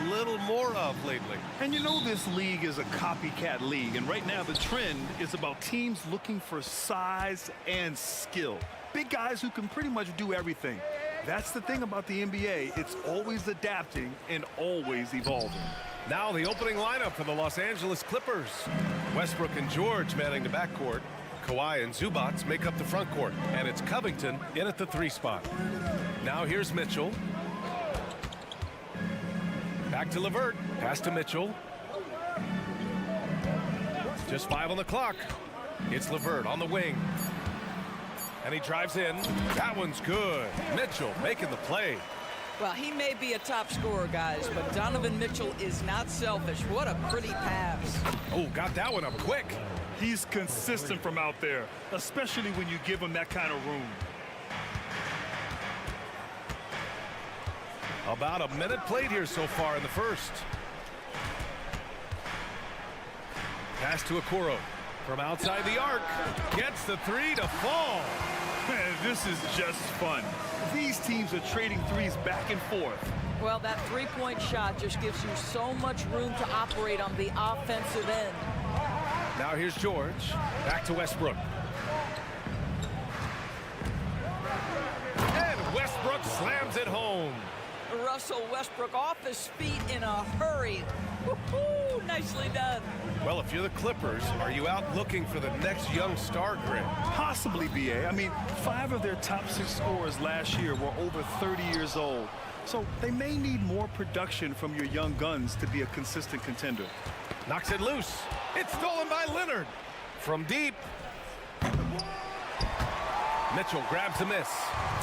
little more of lately. And you know this league is a copycat league, and right now the trend is about teams looking for size and skill. Big guys who can pretty much do everything. That's the thing about the NBA. It's always adapting and always evolving. Now the opening lineup for the Los Angeles Clippers. Westbrook and George manning the backcourt. Kawhi and Zubac make up the front court, and it's Covington in at the 3 spot. Now here's Mitchell. Back to LeVert. Pass to Mitchell. Just 5 on the clock. It's LeVert on the wing. And he drives in. That one's good. Mitchell making the play. Well, he may be a top scorer, guys, but Donovan Mitchell is not selfish. What a pretty pass. Oh, got that one up quick. He's consistent from out there, especially when you give him that kind of room. About a minute played here so far in the first. Pass to Okoro from outside the arc. Gets the 3 to fall. Man, this is just fun. These teams are trading threes back and forth. Well, that three-point shot just gives you so much room to operate on the offensive end. Now here's George. Back to Westbrook. And Westbrook slams it home. Russell Westbrook off his feet in a hurry. Woo-hoo, nicely done. Well, if you're the Clippers, are you out looking for the next young star grid? Possibly, BA. I mean, 5 of their top 6 scorers last year were over 30 years old. So they may need more production from your young guns to be a consistent contender. Knocks it loose. It's stolen by Leonard. From deep. Mitchell grabs a miss.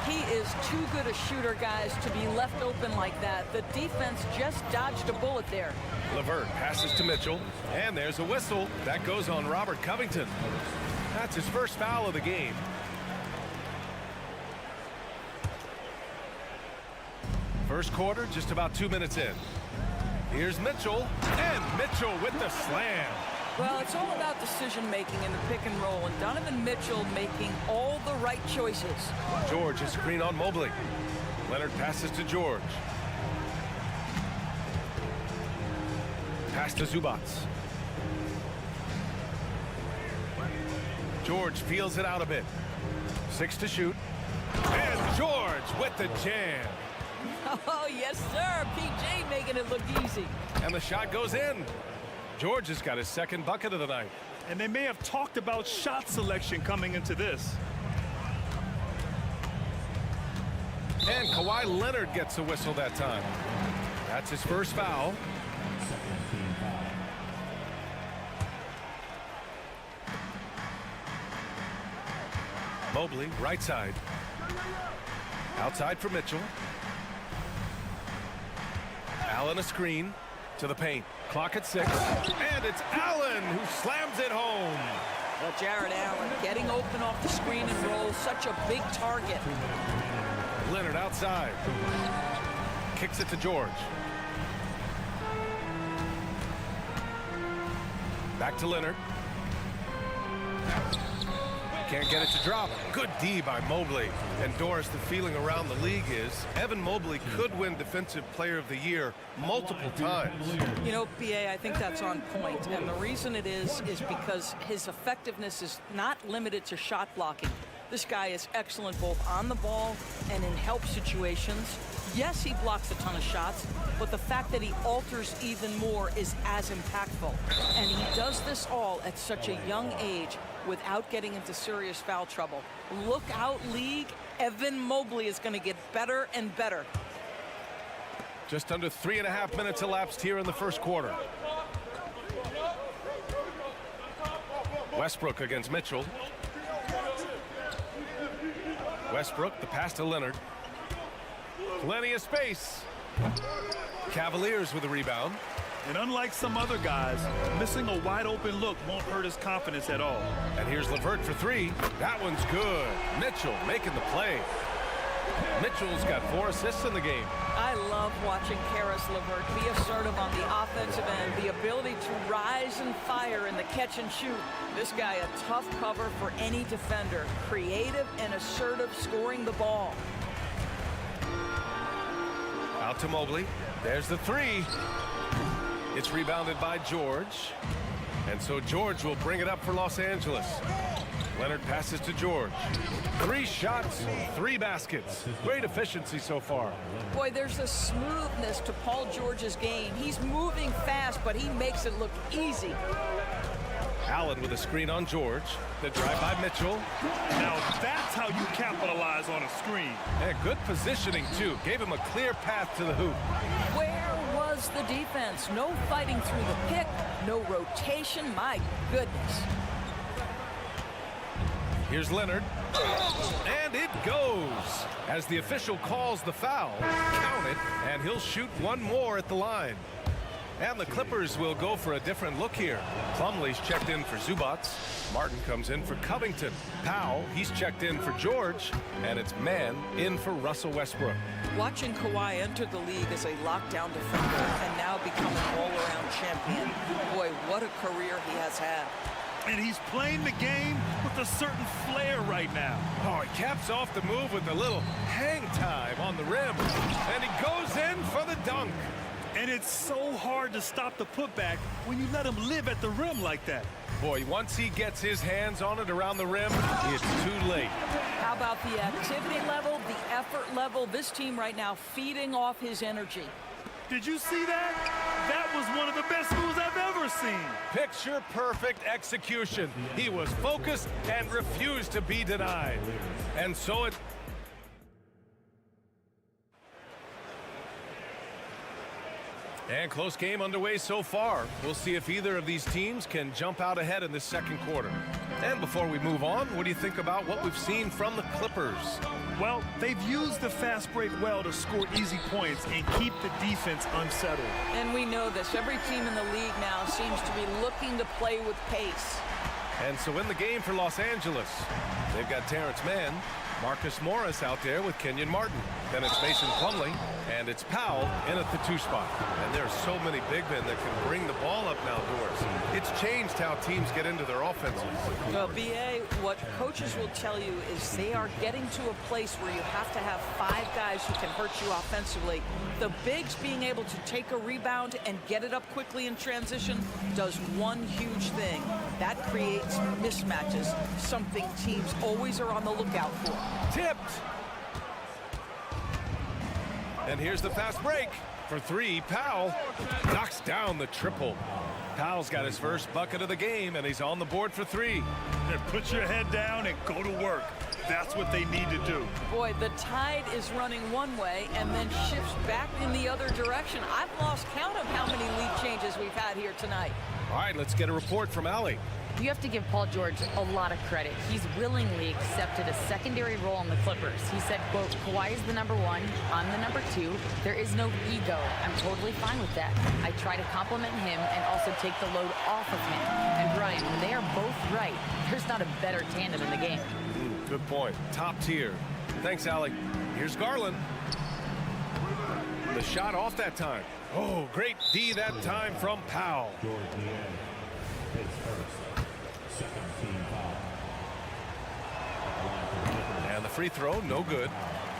He is too good a shooter, guys, to be left open like that. The defense just dodged a bullet there. LeVert passes to Mitchell, and there's a whistle. That goes on Robert Covington. That's his first foul of the game. First quarter, just about 2 minutes in. Here's Mitchell, and Mitchell with the slam. Well, it's all about decision-making in the pick and roll, and Donovan Mitchell making all the right choices. George is screen on Mobley. Leonard passes to George. Pass to Zubac. George feels it out a bit. 6 to shoot. And George with the jam. Oh, yes, sir. PJ making it look easy. And the shot goes in. George has got his second bucket of the night. And they may have talked about shot selection coming into this. And Kawhi Leonard gets a whistle that time. That's his first foul. Mobley, right side. Outside for Mitchell. Allen a screen to the paint. Clock at 6. And it's Allen who slams it home. Well, Jared Allen getting open off the screen and roll. Such a big target. Leonard outside. Kicks it to George. Back to Leonard. Can't get it to drop. Good D by Mobley. And Doris, the feeling around the league is Evan Mobley could win Defensive Player of the Year multiple times. You know, BA, I think that's on point. And the reason it is because his effectiveness is not limited to shot blocking. This guy is excellent both on the ball and in help situations. Yes, he blocks a ton of shots, but the fact that he alters even more is as impactful. And he does this all at such a young age without getting into serious foul trouble. Look out, league. Evan Mobley is going to get better and better. Just under 3.5 minutes elapsed here in the first quarter. Westbrook against Mitchell. Westbrook, the pass to Leonard. Plenty of space. Cavaliers with a rebound. And unlike some other guys, missing a wide open look won't hurt his confidence at all. And here's LeVert for 3. That one's good. Mitchell making the play. Mitchell's got 4 assists in the game. I love watching Karis LeVert be assertive on the offensive end, the ability to rise and fire in the catch and shoot. This guy a tough cover for any defender, creative and assertive scoring the ball. Out to Mobley. There's the three. It's rebounded by George. And so George will bring it up for Los Angeles. Leonard passes to George. 3 shots, 3 baskets. Great efficiency so far. Boy, there's a smoothness to Paul George's game. He's moving fast, but he makes it look easy. Allen with a screen on George. The drive by Mitchell. Now that's how you capitalize on a screen. And good positioning, too. Gave him a clear path to the hoop. Where was the defense? No fighting through the pick, no rotation. My goodness. Here's Leonard. And it goes. As the official calls the foul, count it, and he'll shoot one more at the line. And the Clippers will go for a different look here. Plumlee's checked in for Zubac. Martin comes in for Covington. Powell, he's checked in for George. And it's Mann in for Russell Westbrook. Watching Kawhi enter the league as a lockdown defender and now become an all-around champion. Boy, what a career he has had. And he's playing the game with a certain flair right now. Oh, he caps off the move with a little hang time on the rim. And he goes in for the dunk. And it's so hard to stop the putback when you let him live at the rim like that. Boy, once he gets his hands on it around the rim, it's too late. How about the activity level, the effort level? This team right now feeding off his energy. Did you see that? That was one of the best moves I've ever seen. Picture perfect execution. He was focused and refused to be denied. And so it... And close game underway so far. We'll see if either of these teams can jump out ahead in this second quarter. And before we move on, what do you think about what we've seen from the Clippers? Well, they've used the fast break well to score easy points and keep the defense unsettled. And we know this. Every team in the league now seems to be looking to play with pace. And so in the game for Los Angeles, they've got Terrence Mann, Marcus Morris out there with Kenyon Martin. Then it's Mason Plumlee, and it's Powell in at the 2 spot. And there are so many big men that can bring the ball up now, Doris. It's changed how teams get into their offenses. Well, BA, what coaches will tell you is they are getting to a place where you have to have 5 guys who can hurt you offensively. The bigs being able to take a rebound and get it up quickly in transition does one huge thing. That creates mismatches, something teams always are on the lookout for. Tipped. And here's the fast break. For 3, Powell knocks down the triple. Powell's got his first bucket of the game, and he's on the board for 3. And put your head down and go to work. That's what they need to do. Boy, the tide is running one way and then shifts back in the other direction. I've lost count of how many lead changes we've had here tonight. All right, let's get a report from Allie. You have to give Paul George a lot of credit. He's willingly accepted a secondary role in the Clippers. He said, quote, Kawhi is the number 1, I'm the number 2. There is no ego. I'm totally fine with that. I try to compliment him and also take the load off of him. And Brian, when they are both right, there's not a better tandem in the game. Good point. Top tier. Thanks, Allie. Here's Garland. The shot off that time. Oh, great D that time from Powell. And the free throw, no good.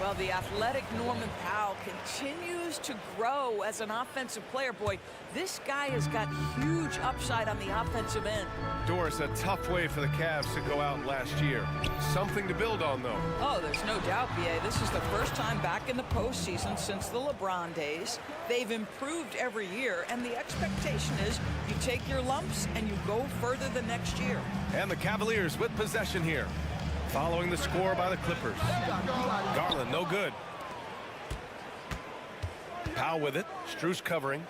Well, the athletic Norman Powell continues to grow as an offensive player. Boy, this guy has got huge upside on the offensive end. Doris, a tough way for the Cavs to go out last year. Something to build on, though. Oh, there's no doubt, BA. This is the first time back in the postseason since the LeBron days. They've improved every year, and the expectation is you take your lumps and you go further the next year. And the Cavaliers with possession here, following the score by the Clippers. Garland, no good. Powell with it. Strus covering.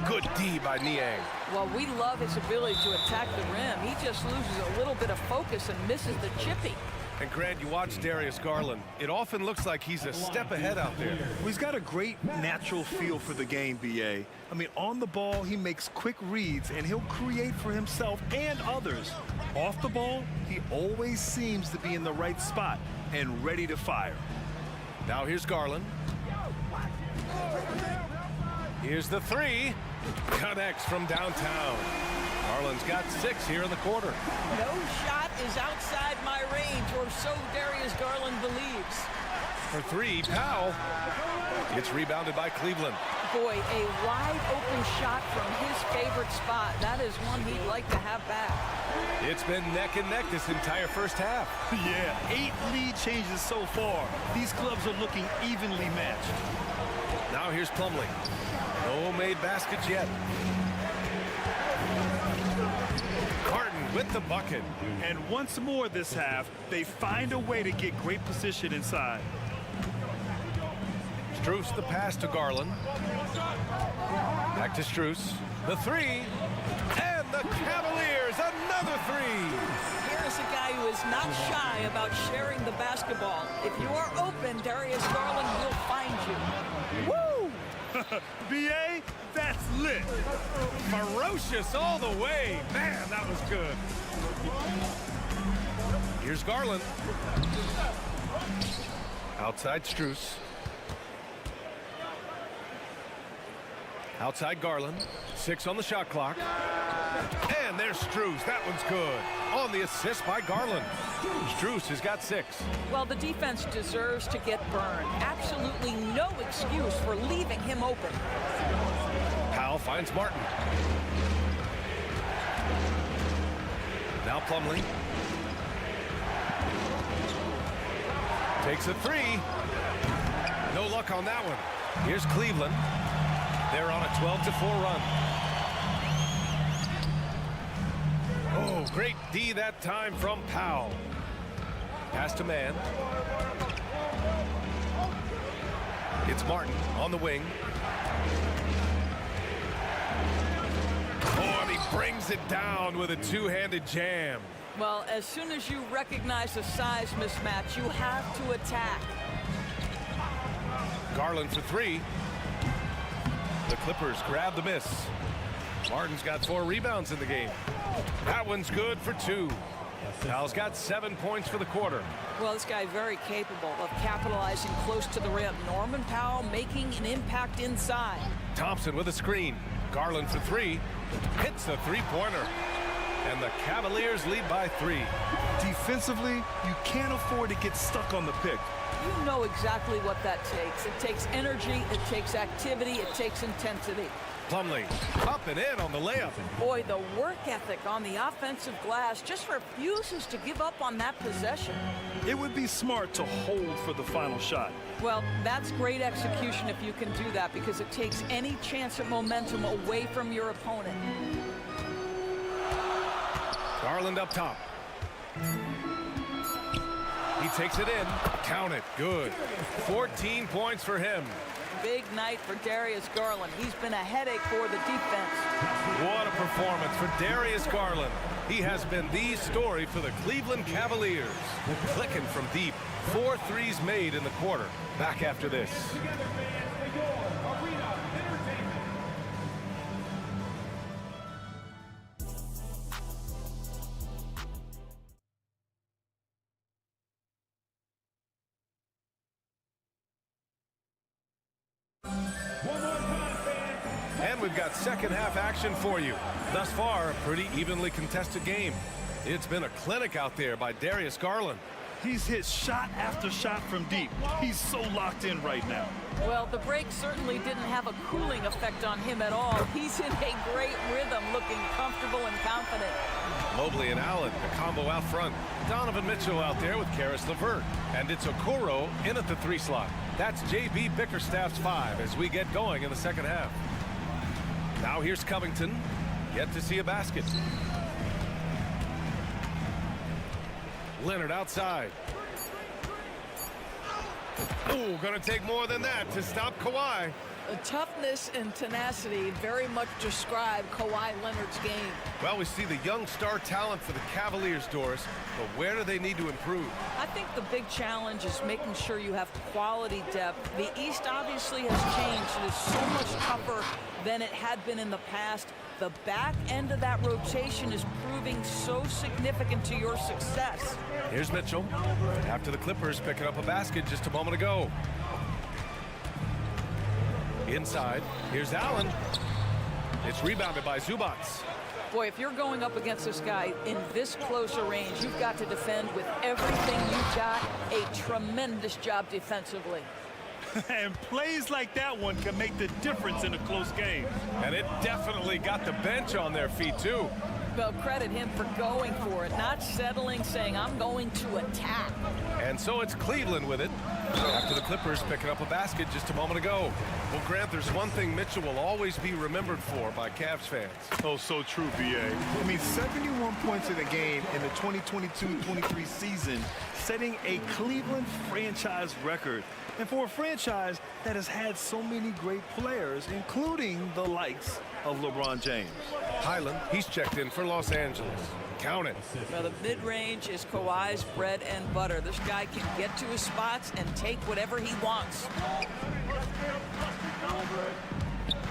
Good D by Niang. Well, we love his ability to attack the rim. He just loses a little bit of focus and misses the chippy. And Grant, you watch Darius Garland. It often looks like he's a step ahead out there. Well, he's got a great natural feel for the game, BA. I mean, on the ball, he makes quick reads, and he'll create for himself and others. Off the ball, he always seems to be in the right spot and ready to fire. Now here's Garland. Here's the 3. Connects from downtown. Garland's got 6 here in the quarter. No shot is outside my range, or so Darius Garland believes. for three. Powell. It's rebounded by Cleveland. Boy, a wide open shot from his favorite spot. That is one he'd like to have back. It's been neck and neck this entire first half. Yeah, 8 lead changes so far. These clubs are looking evenly matched. Now here's Plumlee. No made baskets yet. Carton with the bucket. And once more this half, they find a way to get great position inside. Strus the pass to Garland. Back to Strus. The three. And the Cavaliers, another three. Here's a guy who is not shy about sharing the basketball. If you are open, Darius Garland will find you. Woo! BA, that's lit. Ferocious all the way. Man, that was good. Here's Garland. Outside Strus. Outside Garland. 6 on the shot clock. And there's Strus. That one's good. On the assist by Garland. Strus has got 6. Well, the defense deserves to get burned. Absolutely no excuse for leaving him open. Powell finds Martin. Now Plumlee. Takes a three. No luck on that one. Here's Cleveland. They're on a 12-4 run. Oh, great D that time from Powell. Pass to man. It's Martin on the wing. Oh, and he brings it down with a two-handed jam. Well, as soon as you recognize a size mismatch, you have to attack. Garland for three. The Clippers grab the miss. Martin's got 4 rebounds in the game. That one's good for 2. Powell's got 7 points for the quarter. Well, this guy very capable of capitalizing close to the rim. Norman Powell making an impact inside. Thompson with a screen. Garland for 3. Hits the three-pointer. And the Cavaliers lead by 3. Defensively, you can't afford to get stuck on the pick. You know exactly what that takes. It takes energy, it takes activity, it takes intensity. Plumlee up and in on the layup. Boy, the work ethic on the offensive glass just refuses to give up on that possession. It would be smart to hold for the final shot. Well, that's great execution if you can do that, because it takes any chance of momentum away from your opponent. Garland up top. He takes it in. Count it. Good. 14 points for him. Big night for Darius Garland. He's been a headache for the defense. What a performance for Darius Garland. He has been the story for the Cleveland Cavaliers. Clicking from deep. 4 threes made in the quarter. Back after this. And we've got second half action for you. Thus far, a pretty evenly contested game. It's been a clinic out there by Darius Garland. He's hit shot after shot from deep. He's so locked in right now. Well, the break certainly didn't have a cooling effect on him at all. He's in a great rhythm, looking comfortable and confident. Mobley and Allen, the combo out front. Donovan Mitchell out there with Karis LeVert. And it's Okoro in at the 3 slot. That's J.B. Bickerstaff's 5 as we get going in the second half. Now here's Covington. Yet to see a basket. Leonard outside. Oh, gonna take more than that to stop Kawhi. The toughness and tenacity very much describe Kawhi Leonard's game. Well, we see the young star talent for the Cavaliers, Doris, but where do they need to improve? I think the big challenge is making sure you have quality depth. The East obviously has changed. It is so much tougher than it had been in the past. The back end of that rotation is proving so significant to your success. Here's Mitchell. After the Clippers picking up a basket just a moment ago. Inside, here's Allen. It's rebounded by Zubats. Boy, if you're going up against this guy in this close a range, you've got to defend with everything you've got. A tremendous job defensively. And plays like that one can make the difference in a close game. And it definitely got the bench on their feet, too. Well, credit him for going for it, not settling, saying, I'm going to attack. And so it's Cleveland with it. After the Clippers picking up a basket just a moment ago. Well, Grant, there's one thing Mitchell will always be remembered for by Cavs fans. Oh, so true, BA. I mean, 71 points in a game in the 2022-23 season, setting a Cleveland franchise record. And for a franchise that has had so many great players, including the likes of LeBron James. Highland, he's checked in for Los Angeles. Count it. Well, the mid-range is Kawhi's bread and butter. This guy can get to his spots and take whatever he wants.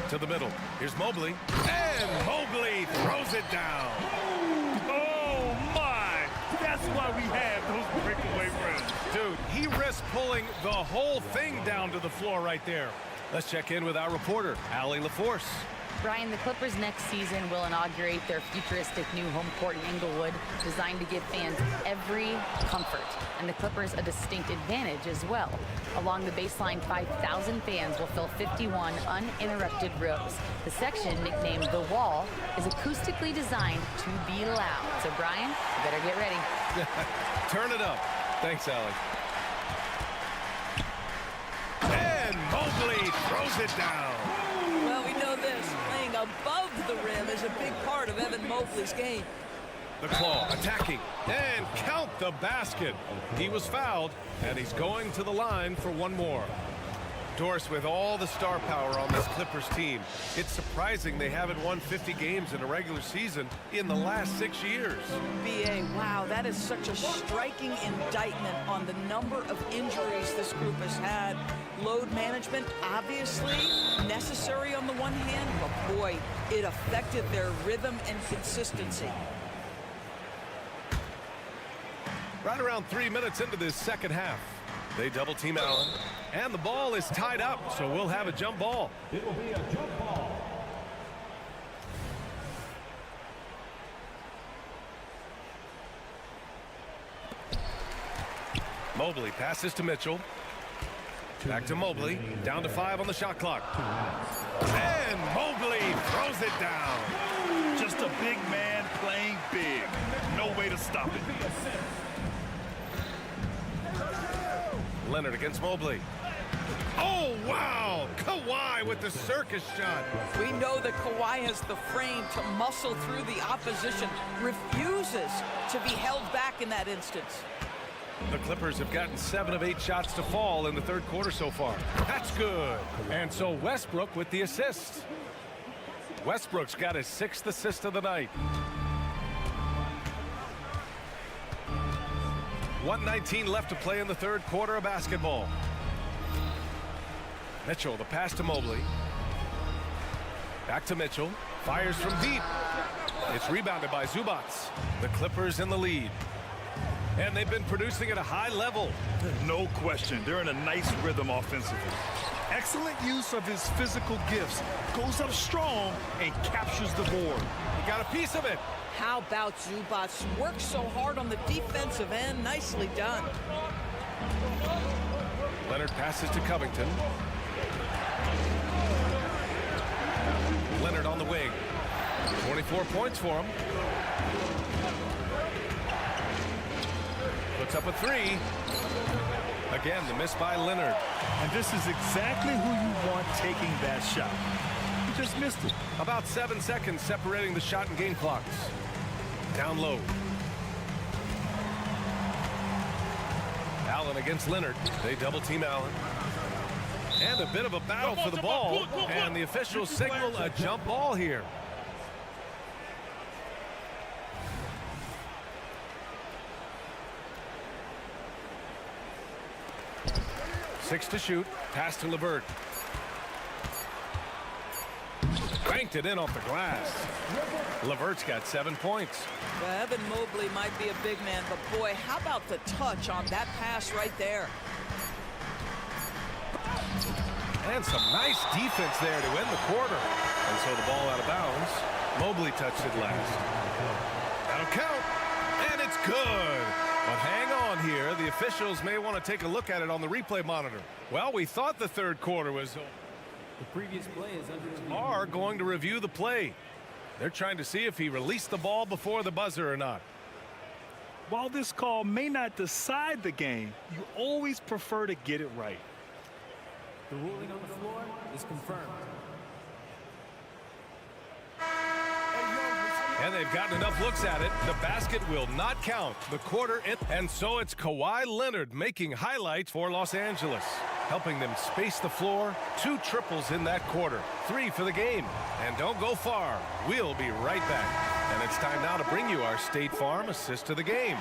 To the middle. Here's Mobley. And Mobley throws it down. Oh, my! That's why we have those breakaway runs. Dude, he risked pulling the whole thing down to the floor right there. Let's check in with our reporter, Allie LaForce. Brian, the Clippers next season will inaugurate their futuristic new home court in Inglewood, designed to give fans every comfort, and the Clippers a distinct advantage as well. Along the baseline, 5,000 fans will fill 51 uninterrupted rows. The section, nicknamed The Wall, is acoustically designed to be loud. So, Brian, you better get ready. Turn it up. Thanks, Allie. And Mobley throws it down. Well, we know this. Playing above the rim is a big part of Evan Mobley's game. The claw attacking and count the basket. He was fouled, and he's going to the line for one more. Doris, with all the star power on this Clippers team, it's surprising they haven't won 50 games in a regular season in the last 6 years. BA, wow, that is such a striking indictment on the number of injuries this group has had. Load management, obviously necessary on the one hand, but boy, it affected their rhythm and consistency. Right around 3 minutes into this second half, they double team Allen, and the ball is tied up, so we'll have a jump ball. It will be a jump ball. Mobley passes to Mitchell. Back to Mobley. Down to 5 on the shot clock. And Mobley throws it down. Just a big man playing big. No way to stop it. Leonard against Mobley. Oh, wow! Kawhi with the circus shot. We know that Kawhi has the frame to muscle through the opposition, refuses to be held back in that instance. The Clippers have gotten 7 of 8 shots to fall in the third quarter so far. That's good. And so Westbrook with the assist. Westbrook's got his 6th assist of the night. 1:19 left to play in the third quarter of basketball. Mitchell, the pass to Mobley. Back to Mitchell. Fires from deep. It's rebounded by Zubats. The Clippers in the lead. And they've been producing at a high level. No question. They're in a nice rhythm offensively. Excellent use of his physical gifts. Goes up strong and captures the board. He got a piece of it. How about Zubats? Works so hard on the defensive end. Nicely done. Leonard passes to Covington. Leonard on the wing. 24 points for him. Puts up a 3. Again, the miss by Leonard. And this is exactly who you want taking that shot. He just missed it. About 7 seconds separating the shot and game clocks. Down low. Allen against Leonard. They double team Allen. And a bit of a battle for the ball. And the officials signal a jump ball here. Six to shoot. Pass to LeVert. Banked it in off the glass. LeVert's got 7 points. Well, Evan Mobley might be a big man, but boy, how about the touch on that pass right there? And some nice defense there to end the quarter. And so the ball out of bounds. Mobley touched it last. That'll count. And it's good. But hang on here. The officials may want to take a look at it on the replay monitor. Well, we thought the third quarter was over. The previous play is under. Are going to review the play. They're trying to see if he released the ball before the buzzer or not. While this call may not decide the game, you always prefer to get it right. The ruling on the floor is confirmed. And they've gotten enough looks at it. The basket will not count. The quarter in. And so it's Kawhi Leonard making highlights for Los Angeles, helping them space the floor. 2 triples in that quarter. 3 for the game. And don't go far. We'll be right back. And it's time now to bring you our State Farm assist to the game.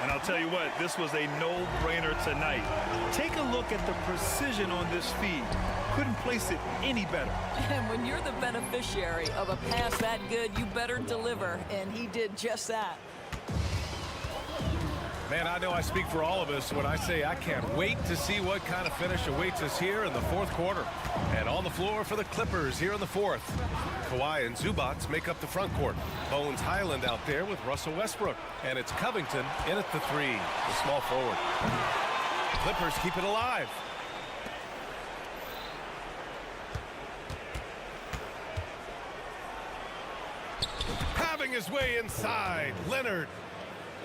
And I'll tell you what, this was a no-brainer tonight. Take a look at the precision on this feed. Couldn't place it any better. And when you're the beneficiary of a pass that good, you better deliver. And he did just that. Man, I know I speak for all of us when I say I can't wait to see what kind of finish awaits us here in the fourth quarter. And on the floor for the Clippers here in the fourth. Kawhi and Zubac make up the front court. Bones Highland out there with Russell Westbrook. And it's Covington in at the 3, the small forward. Clippers keep it alive. Having his way inside, Leonard.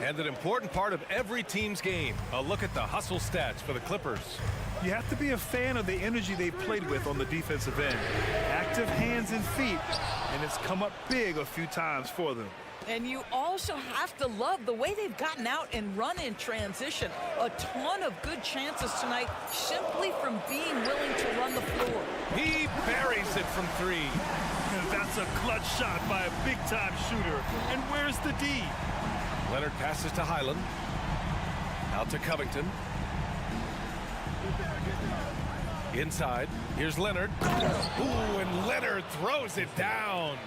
And an important part of every team's game. A look at the hustle stats for the Clippers. You have to be a fan of the energy they've played with on the defensive end. Active hands and feet, and it's come up big a few times for them. And you also have to love the way they've gotten out and run in transition. A ton of good chances tonight simply from being willing to run the floor. He buries it from 3. That's a clutch shot by a big-time shooter. And where's the D? Leonard passes to Highland. Out to Covington. Inside. Here's Leonard. Ooh, and Leonard throws it down.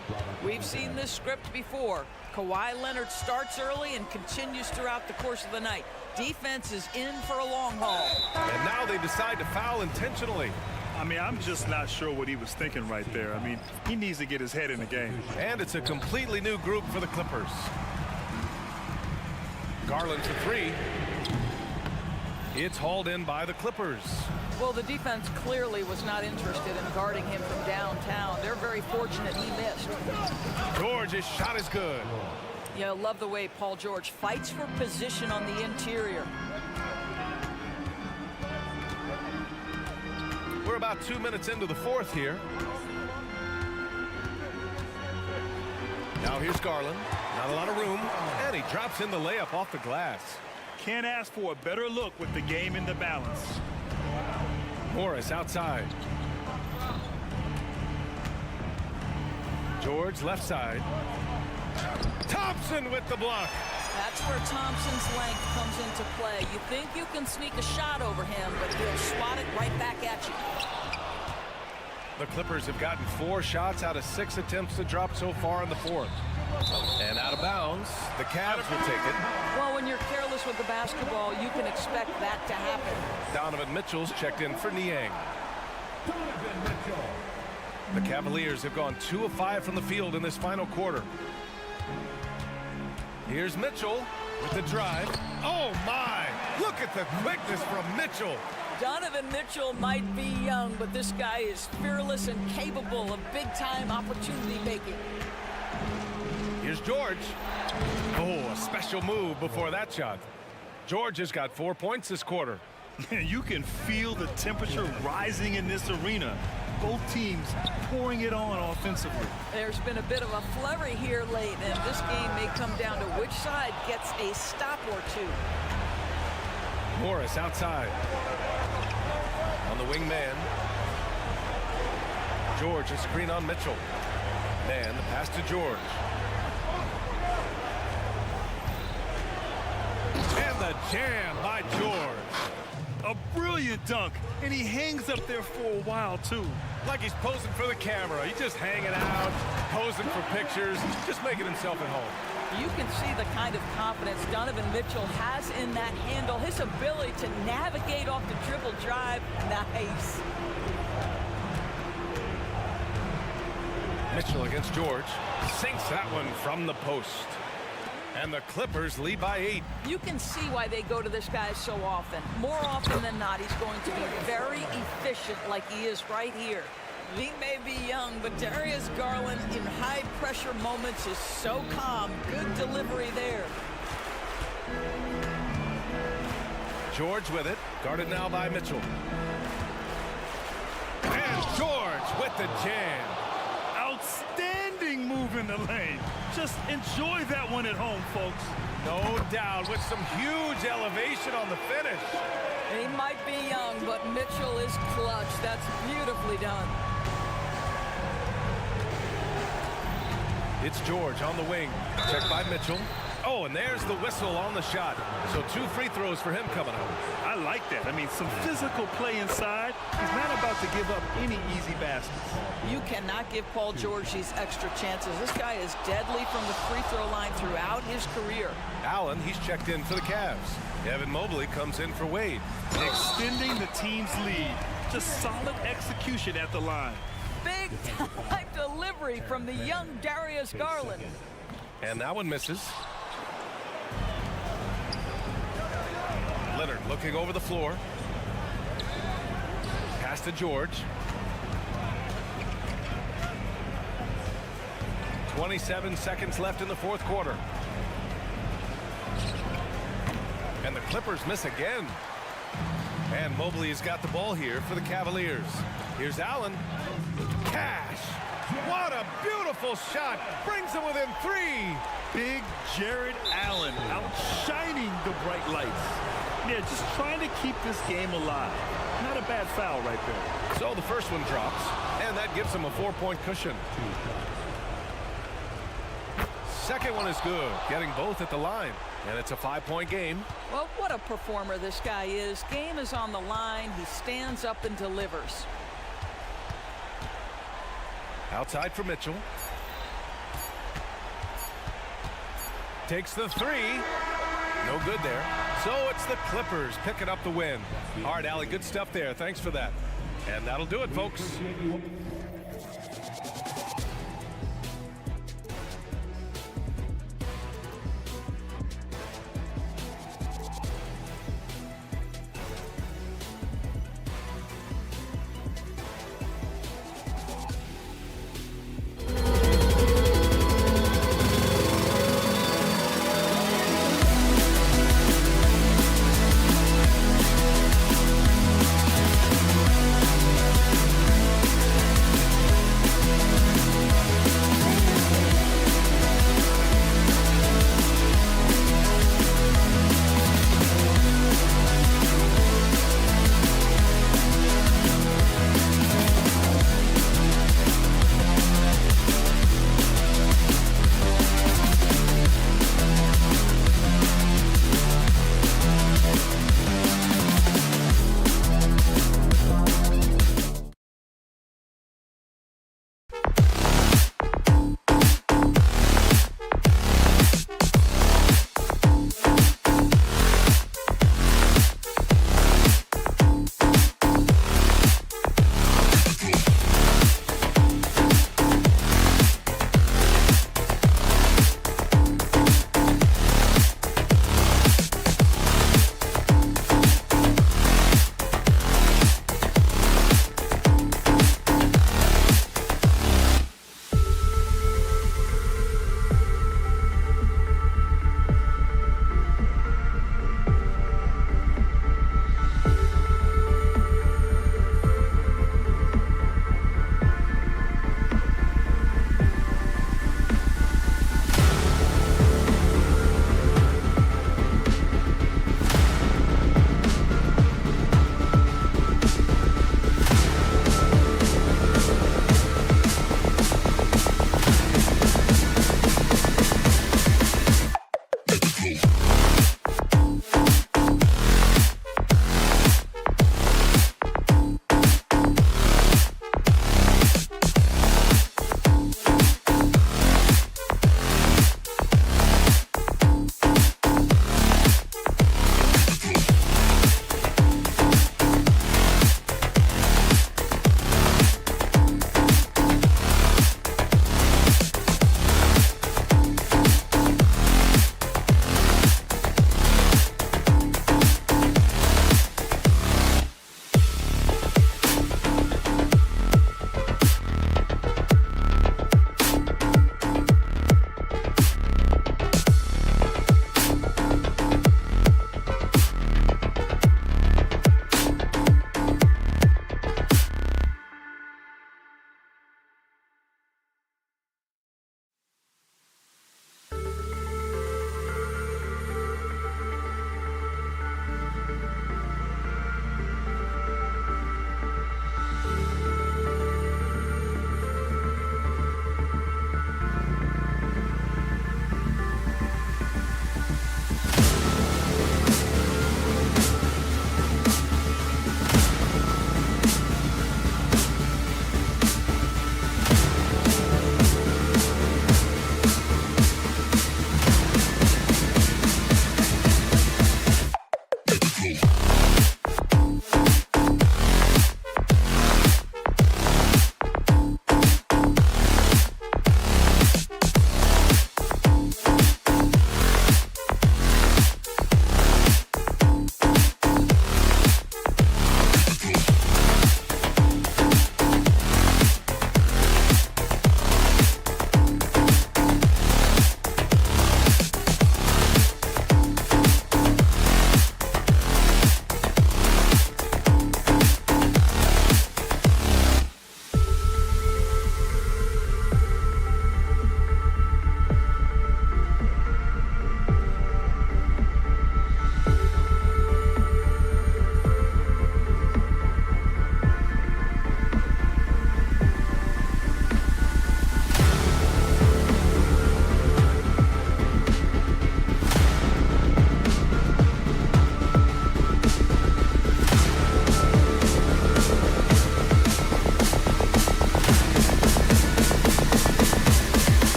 We've seen this script before. Kawhi Leonard starts early and continues throughout the course of the night. Defense is in for a long haul. And now they decide to foul intentionally. I mean, I'm just not sure what he was thinking right there. I mean, he needs to get his head in the game. And it's a completely new group for the Clippers. Garland for 3. It's hauled in by the Clippers. Well, the defense clearly was not interested in guarding him from downtown. They're very fortunate he missed. George's shot is good. Yeah, love the way Paul George fights for position on the interior. We're about 2 minutes into the fourth here. Now here's Garland. Not a lot of room. And he drops in the layup off the glass. Can't ask for a better look with the game in the balance. Morris outside. George left side. Thompson with the block. That's where Thompson's length comes into play. You think you can sneak a shot over him, but he'll swat it right back at you. The Clippers have gotten 4 shots out of 6 attempts to drop so far in the fourth. And out of bounds, the Cavs will take it. Well, when you're careless with the basketball, you can expect that to happen. Donovan Mitchell's checked in for Niang. The Cavaliers have gone 2 of 5 from the field in this final quarter. Here's Mitchell with the drive. Oh, my! Look at the quickness from Mitchell. Donovan Mitchell might be young, but this guy is fearless and capable of big-time opportunity making. Here's George. Oh, a special move before that shot. George has got 4 points this quarter. You can feel the temperature rising in this arena. Both teams pouring it on offensively. There's been a bit of a flurry here late, and this game may come down to which side gets a stop or 2. Morris outside. On the wing man. George, a screen on Mitchell. Man, the pass to George. And the jam by George. A brilliant dunk, and he hangs up there for a while, too. Like he's posing for the camera. He's just hanging out, posing for pictures, just making himself at home. You can see the kind of confidence Donovan Mitchell has in that handle. His ability to navigate off the dribble drive, nice. Mitchell against George. Sinks that one from the post. And the Clippers lead by 8. You can see why they go to this guy so often. More often than not, he's going to be very efficient like he is right here. He may be young, but Darius Garland in high-pressure moments is so calm. Good delivery there. George with it. Guarded now by Mitchell. And George with the jam. Outstanding move in the lane. Just enjoy that one at home, folks. No doubt, with some huge elevation on the finish. He might be young, but Mitchell is clutch. That's beautifully done. It's George on the wing. Checked by Mitchell. Oh, and there's the whistle on the shot. So 2 free throws for him coming up. I like that. I mean, some physical play inside. He's not about to give up any easy baskets. You cannot give Paul George these extra chances. This guy is deadly from the free throw line throughout his career. Allen, he's checked in for the Cavs. Evan Mobley comes in for Wade. Extending the team's lead. Just solid execution at the line. Big time delivery from the young Darius Garland. And that one misses. Leonard looking over the floor. Pass to George. 27 seconds left in the 4th quarter. And the Clippers miss again. And Mobley's got the ball here for the Cavaliers. Here's Allen. Cash. What a beautiful shot. Brings them within 3. Big Jared Allen outshining the bright lights. Yeah, just trying to keep this game alive. Not a bad foul right there. So the first one drops, and that gives them a 4-point cushion. Second one is good, getting both at the line. And it's a 5-point game. Well, what a performer this guy is. Game is on the line. He stands up and delivers. Outside for Mitchell. Takes the 3. No good there. So it's the Clippers picking up the win. All right, Allie, good stuff there. Thanks for that. And that'll do it, folks.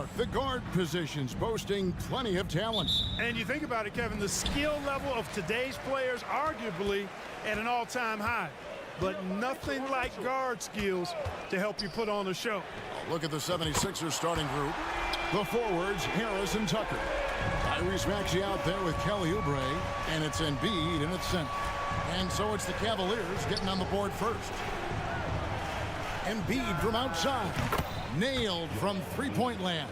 Clark, the guard positions boasting plenty of talent. And you think about it, Kevin, the skill level of today's players arguably at an all-time high. But nothing like guard skills to help you put on a show. Look at the 76ers starting group. The forwards, Harris and Tucker. Tyrese Maxey out there with Kelly Oubre, and it's Embiid in its center. And so it's the Cavaliers getting on the board first. Embiid from outside. Nailed from three-point land.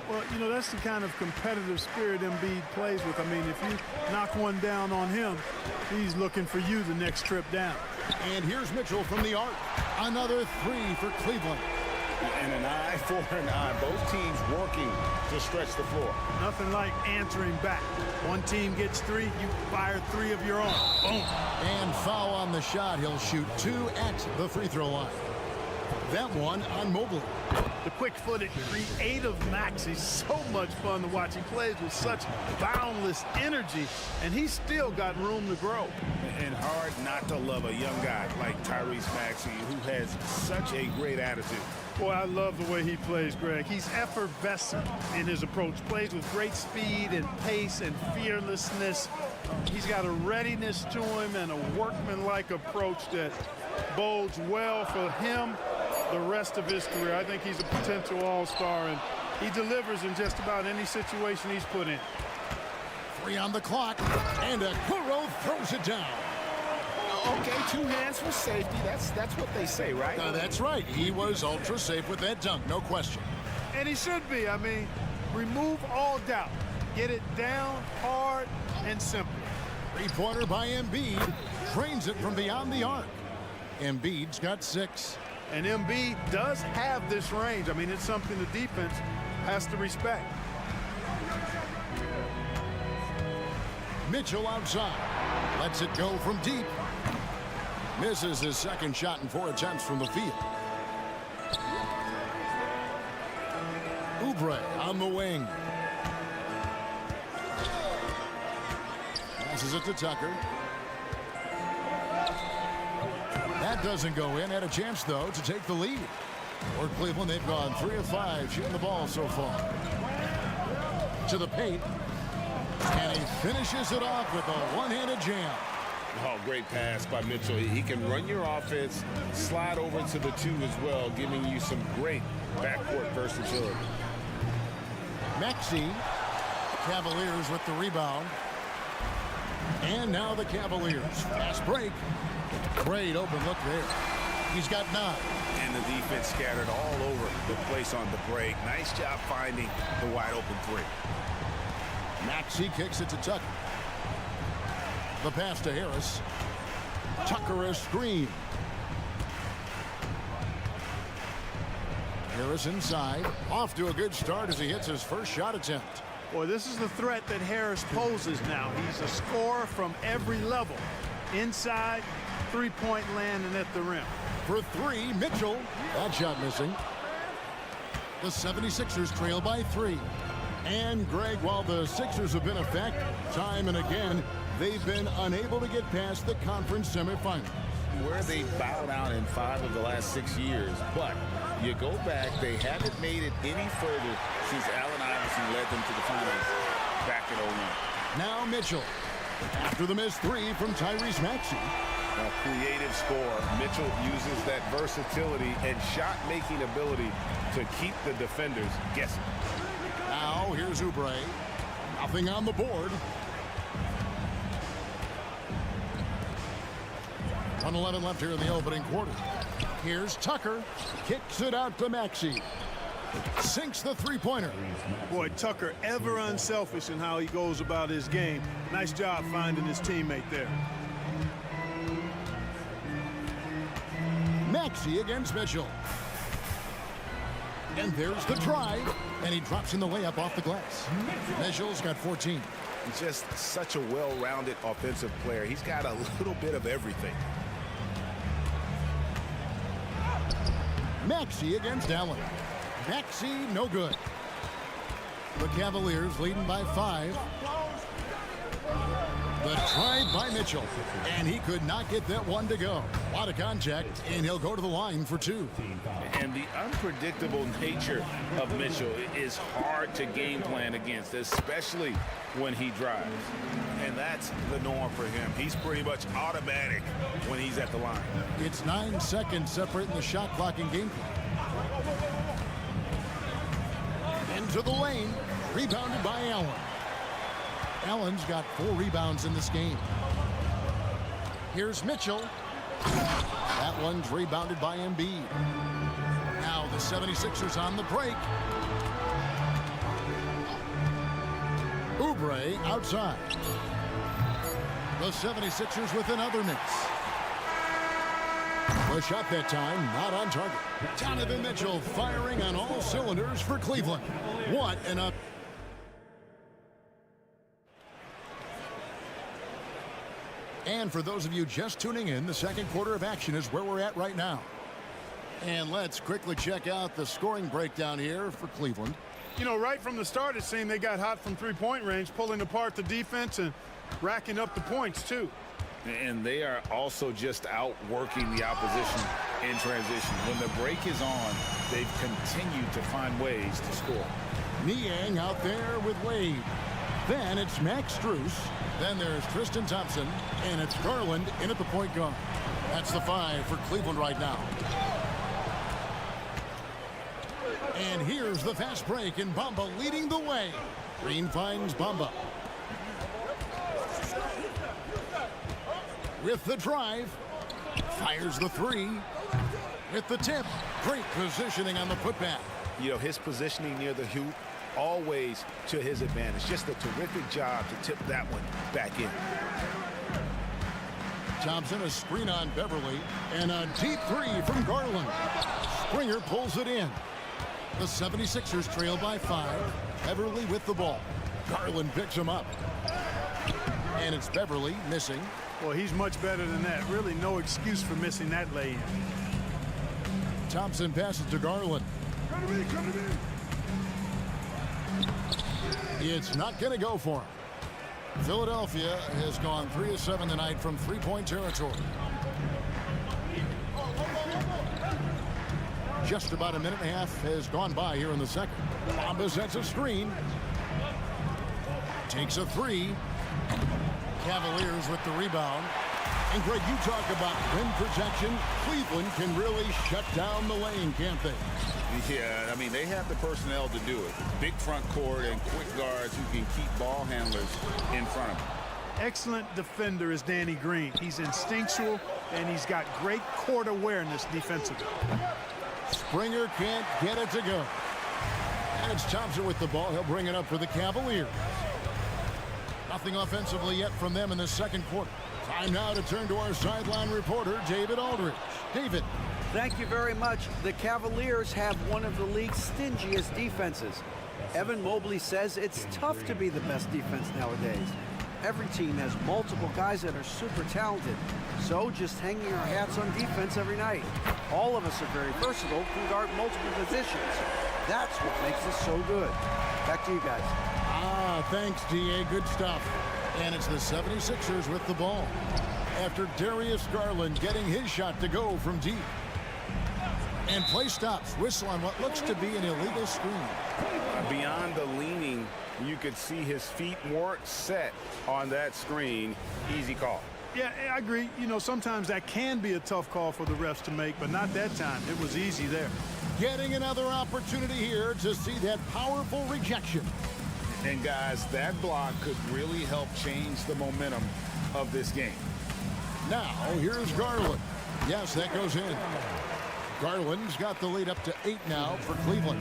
Well, you know, that's the kind of competitive spirit Embiid plays with. I mean, if you knock one down on him, he's looking for you the next trip down. And here's Mitchell from the arc. Another three for Cleveland. And an eye for an eye. Both teams working to stretch the floor. Nothing like answering back. One team gets three, you fire three of your own. Boom. And foul on the shot. He'll shoot two at the free throw line. That one on Mobley. The quick-footed, creative Max. He's so much fun to watch. He plays with such boundless energy, and he's still got room to grow. And hard not to love a young guy like Tyrese Maxey, who has such a great attitude. Boy, I love the way he plays, Greg. He's effervescent in his approach. Plays with great speed and pace and fearlessness. He's got a readiness to him and a workmanlike approach that bodes well for him the rest of his career. I think he's a potential all-star, and he delivers in just about any situation he's put in. Three on the clock, and Okoro throws it down. Okay, two hands for safety. That's what they say, right? That's right. He was ultra safe with that dunk, no question. And he should be. I mean, remove all doubt. Get it down, hard, and simple. Three-pointer by Embiid. Trains it from beyond the arc. Embiid's got 6. And Embiid does have this range. I mean, it's something the defense has to respect. Mitchell outside. Lets it go from deep. Misses his second shot in 4 attempts from the field. Oubre on the wing. Passes it to Tucker. That doesn't go in. Had a chance, though, to take the lead. For Cleveland, they've gone 3 of 5 shooting the ball so far. To the paint. And he finishes it off with a one-handed jam. Oh, great pass by Mitchell. He can run your offense, slide over to the 2 as well, giving you some great backcourt versatility. Maxey. Cavaliers with the rebound. And now the Cavaliers. Fast break. Great open look there. He's got 9. And the defense scattered all over the place on the break. Nice job finding the wide open 3. Maxey kicks it to Tucker. The pass to Harris. Tucker a screen. Harris inside. Off to a good start as he hits his first shot attempt. Boy, this is the threat that Harris poses now. He's a scorer from every level. Inside, three-point land, and at the rim. For 3, Mitchell. That shot missing. The 76ers trail by 3. And, Greg, while the Sixers have been effective time and again, they've been unable to get past the conference semifinals. Where they bowed out in 5 of the last 6 years. But you go back, they haven't made it any further since Allen Iverson led them to the finals back in 01. Now Mitchell. After the missed 3 from Tyrese Maxey. A creative scorer. Mitchell uses that versatility and shot-making ability to keep the defenders guessing. Now here's Oubre. Nothing on the board. 1:11 left here in the opening quarter. Here's Tucker. Kicks it out to Maxey. Sinks the three-pointer. Boy, Tucker ever unselfish in how he goes about his game. Nice job finding his teammate there. Maxey against Mitchell. And there's the try. And he drops in the layup off the glass. Mitchell's got 14. He's just such a well-rounded offensive player. He's got a little bit of everything. Maxey against Allen. Maxey, no good. The Cavaliers leading by 5. The try by Mitchell, and he could not get that one to go. A lot of contact, and he'll go to the line for 2. And the unpredictable nature of Mitchell is hard to game plan against, especially when he drives. And that's the norm for him. He's pretty much automatic when he's at the line. It's 9 seconds separating the shot clock and game clock. Into the lane, rebounded by Allen. Allen's got 4 rebounds in this game. Here's Mitchell. That one's rebounded by Embiid. Now the 76ers on the break. Oubre outside. The 76ers with another miss. The shot that time not on target. Donovan Mitchell firing on all cylinders for Cleveland. What an up. And for those of you just tuning in, the second quarter of action is where we're at right now. And let's quickly check out the scoring breakdown here for Cleveland. You know, right from the start, it seemed they got hot from three-point range, pulling apart the defense and racking up the points, too. And they are also just outworking the opposition in transition. When the break is on, they've continued to find ways to score. Niang out there with Wade. Then it's Max Strus. Then there's Tristan Thompson. And it's Garland in at the point guard. That's the 5 for Cleveland right now. And here's the fast break, and Bamba leading the way. Green finds Bamba. With the drive. Fires the 3. With the tip. Great positioning on the putback. You know, his positioning near the hoop, always to his advantage. Just a terrific job to tip that one back in. Thompson, a screen on Beverly, and a deep 3 from Garland. Springer pulls it in. The 76ers trail by 5. Beverly with the ball. Garland picks him up. And it's Beverly missing. Well, he's much better than that. Really no excuse for missing that lay-in. Thompson passes to Garland. It's not going to go for him. Philadelphia has gone 3 of 7 tonight from three-point territory. Just about a minute and a half has gone by here in the second. Bamba sets a screen. Takes a 3. Cavaliers with the rebound. And Greg, you talk about rim protection. Cleveland can really shut down the lane, can't they? Yeah, I mean, they have the personnel to do it. Big front court and quick guards who can keep ball handlers in front of them. Excellent defender is Danny Green. He's instinctual, and he's got great court awareness defensively. Springer can't get it to go. And it's Thompson with the ball. He'll bring it up for the Cavaliers. Nothing offensively yet from them in the second quarter. Time now to turn to our sideline reporter, David Aldridge. David. Thank you very much. The Cavaliers have one of the league's stingiest defenses. Evan Mobley says it's tough to be the best defense nowadays. Every team has multiple guys that are super talented. So just hanging our hats on defense every night. All of us are very versatile, can guard multiple positions. That's what makes us so good. Back to you guys. Thanks, D.A. Good stuff. And it's the 76ers with the ball. After Darius Garland getting his shot to go from deep. And play stops. Whistle on what looks to be an illegal screen. Beyond the leaning, you could see his feet weren't set on that screen. Easy call. Yeah, I agree. You know, sometimes that can be a tough call for the refs to make, but not that time. It was easy there. Getting another opportunity here to see that powerful rejection. And guys, that block could really help change the momentum of this game. Now, here's Garland. Yes, that goes in. Garland's got the lead up to 8 now for Cleveland.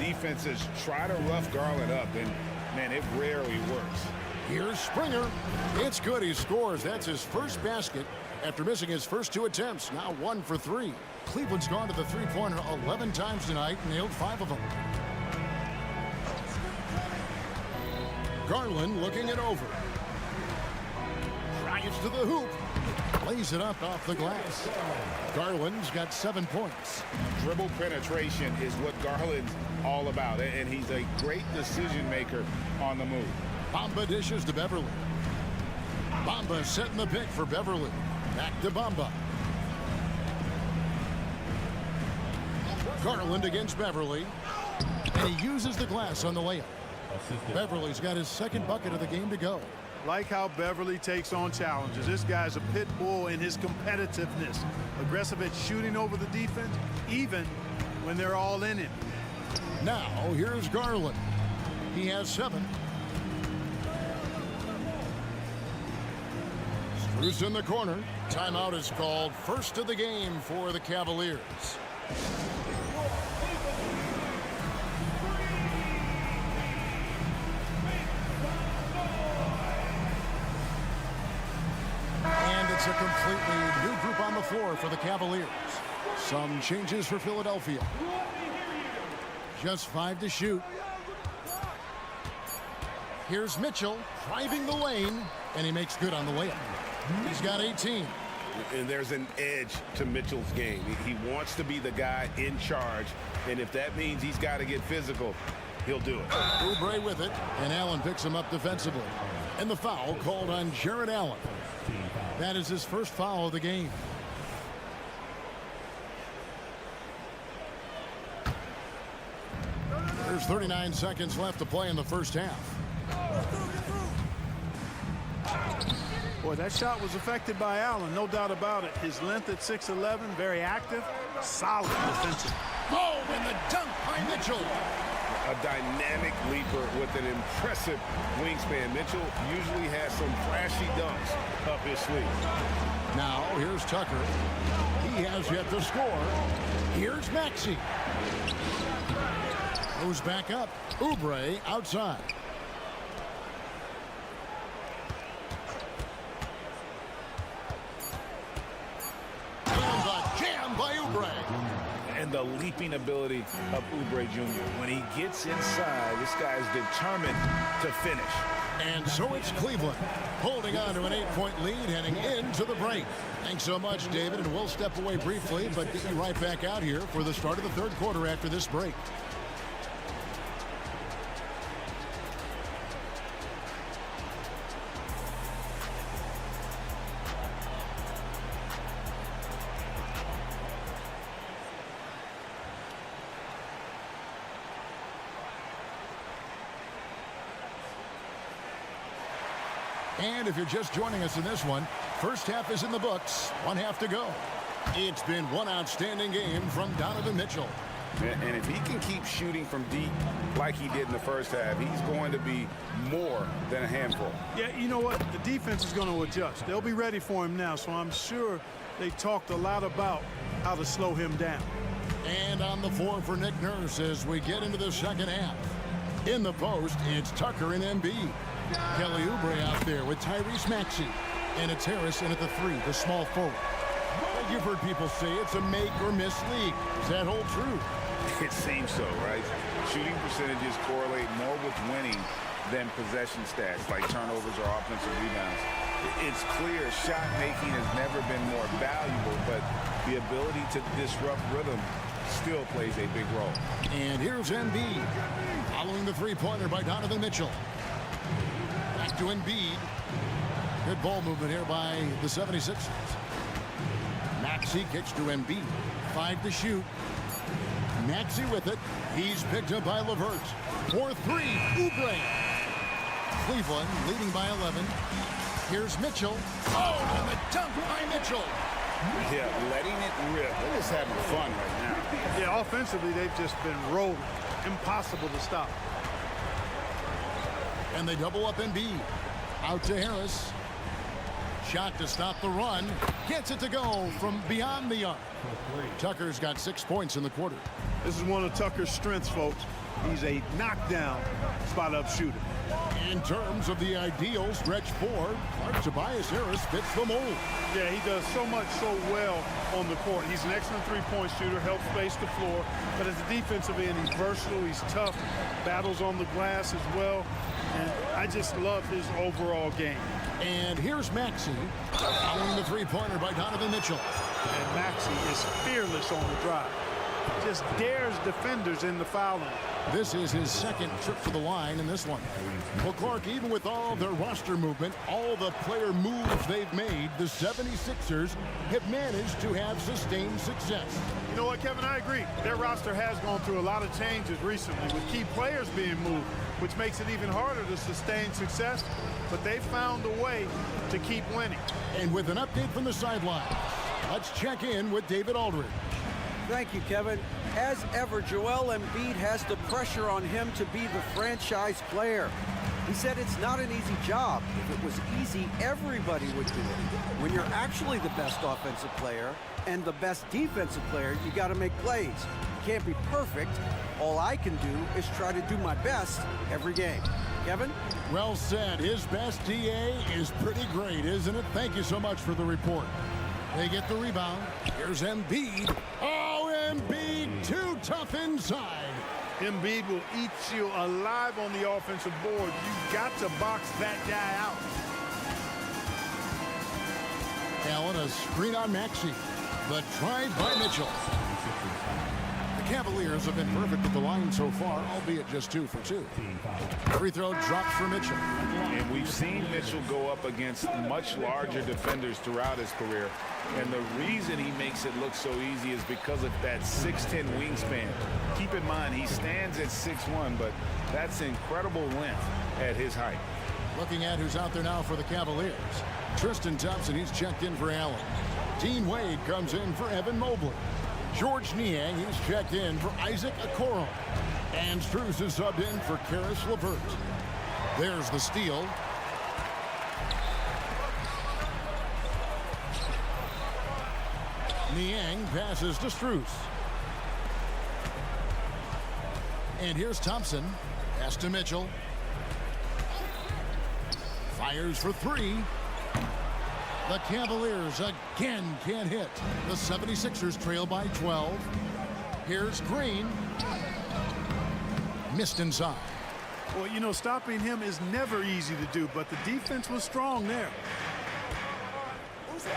Defenses try to rough Garland up, and, man, it rarely works. Here's Springer. It's good. He scores. That's his first basket after missing his first 2 attempts. Now 1 for 3. Cleveland's gone to the three-pointer 11 times tonight and nailed 5 of them. Garland looking it over. Drives to the hoop. Lays it up off the glass. Garland's got 7 points. Dribble penetration is what Garland's all about, and he's a great decision maker on the move. Bamba dishes to Beverly. Bamba setting the pick for Beverly. Back to Bamba. Garland against Beverly. And he uses the glass on the layup. Beverly's got his second bucket of the game to go. Like how Beverly takes on challenges. This guy's a pit bull in his competitiveness. Aggressive at shooting over the defense, even when they're all in it. Now, here's Garland. He has 7. Strus in the corner. Timeout is called. First of the game for the Cavaliers. And it's a completely new group on the floor for the Cavaliers. Some changes for Philadelphia. Just 5 to shoot. Here's Mitchell driving the lane, and he makes good on the layup. He's got 18. And there's an edge to Mitchell's game. He wants to be the guy in charge, and if that means he's got to get physical, he'll do it. Oubre with it, and Allen picks him up defensively. And the foul called on Jarrett Allen. That is his first foul of the game. There's 39 seconds left to play in the first half. Boy, that shot was affected by Allen, no doubt about it. His length at 6'11", very active, solid defensive. Oh, and the dunk by Mitchell. A dynamic leaper with an impressive wingspan. Mitchell usually has some flashy dunks up his sleeve. Now, here's Tucker. He has yet to score. Here's Maxey. Goes back up. Oubre outside. And the jam by Oubre. And the leaping ability of Oubre Jr. When he gets inside, this guy is determined to finish. And so it's Cleveland holding on to an 8-point lead heading into the break. Thanks so much, David, and we'll step away briefly, but get you right back out here for the start of the third quarter after this break. And if you're just joining us in this one, first half is in the books, 1 half to go. It's been one outstanding game from Donovan Mitchell. And if he can keep shooting from deep like he did in the first half, he's going to be more than a handful. Yeah, you know what? The defense is going to adjust. They'll be ready for him now, so I'm sure they talked a lot about how to slow him down. And on the floor for Nick Nurse as we get into the second half. In the post, it's Tucker and Embiid. Kelly Oubre out there with Tyrese Maxey. And it's Harris in at the 3, the small forward. You've heard people say it's a make-or-miss league. Does that hold true? It seems so, right? Shooting percentages correlate more with winning than possession stats like turnovers or offensive rebounds. It's clear shot making has never been more valuable, but the ability to disrupt rhythm still plays a big role. And here's Embiid following the three-pointer by Donovan Mitchell. Back to Embiid. Good ball movement here by the 76ers. Maxey kicks to Embiid. 5 to shoot. Maxey with it. He's picked up by LeVert. 4-3. Oubre. Cleveland leading by 11. Here's Mitchell. Oh, and the dunk by Mitchell. Yeah, letting it rip. They're just having fun right now. Yeah, offensively, they've just been rolling. Impossible to stop. And they double up Embiid. Out to Harris. Shot to stop the run. Gets it to go from beyond the arc. Tucker's got 6 points in the quarter. This is one of Tucker's strengths, folks. He's a knockdown spot-up shooter. In terms of the ideal stretch four, Tobias Harris fits the mold. Yeah, he does so much so well on the court. He's an excellent three-point shooter, helps space the floor. But as a defensive end, he's versatile, he's tough, battles on the glass as well. And I just love his overall game. And here's Maxey following the three-pointer by Donovan Mitchell. And Maxey is fearless on the drive. just dares defenders in the foul line. This is his second trip to the line in this one. Well, Clark, even with all their roster movement, all the player moves they've made, the 76ers have managed to have sustained success. You know what, Kevin? I agree. Their roster has gone through a lot of changes recently with key players being moved, which makes it even harder to sustain success. But they found a way to keep winning. And with an update from the sideline, let's check in with David Aldridge. Thank you, Kevin. As ever, Joel Embiid has the pressure on him to be the franchise player. He said it's not an easy job. If it was easy, everybody would do it. When you're actually the best offensive player and the best defensive player, you got to make plays. You can't be perfect. All I can do is try to do my best every game. Kevin? Well said. His best DA is pretty great, isn't it? Thank you so much for the report. They get the rebound. Here's Embiid. Oh, Embiid, too tough inside. Embiid will eat you alive on the offensive board. You've got to box that guy out. Allen, a screen on Maxey. The try by Mitchell. The Cavaliers have been perfect at the line so far, albeit just 2 for 2. Free throw drops for Mitchell. And we've seen Mitchell go up against much larger defenders throughout his career. And the reason he makes it look so easy is because of that 6'10" wingspan. Keep in mind, he stands at 6'1", but that's incredible length at his height. Looking at who's out there now for the Cavaliers. Tristan Thompson, he's checked in for Allen. Dean Wade comes in for Evan Mobley. George Niang, he's checked in for Isaac Okoro. And Strus is subbed in for Karis LeVert. There's the steal. Niang passes to Strus. And here's Thompson. Pass to Mitchell. Fires for 3. The Cavaliers again can't hit. The 76ers trail by 12. Here's Green. Missed inside. Well, you know, stopping him is never easy to do, but the defense was strong there.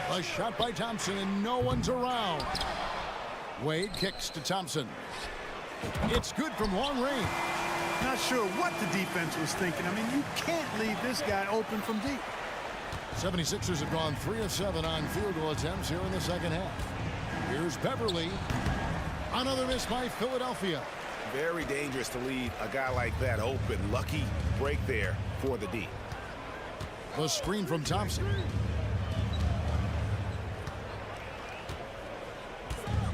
A shot by Thompson, and no one's around. Wade kicks to Thompson. It's good from long range. Not sure what the defense was thinking. I mean, you can't leave this guy open from deep. 76ers have gone 3 of 7 on field goal attempts here in the second half. Here's Beverly. Another miss by Philadelphia. Very dangerous to leave a guy like that open. Lucky break there for the D. The screen from Thompson.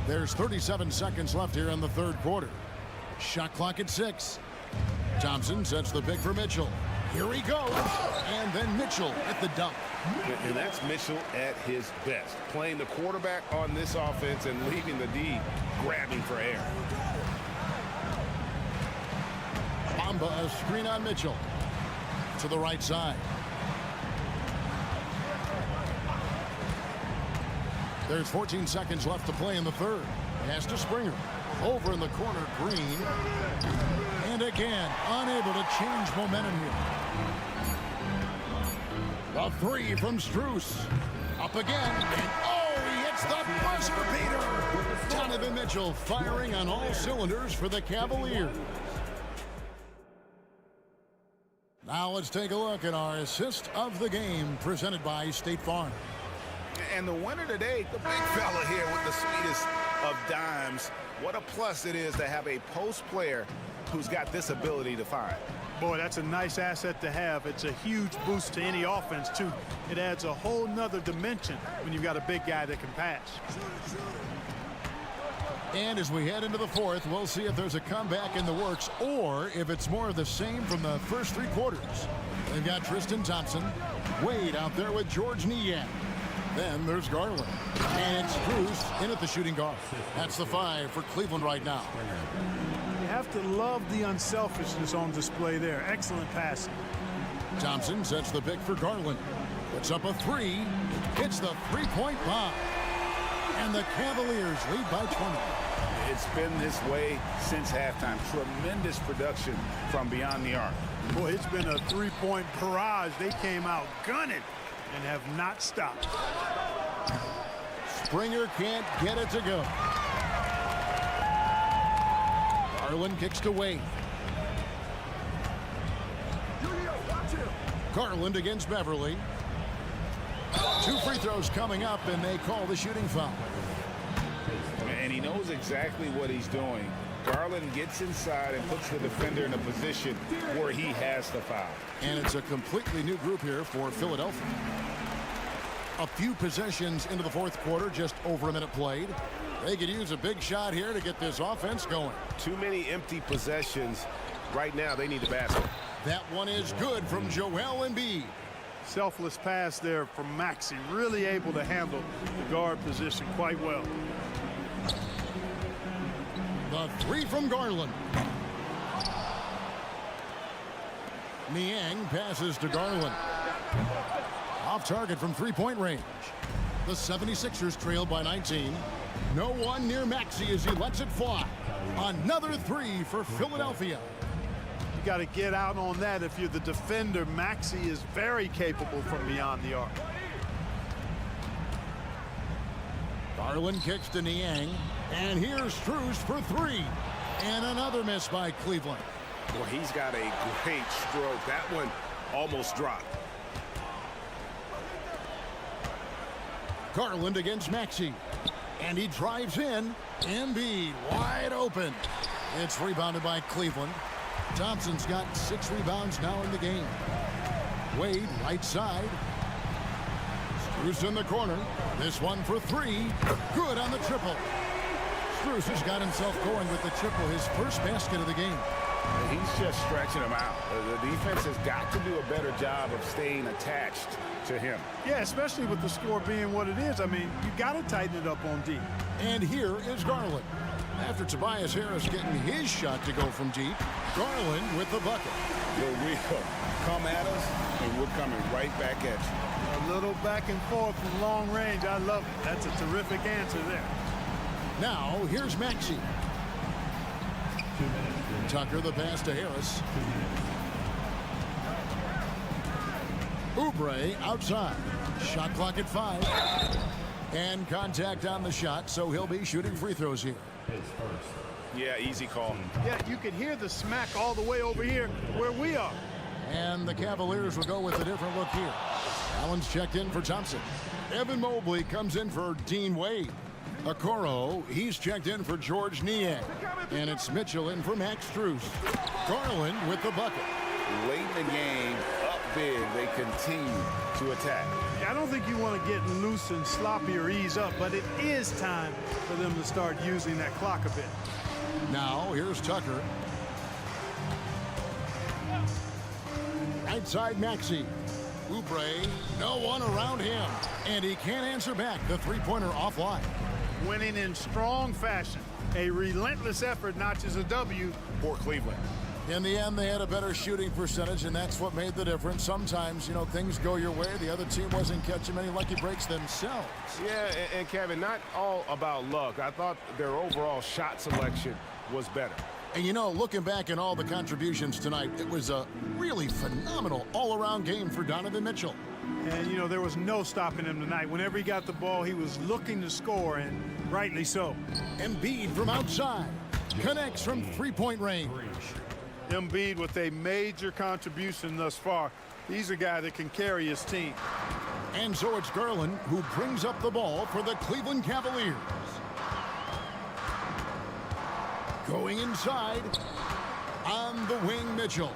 There's 37 seconds left here in the third quarter. Shot clock at 6. Thompson sets the pick for Mitchell. Here he goes. And then Mitchell at the dunk. And that's Mitchell at his best. Playing the quarterback on this offense and leaving the D grabbing for air. Bamba, a screen on Mitchell. To the right side. There's 14 seconds left to play in the third. Pass to Springer. Over in the corner, Green. And again, unable to change momentum here. A 3 from Strus. Up again. And oh, he hits the buzzer beater. Donovan Mitchell firing on all cylinders for the Cavaliers. Now let's take a look at our assist of the game presented by State Farm. And the winner today, the big fella here with the sweetest of dimes. What a plus it is to have a post player who's got this ability to find. Boy, that's a nice asset to have. It's a huge boost to any offense, too. It adds a whole nother dimension when you've got a big guy that can pass. And as we head into the fourth, we'll see if there's a comeback in the works or if it's more of the same from the first 3 quarters. They've got Tristan Thompson, Wade out there with George Niang. Then there's Garland. And it's Strus in at the shooting guard. That's the 5 for Cleveland right now. You have to love the unselfishness on display there. Excellent passing. Thompson sets the pick for Garland. Puts up a 3. Hits the three-point bomb. And the Cavaliers lead by 20. It's been this way since halftime. Tremendous production from beyond the arc. Boy, it's been a three-point barrage. They came out gunning and have not stopped. Springer can't get it to go. Garland kicks to Wade. Garland against Beverly. 2 free throws coming up, and they call the shooting foul. And he knows exactly what he's doing. Garland gets inside and puts the defender in a position where he has to foul. And it's a completely new group here for Philadelphia. A few possessions into the fourth quarter, just over a minute played. They could use a big shot here to get this offense going. Too many empty possessions. Right now, they need a basket. That one is good from Joel Embiid. Selfless pass there from Maxey. Really able to handle the guard position quite well. The 3 from Garland. Niang passes to Garland. Off target from 3-point range. The 76ers trail by 19. No one near Maxey as he lets it fly. Another 3 for Philadelphia. You got to get out on that if you're the defender. Maxey is very capable from beyond the arc. Garland kicks to Niang. And here's Strus for 3. And another miss by Cleveland. Well, he's got a great stroke. That one almost dropped. Garland against Maxey. And he drives in. Embiid wide open. It's rebounded by Cleveland. Thompson's got 6 rebounds now in the game. Wade right side. Strus in the corner. This one for 3. Good on the triple. Strus has got himself going with the triple, his first basket of the game. He's just stretching him out. The defense has got to do a better job of staying attached to him. Yeah, especially with the score being what it is. I mean, you got to tighten it up on deep. And here is Garland. After Tobias Harris getting his shot to go from deep, Garland with the bucket. We'll come at us, and we're coming right back at you. A little back and forth from long range. I love it. That's a terrific answer there. Now, here's Maxey. Tucker the pass to Harris. Oubre outside. Shot clock at 5. And contact on the shot, so he'll be shooting free throws here. Yeah, easy call. Yeah, you can hear the smack all the way over here where we are. And the Cavaliers will go with a different look here. Allen's checked in for Thompson. Evan Mobley comes in for Dean Wade. Okoro, he's checked in for George Niang. And it's Mitchell in for Max Strus. Garland with the bucket. Late in the game, up big, they continue to attack. I don't think you want to get loose and sloppy or ease up, but it is time for them to start using that clock a bit. Now, here's Tucker. Right side Maxey. Oubre, no one around him. And he can't answer back. The three-pointer offline. Winning in strong fashion. A relentless effort notches a W For Cleveland. In the end, they had a better shooting percentage, and that's what made the difference. Sometimes, you know, things go your way. The other team wasn't catching many lucky breaks themselves. Yeah, and Kevin, not all about luck. I thought their overall shot selection was better. And, you know, looking back at all the contributions tonight, it was a really phenomenal all-around game for Donovan Mitchell. And, you know, there was no stopping him tonight. Whenever he got the ball, he was looking to score, and rightly so. Embiid from outside. Connects from three-point range. Embiid with a major contribution thus far. He's a guy that can carry his team. And so it's Garland who brings up the ball for the Cleveland Cavaliers. Going inside on the wing, Mitchell.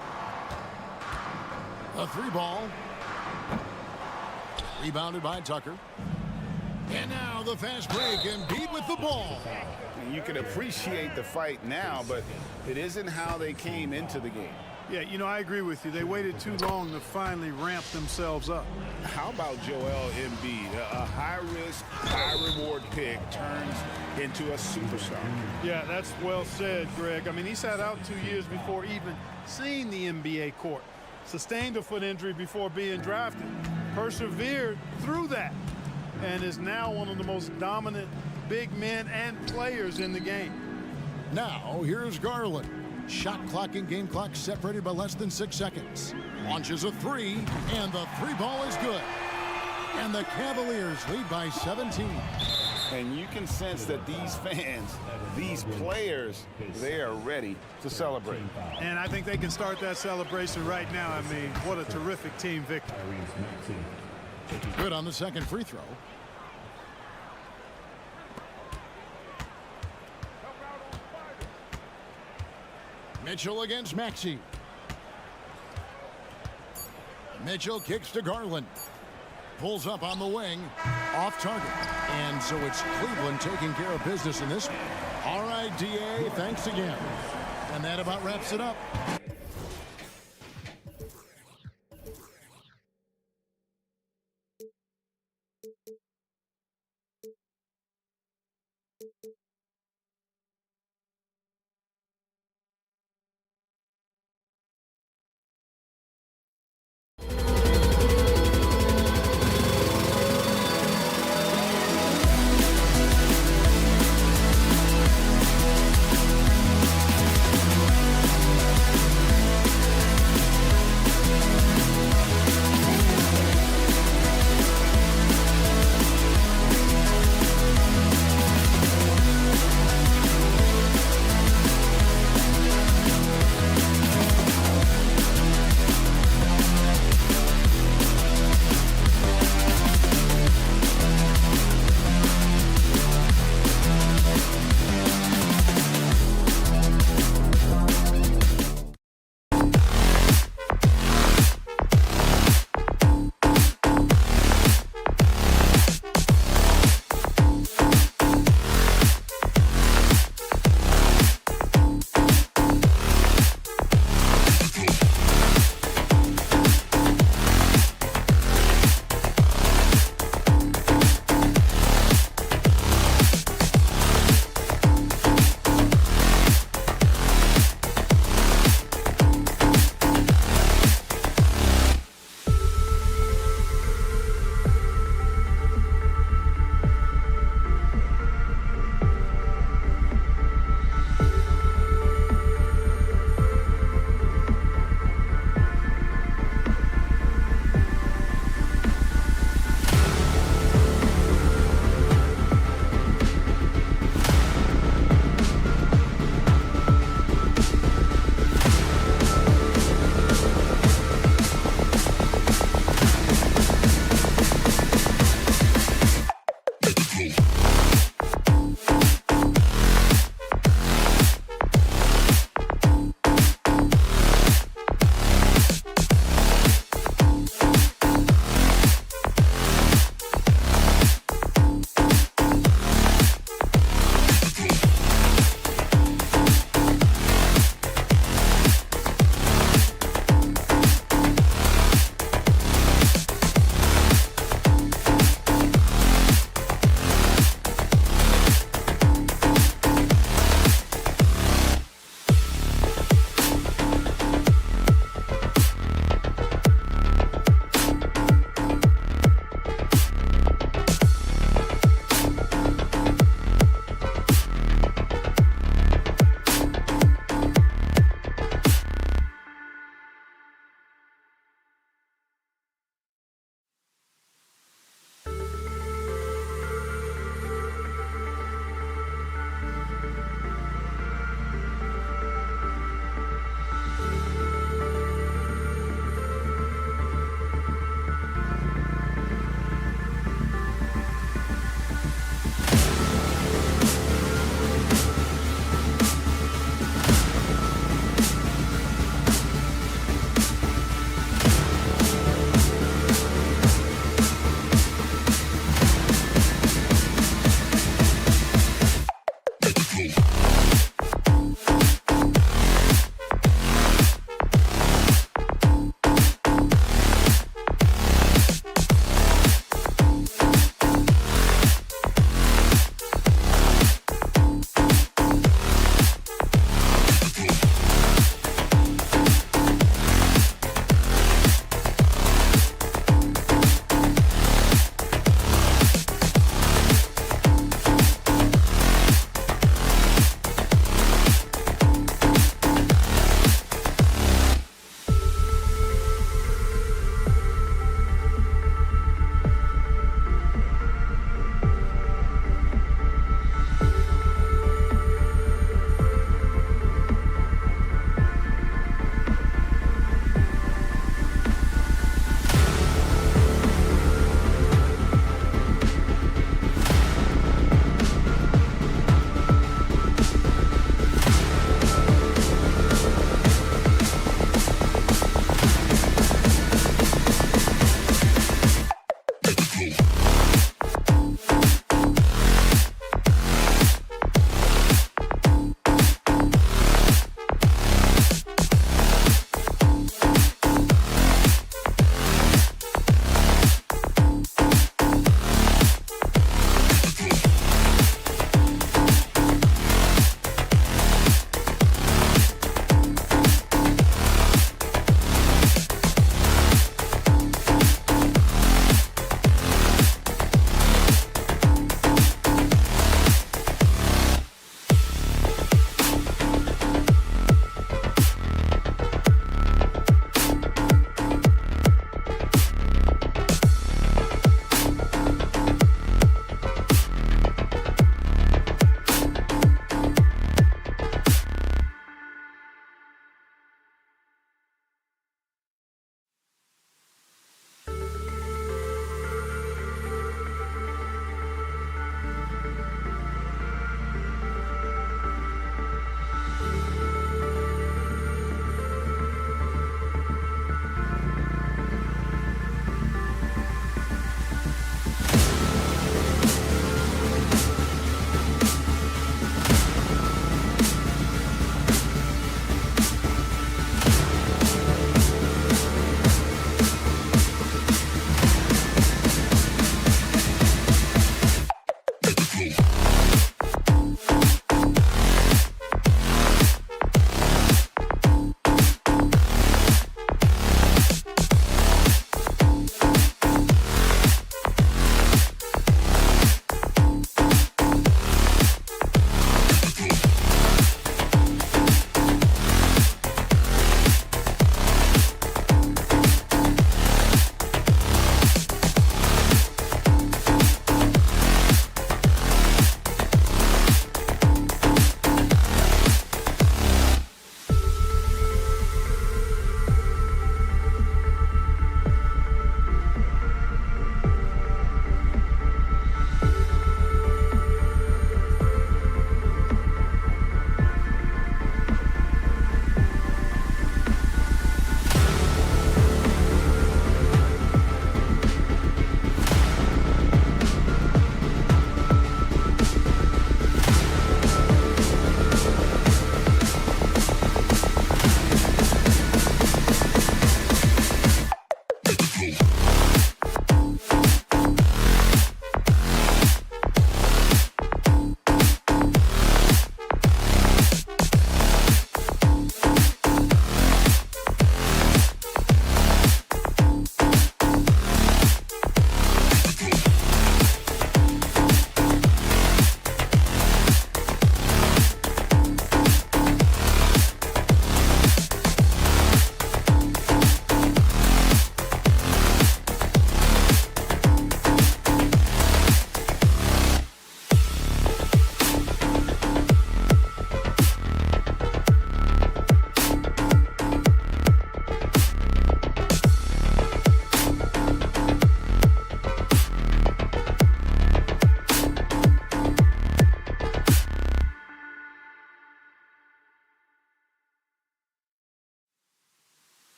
A 3-ball. Rebounded by Tucker. And now the fast break. Embiid with the ball. You can appreciate the fight now, but it isn't how they came into the game. Yeah, you know, I agree with you. They waited too long to finally ramp themselves up. How about Joel Embiid? A high-risk, high-reward pick turns into a superstar. Yeah, that's well said, Greg. I mean, he sat out 2 years before even seeing the NBA court. Sustained a foot injury before being drafted. Persevered through that. And is now one of the most dominant big men and players in the game. Now, here's Garland. Shot clock and game clock separated by less than 6 seconds. Launches a 3, and the 3-ball is good. And the Cavaliers lead by 17. And you can sense that these fans, these players, they are ready to celebrate. And I think they can start that celebration right now. I mean, what a terrific team victory. Good on the second free throw. Mitchell against Maxey. Mitchell kicks to Garland. Pulls up on the wing. Off target. And so it's Cleveland taking care of business in this one. All right, DA, thanks again. And that about wraps it up.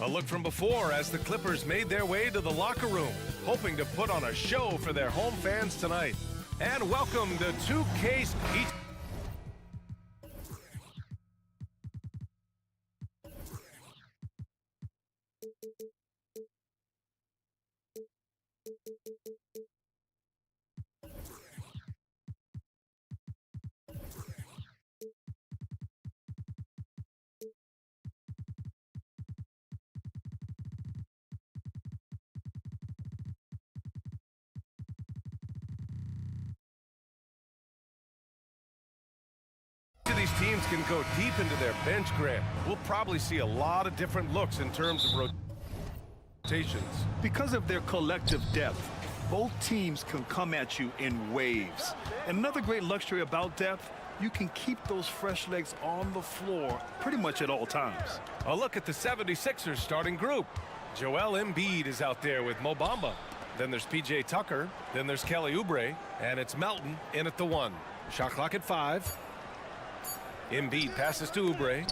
A look from before as the Clippers made their way to the locker room, hoping to put on a show for their home fans tonight. And welcome to 2K. These teams can go deep into their bench, Grant. We'll probably see a lot of different looks in terms of rotations. Because of their collective depth, both teams can come at you in waves. And another great luxury about depth, you can keep those fresh legs on the floor pretty much at all times. A look at the 76ers starting group. Joel Embiid is out there with Mo Bamba. Then there's P.J. Tucker. Then there's Kelly Oubre. And it's Melton in at the 1. Shot clock at 5. Embiid passes to Oubre.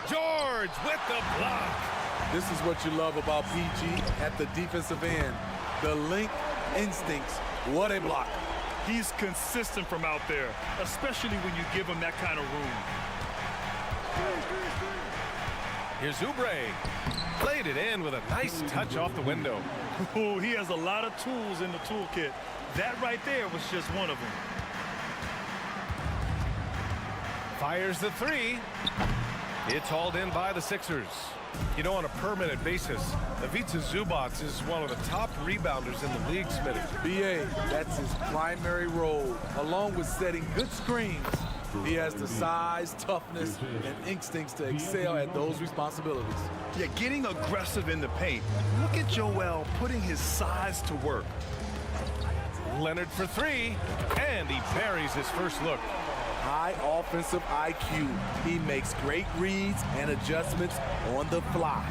George with the block. This is what you love about PG at the defensive end. The link instincts. What a block. He's consistent from out there, especially when you give him that kind of room. Here's Oubre. Played it in with a nice touch off the window. Oh, he has a lot of tools in the toolkit. That right there was just one of them. Fires the 3. It's hauled in by the Sixers. You know, on a permanent basis, Ivica Zubac is one of the top rebounders in the league, Smitty. BA, that's his primary role, along with setting good screens. He has the size, toughness, and instincts to excel at those responsibilities. Yeah, getting aggressive in the paint. Look at Joel putting his size to work. Leonard for 3, and he buries his first look. High offensive IQ. He makes great reads and adjustments on the fly.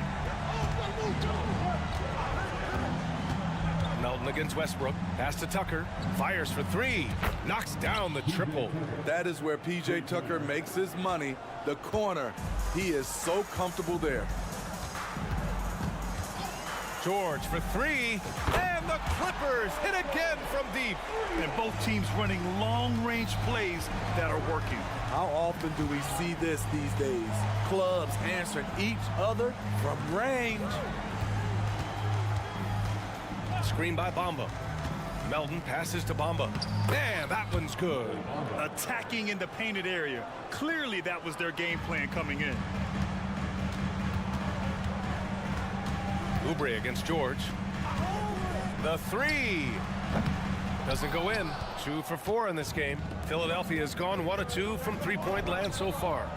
Melton against Westbrook. Pass to Tucker. Fires for 3. Knocks down the triple. That is where P.J. Tucker makes his money. The corner. He is so comfortable there. George for 3. And the Clippers hit again from deep. And both teams running long-range plays that are working. How often do we see this these days? Clubs answering each other from range. Screen by Bamba. Melton passes to Bamba. Man, that one's good. Attacking in the painted area. Clearly that was their game plan coming in. Oubre against George. The 3. Doesn't go in. 2 for 4 in this game. Philadelphia has gone 1 of 2 from three-point land so far.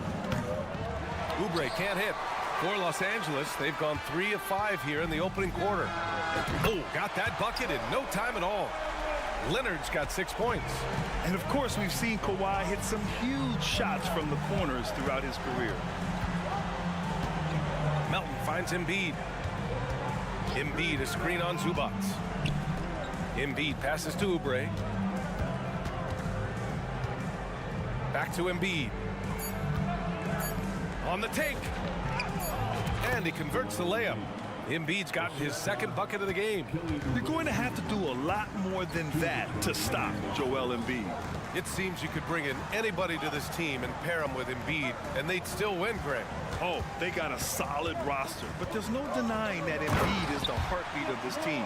Oubre can't hit. For Los Angeles, they've gone 3 of 5 here in the opening quarter. Oh, got that bucket in no time at all. Leonard's got 6 points. And of course, we've seen Kawhi hit some huge shots from the corners throughout his career. Melton finds Embiid. Embiid, a screen on Zubac. Embiid passes to Oubre. Back to Embiid. On the take. And he converts the layup. Embiid's gotten his second bucket of the game. You're going to have to do a lot more than that to stop Joel Embiid. It seems you could bring in anybody to this team and pair them with Embiid, and they'd still win, Greg. Oh, they got a solid roster, but there's no denying that Embiid is the heartbeat of this team.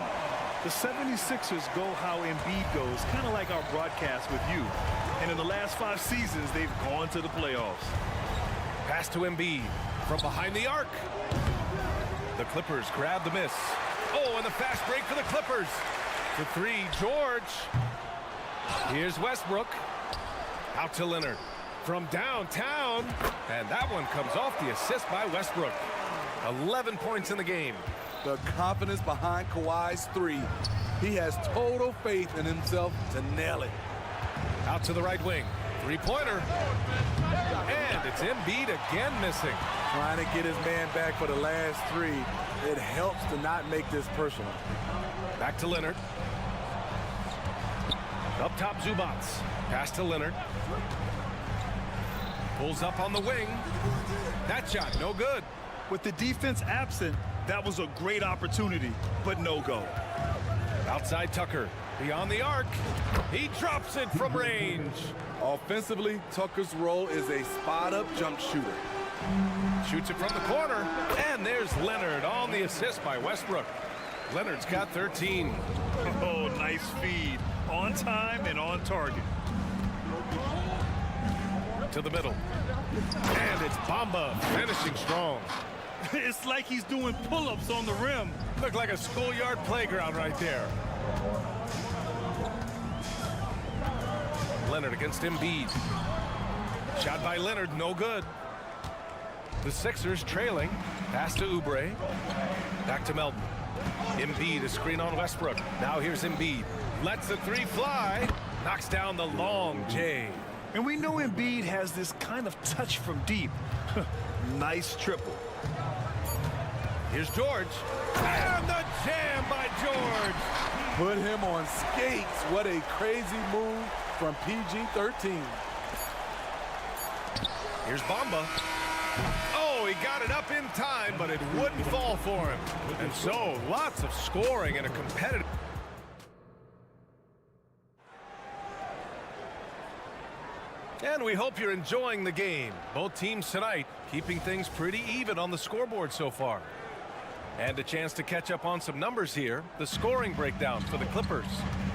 The 76ers go how Embiid goes, kind of like our broadcast with you. And in the last 5 seasons, they've gone to the playoffs. Pass to Embiid from behind the arc. The Clippers grab the miss. Oh, and the fast break for the Clippers. For 3, George. Here's Westbrook. Out to Leonard. From downtown. And that one comes off the assist by Westbrook. 11 points in the game. The confidence behind Kawhi's 3. He has total faith in himself to nail it. Out to the right wing. 3-pointer. And it's Embiid again missing. Trying to get his man back for the last 3. It helps to not make this personal. Back to Leonard. Up top, Zubac. Pass to Leonard. Pulls up on the wing. That shot, no good. With the defense absent, that was a great opportunity, but no go. Outside Tucker, beyond the arc. He drops it from range. Offensively, Tucker's role is a spot-up jump shooter. Shoots it from the corner, and there's Leonard on the assist by Westbrook. Leonard's got 13. Oh, nice feed. On time and on target. To the middle. And it's Bamba finishing strong. It's like he's doing pull-ups on the rim. Looked like a schoolyard playground right there. Leonard against Embiid. Shot by Leonard, no good. The Sixers trailing. Pass to Oubre. Back to Melton. Embiid, a screen on Westbrook. Now here's Embiid. Lets the three fly. Knocks down the long J. And we know Embiid has this kind of touch from deep. Nice triple. Here's George. And the jam by George. Put him on skates. What a crazy move from PG-13. Here's Bamba. Oh, he got it up in time, but it wouldn't fall for him. And so, lots of scoring in a competitive... And we hope you're enjoying the game. Both teams tonight keeping things pretty even on the scoreboard so far. And a chance to catch up on some numbers here. The scoring breakdown for the Clippers.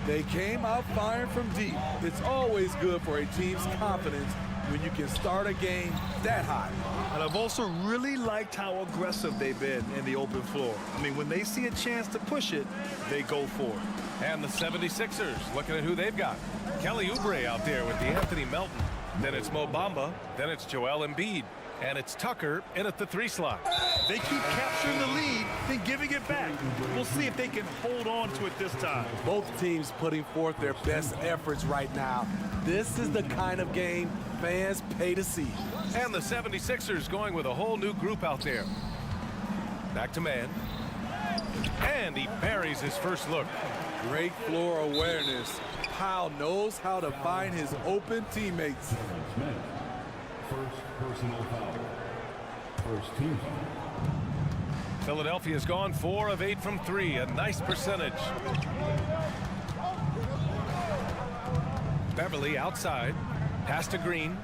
They came out firing from deep. It's always good for a team's confidence when you can start a game that high. And I've also really liked how aggressive they've been in the open floor. I mean, when they see a chance to push it, they go for it. And the 76ers, looking at who they've got. Kelly Oubre out there with the Anthony Melton. Then it's Mo Bamba. Then it's Joel Embiid. And it's Tucker in at the 3 slot. They keep capturing the lead, then giving it back. We'll see if they can hold on to it this time. Both teams putting forth their best efforts right now. This is the kind of game fans pay to see. And the 76ers going with a whole new group out there. Back to man. And he buries his first look. Great floor awareness. Powell knows how to find his open teammates. First personal foul. First team foul. Philadelphia's gone 4 of 8 from 3. A nice percentage. Beverly outside. Pass to Green.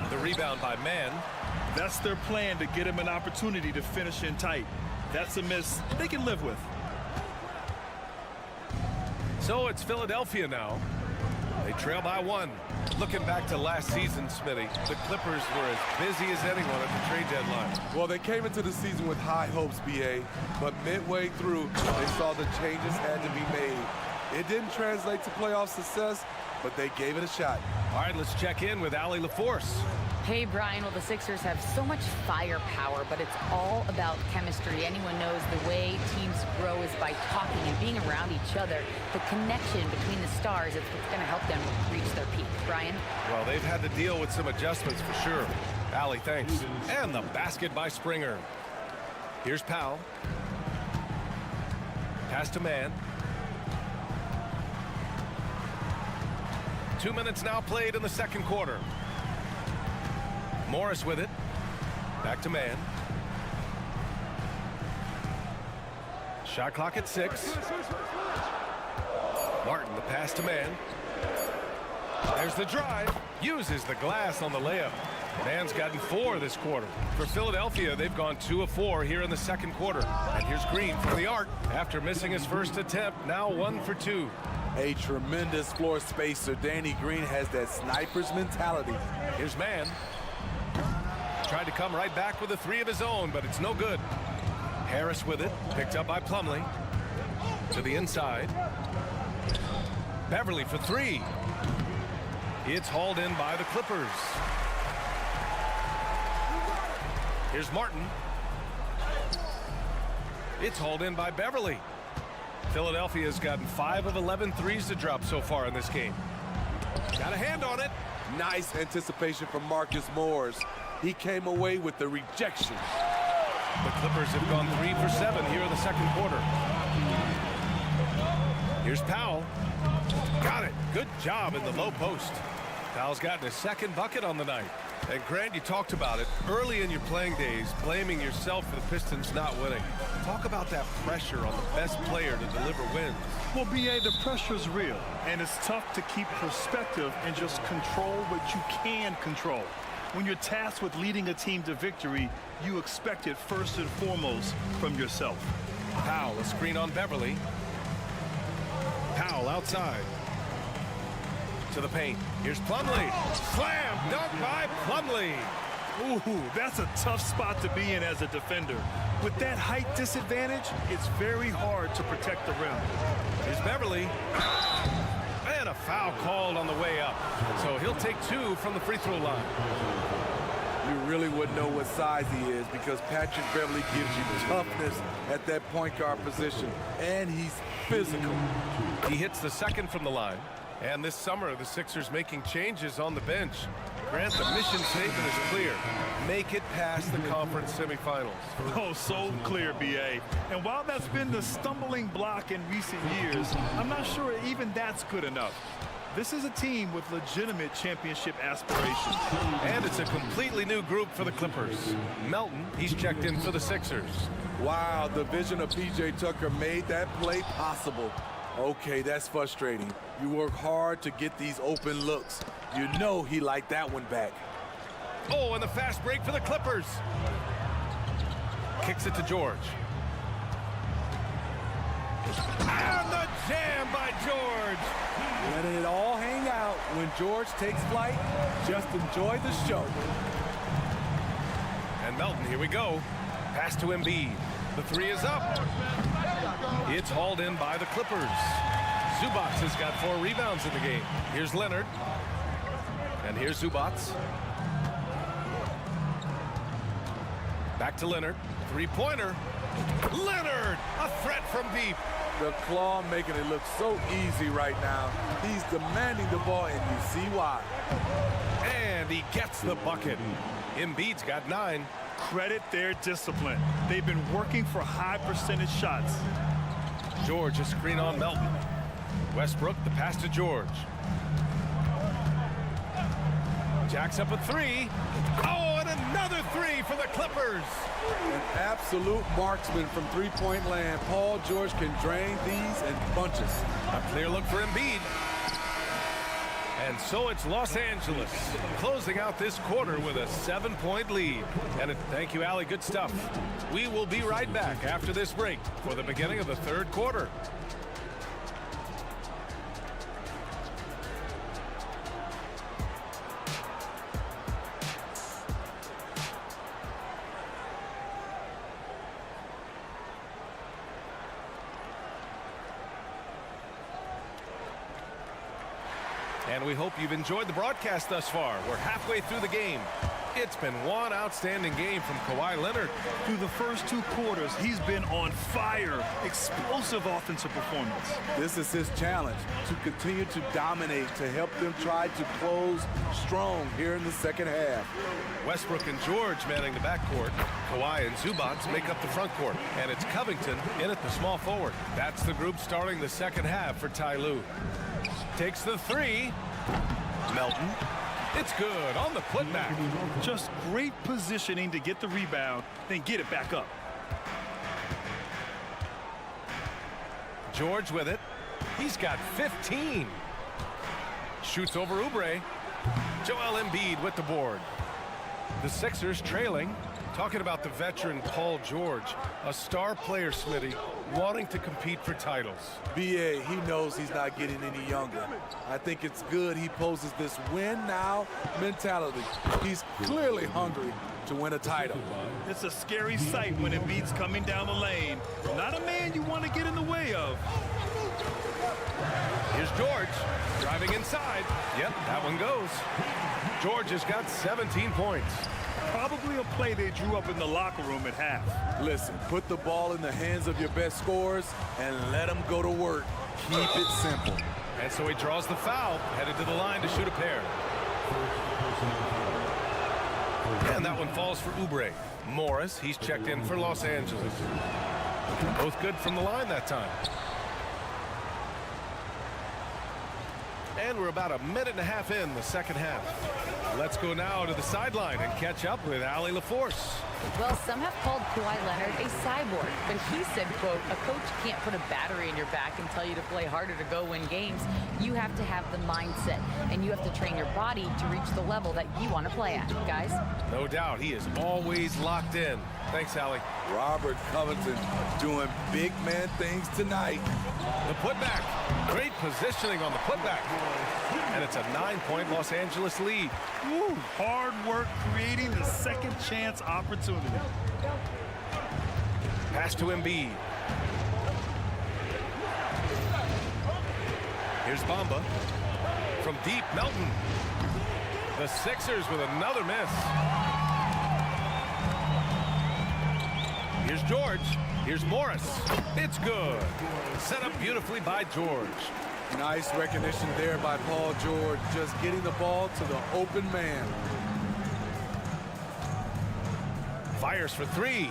The rebound by Mann. That's their plan, to get him an opportunity to finish in tight. That's a miss they can live with. So it's Philadelphia now. They trail by 1. Looking back to last season, Smitty, the Clippers were as busy as anyone at the trade deadline. Well, they came into the season with high hopes, BA, but midway through, they saw the changes had to be made. It didn't translate to playoff success, but they gave it a shot. All right, let's check in with Allie LaForce. Hey, Brian. Well, the Sixers have so much firepower, but it's all about chemistry. Anyone knows the way teams grow is by talking and being around each other. The connection between the stars is what's going to help them reach their peak. Brian? Well, they've had to deal with some adjustments for sure. Allie, thanks. And the basket by Springer. Here's Powell. Pass to man. 2 minutes now played in the second quarter. Morris with it. Back to man. Shot clock at 6. Martin, the pass to man. There's the drive. Uses the glass on the layup. Man's gotten 4 this quarter. For Philadelphia, they've gone 2 of 4 here in the second quarter. And here's Green from the arc. After missing his first attempt, now 1 for 2. A tremendous floor spacer. Danny Green has that sniper's mentality. Here's man. Tried to come right back with a 3 of his own, but it's no good. Harris with it. Picked up by Plumlee. To the inside. Beverly for 3. It's hauled in by the Clippers. Here's Martin. It's hauled in by Beverly. Philadelphia's gotten 5 of 11 threes to drop so far in this game. Got a hand on it. Nice anticipation from Marcus Morris. He came away with the rejection. The Clippers have gone 3 for 7 here in the second quarter. Here's Powell. Got it. Good job in the low post. Powell's gotten his second bucket on the night. And Grant, you talked about it early in your playing days, blaming yourself for the Pistons not winning. Talk about that pressure on the best player to deliver wins. Well, B.A., the pressure is real, and it's tough to keep perspective and just control what you can control. When you're tasked with leading a team to victory, you expect it first and foremost from yourself. Powell, a screen on Beverly. Powell outside. To the paint. Here's Plumlee. Slam dunk by Plumlee. Ooh, that's a tough spot to be in as a defender. With that height disadvantage, it's very hard to protect the rim. Here's Beverly. And a foul called on the way up. So he'll take 2 from the free throw line. You really wouldn't know what size he is because Patrick Beverly gives you toughness at that point guard position, and he's physical. He hits the second from the line. And this summer, the Sixers making changes on the bench. Grant, the mission statement is clear. Make it past the conference semifinals. Oh, so clear, B.A. And while that's been the stumbling block in recent years, I'm not sure even that's good enough. This is a team with legitimate championship aspirations. And it's a completely new group for the Clippers. Melton, he's checked in for the Sixers. Wow, the vision of P.J. Tucker made that play possible. Okay, that's frustrating. You work hard to get these open looks. You know he liked that one back. Oh, and the fast break for the Clippers. Kicks it to George. And the jam by George. Letting it all hang out when George takes flight. Just enjoy the show. And Melton, here we go. Pass to Embiid. The 3 is up. It's hauled in by the Clippers. Zubac has got 4 rebounds in the game. Here's Leonard. And here's Zubac. Back to Leonard. 3-pointer. Leonard! A threat from deep. The claw making it look so easy right now. He's demanding the ball, and you see why. And he gets the bucket. Embiid's got 9. Credit their discipline. They've been working for high percentage shots. George, a screen on Melton. Westbrook, the pass to George. Jacks up a 3. Oh, and another 3 for the Clippers. An absolute marksman from three-point land. Paul George can drain these in bunches. A clear look for Embiid. And so it's Los Angeles closing out this quarter with a 7-point lead. And thank you, Allie. Good stuff. We will be right back after this break for the beginning of the third quarter. And we hope you've enjoyed the broadcast thus far. We're halfway through the game. It's been one outstanding game from Kawhi Leonard. Through the first 2 quarters, he's been on fire. Explosive offensive performance. This is his challenge, to continue to dominate, to help them try to close strong here in the second half. Westbrook and George manning the backcourt. Kawhi and Zubac make up the front court. And it's Covington in at the small forward. That's the group starting the second half for Ty Lue. Takes the 3. Melton. It's good on the putback. Just great positioning to get the rebound, then get it back up. George with it. He's got 15. Shoots over Oubre. Joel Embiid with the board. The Sixers trailing. Talking about the veteran Paul George, a star player, Smitty, wanting to compete for titles. B.A., he knows he's not getting any younger. I think it's good he poses this win-now mentality. He's clearly hungry to win a title. It's a scary sight when Embiid's coming down the lane. Not a man you want to get in the way of. Here's George, driving inside. Yep, that one goes. George has got 17 points. Probably a play they drew up in the locker room at half. Listen, put the ball in the hands of your best scorers and let them go to work. Keep it simple. And so he draws the foul, headed to the line to shoot a pair. And that one falls for Oubre. Morris, he's checked in for Los Angeles. Both good from the line that time. And we're about a minute and a half in the second half. Let's go now to the sideline and catch up with Allie LaForce. Well, some have called Kawhi Leonard a cyborg, but he said, quote, a coach can't put a battery in your back and tell you to play harder to go win games. You have to have the mindset, and you have to train your body to reach the level that you want to play at, guys. No doubt, he is always locked in. Thanks, Allie. Robert Covington doing big man things tonight. The putback. Great positioning on the putback. And it's a 9-point Los Angeles lead. Woo, hard work creating the second chance opportunity. Pass to Embiid. Here's Bamba. From deep, Melton. The Sixers with another miss. Here's George. Here's Morris. It's good. Set up beautifully by George. Nice recognition there by Paul George, just getting the ball to the open man. Fires for three.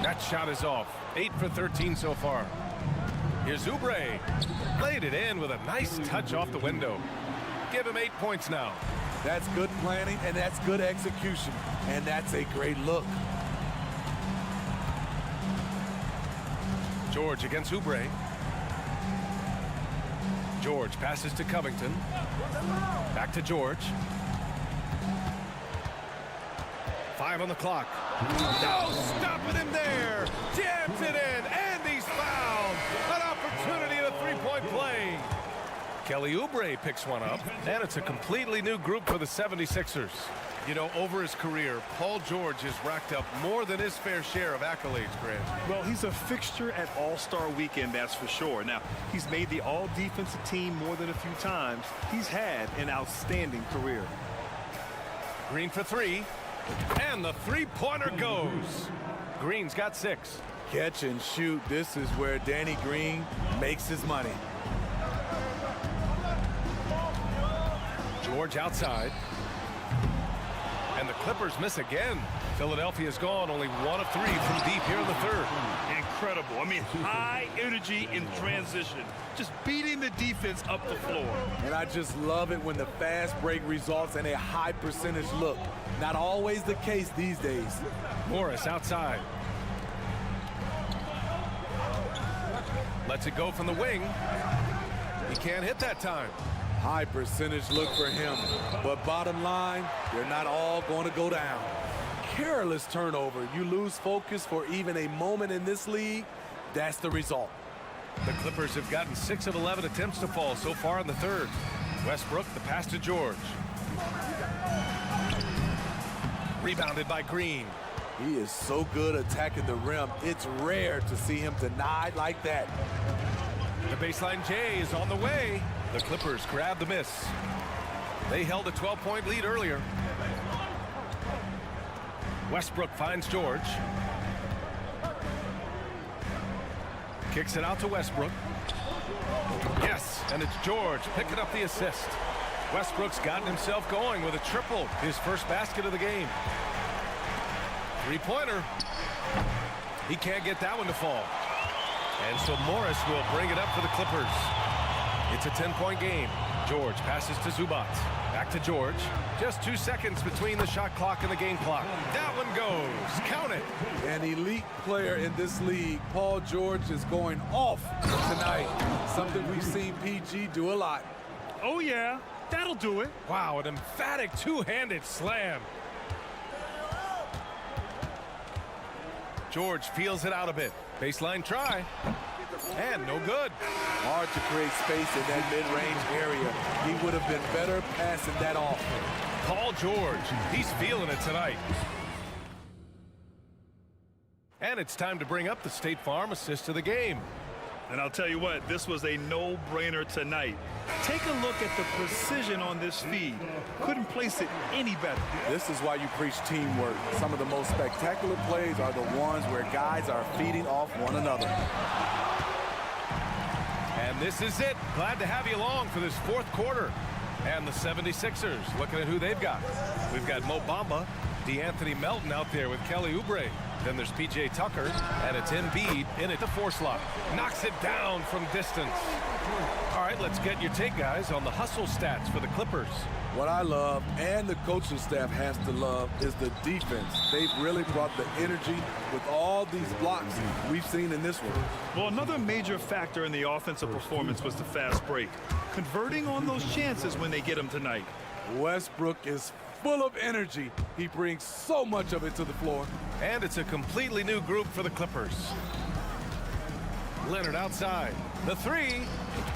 That shot is off. 8 for 13 so far. Here's Oubre. Laid it in with a nice touch off the window. Give him 8 points now. That's good planning, and that's good execution. And that's a great look. George against Oubre. George passes to Covington. Back to George. 5 on the clock. No, stopping him there. Jams it in, and he's fouled. An opportunity at a three-point play. Kelly Oubre picks one up, and it's a completely new group for the 76ers. You know, over his career, Paul George has racked up more than his fair share of accolades, Grant. Well, he's a fixture at All-Star Weekend, that's for sure. Now, he's made the All-Defensive team more than a few times. He's had an outstanding career. Green for three, and the three-pointer goes. Green's got 6. Catch and shoot. This is where Danny Green makes his money. George outside. And the Clippers miss again. Philadelphia's gone only 1 of 3 from deep here in the third. Incredible. I mean, high energy in transition. Just beating the defense up the floor. And I just love it when the fast break results in a high percentage look. Not always the case these days. Morris outside. Lets it go from the wing. He can't hit that time. High percentage look for him. But bottom line, they're not all going to go down. Careless turnover. You lose focus for even a moment in this league. That's the result. The Clippers have gotten 6 of 11 attempts to fall so far in the third. Westbrook, the pass to George. Rebounded by Green. He is so good attacking the rim. It's rare to see him denied like that. The baseline J is on the way. The Clippers grab the miss. They held a 12-point lead earlier. Westbrook finds George. Kicks it out to Westbrook. Yes, and it's George picking up the assist. Westbrook's gotten himself going with a triple, his first basket of the game. Three-pointer. He can't get that one to fall. And so Morris will bring it up for the Clippers. It's a 10-point game. George passes to Zubac. Back to George. Just 2 seconds between the shot clock and the game clock. That one goes. Count it. An elite player in this league. Paul George is going off tonight. Something we've seen PG do a lot. Oh, yeah. That'll do it. Wow, an emphatic two-handed slam. George feels it out a bit. Baseline try. And no good. Hard to create space in that mid-range area. He would have been better passing that off. Paul George, he's feeling it tonight. And it's time to bring up the State Farm assist of the game. And I'll tell you what, this was a no-brainer tonight. Take a look at the precision on this feed. Couldn't place it any better. This is why you preach teamwork. Some of the most spectacular plays are the ones where guys are feeding off one another. And this is it. Glad to have you along for this fourth quarter. And the 76ers, looking at who they've got. We've got Mo Bamba, DeAnthony Melton out there with Kelly Oubre. Then there's P.J. Tucker, and it's Embiid in at the 4 slot. Knocks it down from distance. All right, let's get your take, guys, on the hustle stats for the Clippers. What I love, and the coaching staff has to love, is the defense. They've really brought the energy with all these blocks we've seen in this one. Well, another major factor in the offensive performance was the fast break. Converting on those chances when they get them tonight. Westbrook is full of energy. He brings so much of it to the floor. And it's a completely new group for the Clippers. Leonard outside. The three.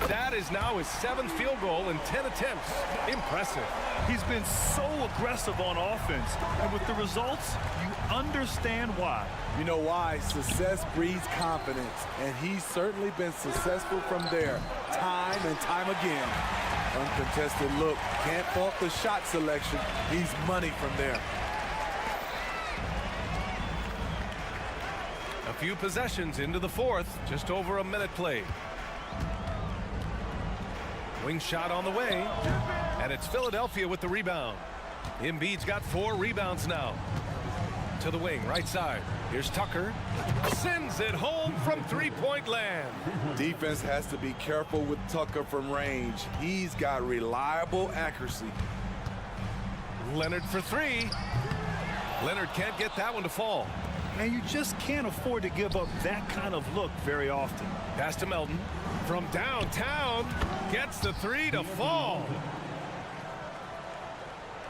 That is now his 7th field goal in 10 attempts. Impressive. He's been so aggressive on offense, and with the results, you understand why. You know why? Success breeds confidence, and he's certainly been successful from there, time and time again. Uncontested look. Can't fault the shot selection. He's money from there. A few possessions into the 4th. Just over a minute played. Wing shot on the way. And it's Philadelphia with the rebound. Embiid's got 4 rebounds now. To the wing, right side. Here's Tucker. Sends it home from three-point land. Defense has to be careful with Tucker from range. He's got reliable accuracy. Leonard for 3. Leonard can't get that one to fall. And you just can't afford to give up that kind of look very often. Pass to Melton. From downtown. Gets the 3 to fall.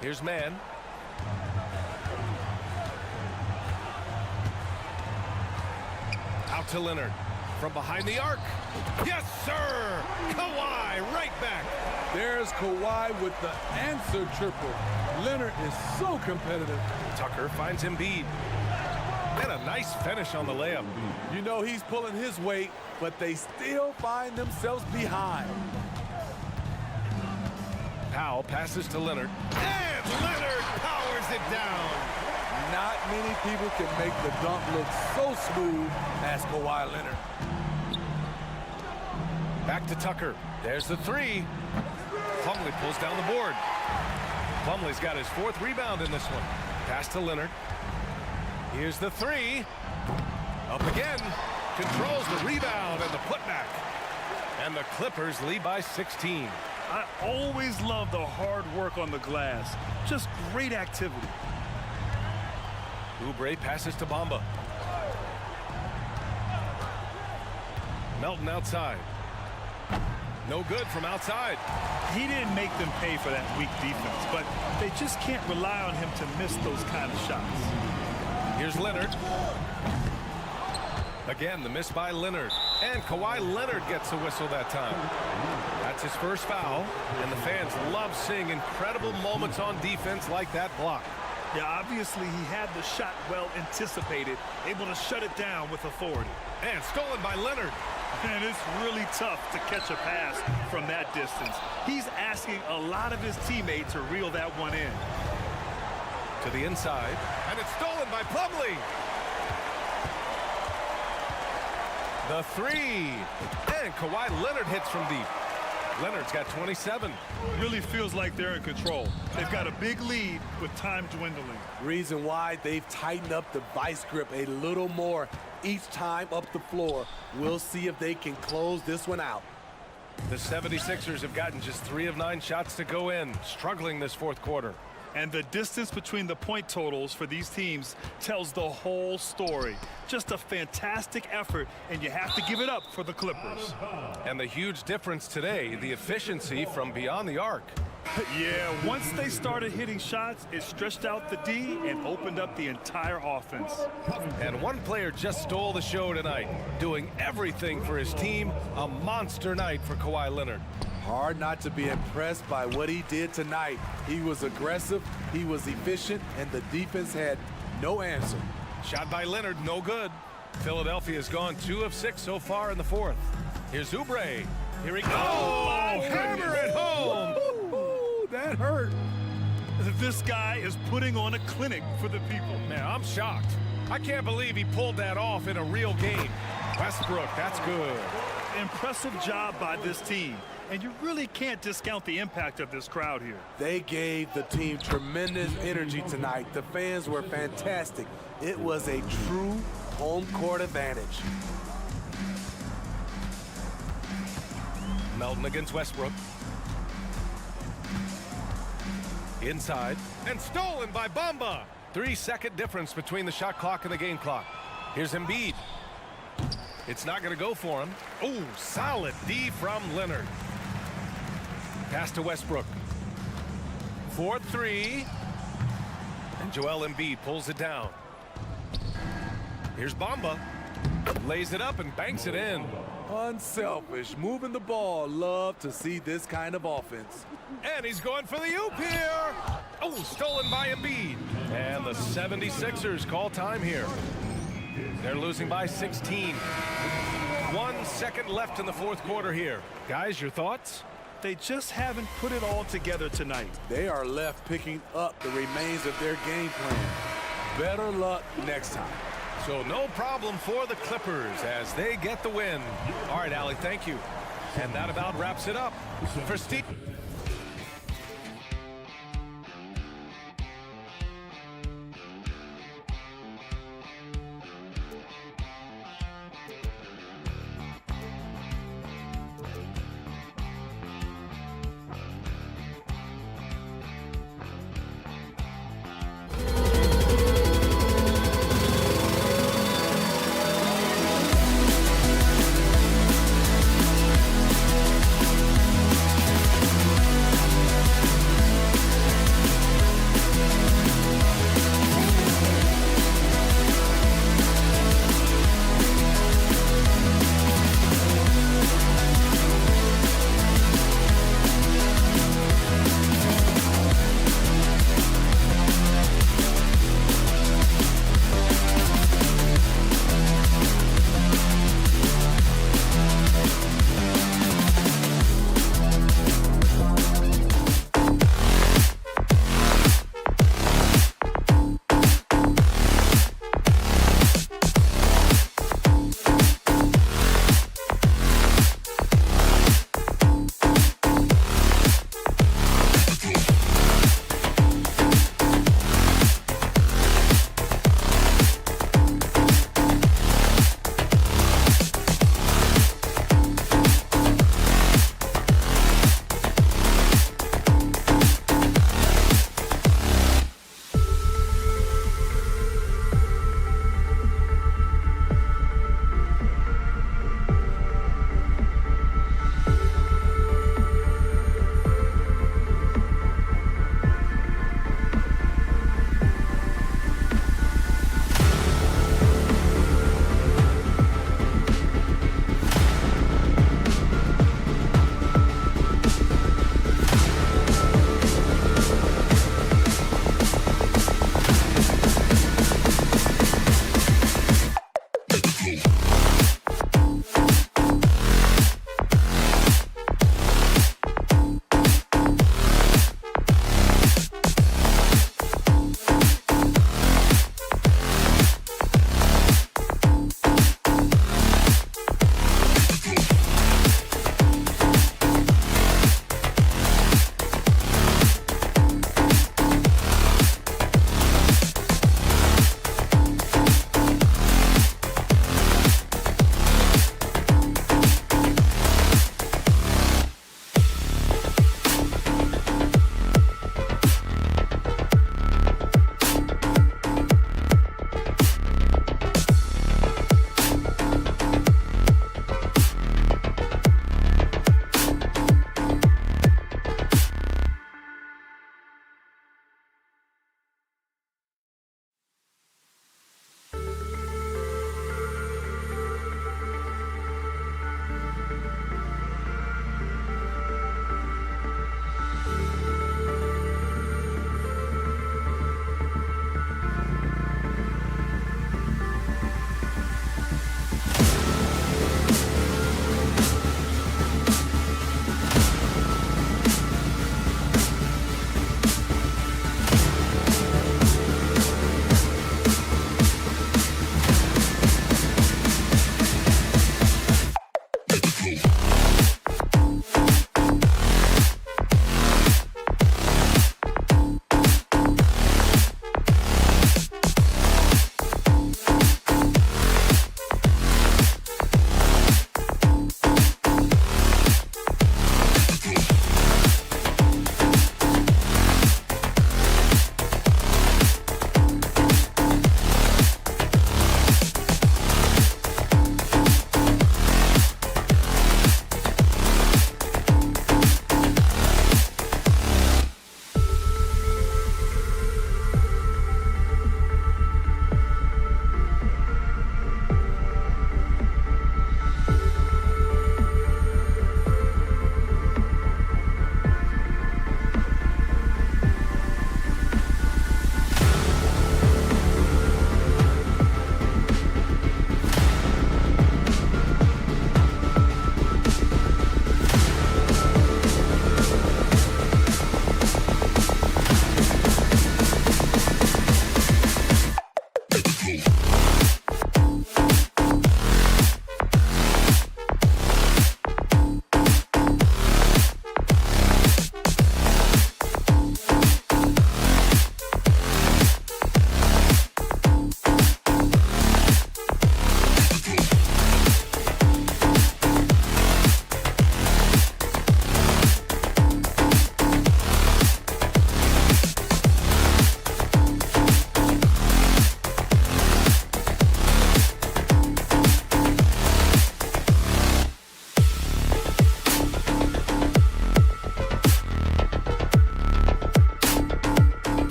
Here's Mann. Out to Leonard. From behind the arc. Yes, sir! Kawhi right back. There's Kawhi with the answer triple. Leonard is so competitive. Tucker finds Embiid. And a nice finish on the layup. You know he's pulling his weight, but they still find themselves behind. Powell passes to Leonard. And Leonard powers it down. Not many people can make the dunk look so smooth as Kawhi Leonard. Back to Tucker. There's the 3. Plumlee pulls down the board. Plumlee's got his 4th rebound in this one. Pass to Leonard. Here's the 3. Up again. Controls the rebound and the putback. And the Clippers lead by 16. I always love the hard work on the glass. Just great activity. Oubre passes to Bamba. Melton outside. No good from outside. He didn't make them pay for that weak defense, but they just can't rely on him to miss those kind of shots. Here's Leonard. Again, the miss by Leonard. And Kawhi Leonard gets a whistle that time. That's his first foul, and the fans love seeing incredible moments on defense like that block. Yeah, obviously he had the shot well anticipated, able to shut it down with authority. And stolen by Leonard. And it's really tough to catch a pass from that distance. He's asking a lot of his teammates to reel that one in. To the inside, and it's stolen by Plumlee. The 3. And Kawhi Leonard hits from deep. Leonard's got 27. Really feels like they're in control. They've got a big lead with time dwindling. Reason why they've tightened up the vice grip a little more each time up the floor. We'll see if they can close this one out. The 76ers have gotten just 3 of 9 shots to go in, struggling this 4th quarter. And the distance between the point totals for these teams tells the whole story. Just a fantastic effort, and you have to give it up for the Clippers. And the huge difference today, the efficiency from beyond the arc. Yeah, once they started hitting shots, it stretched out the D and opened up the entire offense. And one player just stole the show tonight, doing everything for his team. A monster night for Kawhi Leonard. Hard not to be impressed by what he did tonight. He was aggressive, he was efficient, and the defense had no answer. Shot by Leonard, no good. Philadelphia's gone 2 of 6 so far in the 4th. Here's Oubre. Here he goes. Oh, hammer it home. Ooh, that hurt. This guy is putting on a clinic for the people. Man, I'm shocked. I can't believe he pulled that off in a real game. Westbrook, that's good. Impressive job by this team. And you really can't discount the impact of this crowd here. They gave the team tremendous energy tonight. The fans were fantastic. It was a true home court advantage. Melton against Westbrook. Inside, and stolen by Bamba. 3-second difference between the shot clock and the game clock. Here's Embiid. It's not going to go for him. Oh, solid D from Leonard. Pass to Westbrook. 4-3. And Joel Embiid pulls it down. Here's Bamba. Lays it up and banks it in. Unselfish, moving the ball. Love to see this kind of offense. And he's going for the oop here. Oh, stolen by Embiid. And the 76ers call time here. They're losing by 16. 1 second left in the fourth quarter here. Guys, your thoughts? They just haven't put it all together tonight. They are left picking up the remains of their game plan. Better luck next time. So no problem for the Clippers as they get the win. All right, Allie, thank you. And that about wraps it up. For Steve.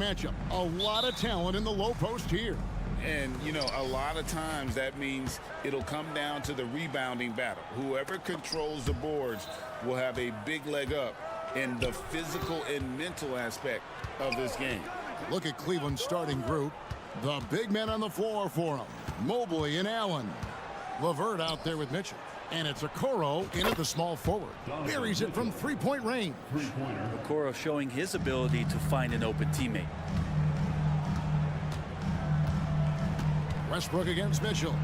matchup. A lot of talent in the low post here. And, you know, a lot of times that means it'll come down to the rebounding battle. Whoever controls the boards will have a big leg up in the physical and mental aspect of this game. Look at Cleveland's starting group. The big men on the floor for them. Mobley and Allen. LeVert out there with Mitchell. And it's Okoro in at the small forward. Buries it from three-point range. Okoro showing his ability to find an open teammate. Westbrook against Mitchell.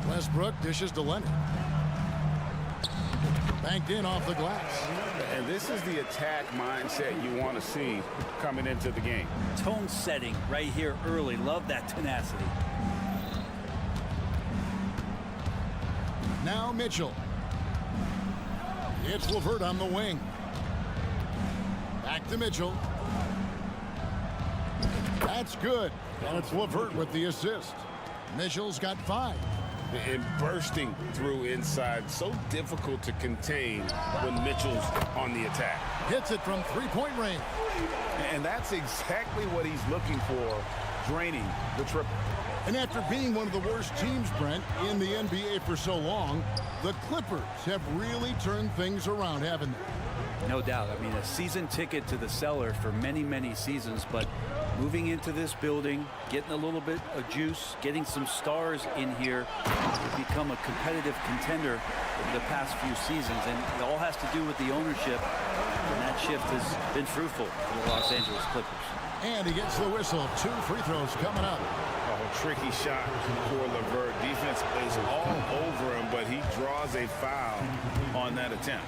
Westbrook dishes to Leonard. Banked in off the glass. And this is the attack mindset you want to see coming into the game. Tone setting right here early. Love that tenacity. Now Mitchell. It's LeVert on the wing. Back to Mitchell. That's good. And it's LeVert with the assist. Mitchell's got 5. And bursting through inside. So difficult to contain when Mitchell's on the attack. Hits it from three-point range. And that's exactly what he's looking for, draining the triple. And after being one of the worst teams, Brent, in the NBA for so long, the Clippers have really turned things around, haven't they? No doubt. I mean, a season ticket to the cellar for many, many seasons, but moving into this building, getting a little bit of juice, getting some stars in here to become a competitive contender over the past few seasons. And it all has to do with the ownership, and that shift has been fruitful for the Los Angeles Clippers. And he gets the whistle. 2 free throws coming up. Oh, tricky shot for LeVert. Defense is all over him, but he draws a foul on that attempt.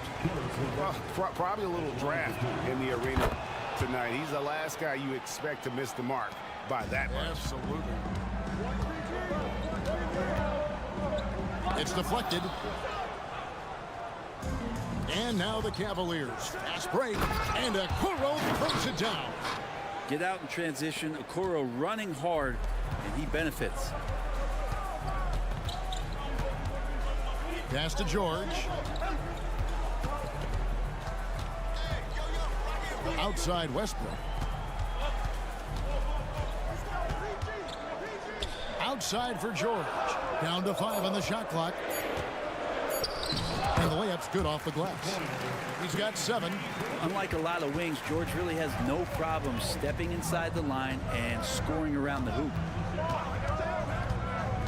Well, probably a little draft in the arena tonight. He's the last guy you expect to miss the mark by that much. Absolutely. It's deflected. And now the Cavaliers. Fast break. And Okoro throws it down. Get out in transition. Okoro running hard, and he benefits. Pass to George. Outside Westbrook. Outside for George. Down to 5 on the shot clock. And the layup's good off the glass. He's got 7. Unlike a lot of wings, George really has no problem stepping inside the line and scoring around the hoop.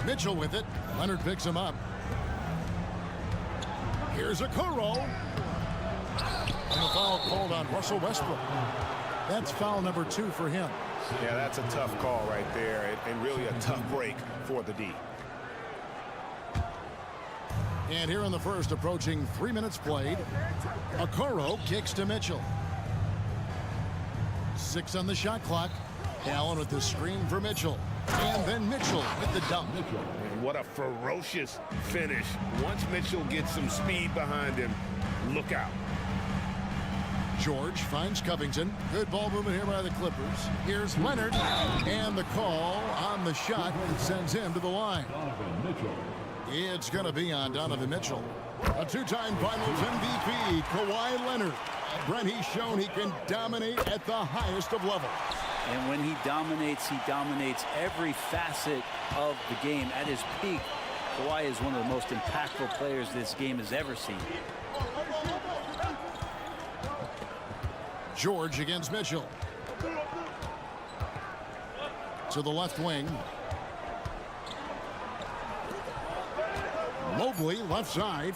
Mitchell with it. Leonard picks him up. Here's Okoro. And the foul called on Russell Westbrook. That's foul number 2 for him. Yeah, that's a tough call right there, and really a tough break for the D. And here in the first, approaching 3 minutes played, Okoro kicks to Mitchell. 6 on the shot clock. Allen with the screen for Mitchell. And then Mitchell with the dunk. And what a ferocious finish. Once Mitchell gets some speed behind him, look out. George finds Covington. Good ball movement here by the Clippers. Here's Leonard. And the call on the shot sends him to the line. It's going to be on Donovan Mitchell. A 2-time Finals MVP, Kawhi Leonard. Brent, he's shown he can dominate at the highest of levels. And when he dominates every facet of the game. At his peak, Kawhi is one of the most impactful players this game has ever seen. George against Mitchell. To the left wing. Mobley left side.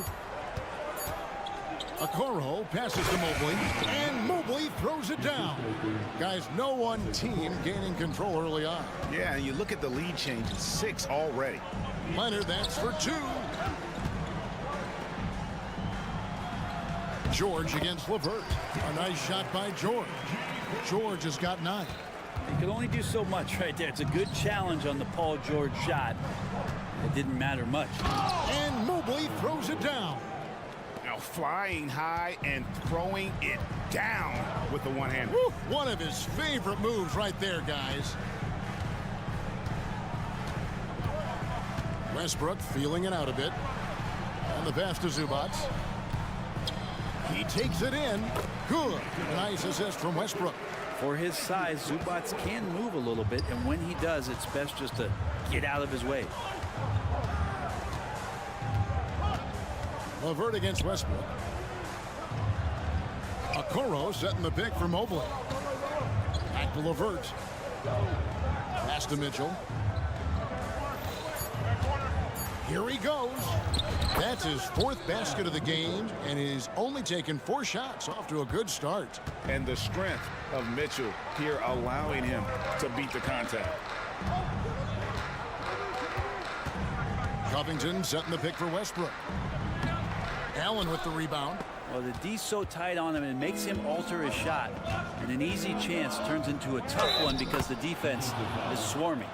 Okoro passes to Mobley, and Mobley throws it down. Guys, no one team gaining control early on. Yeah, and you look at the lead change, it's 6 already. Leonard, that's for 2. George against LeVert. A nice shot by George. George has got 9. You can only do so much right there. It's a good challenge on the Paul George shot. It didn't matter much. And Mobley throws it down. Now flying high and throwing it down with the one-hander. One of his favorite moves right there, guys. Westbrook feeling it out a bit. And the pass to Zubac. He takes it in. Good. Nice assist from Westbrook. For his size, Zubac can move a little bit, and when he does, it's best just to get out of his way. LeVert against Westbrook. Okoro setting the pick for Mobley. Back to LeVert. Pass to Mitchell. Here he goes. That's his 4th basket of the game, and he's only taken 4 shots. Off to a good start. And the strength of Mitchell here allowing him to beat the contact. Covington setting the pick for Westbrook. Allen with the rebound. Well, the D's so tight on him, it makes him alter his shot. And an easy chance turns into a tough one because the defense is swarming.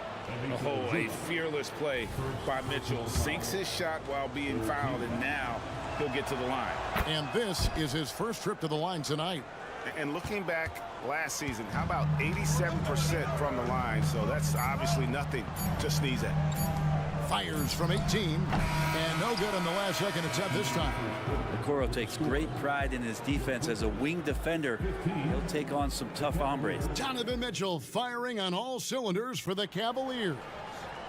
Oh, a fearless play by Mitchell. Sinks his shot while being fouled, and now he'll get to the line. And this is his first trip to the line tonight. And looking back last season, how about 87% from the line? So that's obviously nothing to sneeze at. Fires from 18, and no good on the last second attempt this time. Okoro takes great pride in his defense as a wing defender. He'll take on some tough hombres. Donovan Mitchell firing on all cylinders for the Cavaliers.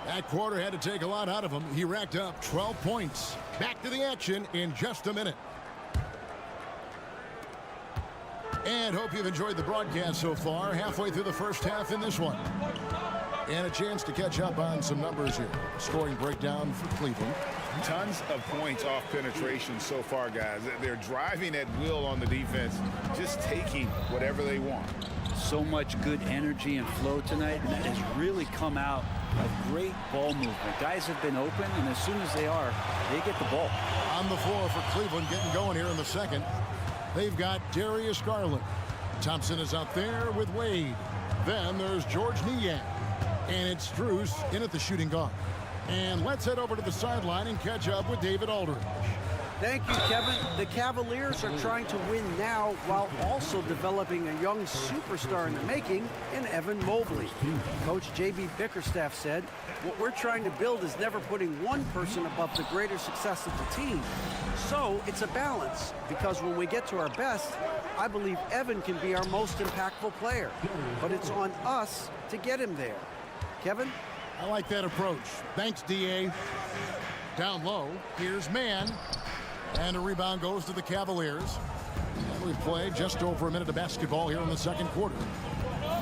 That quarter had to take a lot out of him. He racked up 12 points. Back to the action in just a minute. And hope you've enjoyed the broadcast so far. Halfway through the first half in this one. And a chance to catch up on some numbers here. Scoring breakdown for Cleveland. Tons of points off penetration so far, guys. They're driving at will on the defense, just taking whatever they want. So much good energy and flow tonight, and that has really come out of great ball movement. Guys have been open, and as soon as they are, they get the ball. On the floor for Cleveland, getting going here in the second. They've got Darius Garland. Thompson is out there with Wade. Then there's George Niang. And it's Strus in at the shooting guard. And let's head over to the sideline and catch up with David Aldridge. Thank you, Kevin. The Cavaliers are trying to win now while also developing a young superstar in the making in Evan Mobley. Coach J.B. Bickerstaff said, "What we're trying to build is never putting one person above the greater success of the team. So it's a balance, because when we get to our best, I believe Evan can be our most impactful player. But it's on us to get him there." Kevin? I like that approach. Thanks, D.A. Down low, here's Mann. And a rebound goes to the Cavaliers. And we've played just over a minute of basketball here in the second quarter.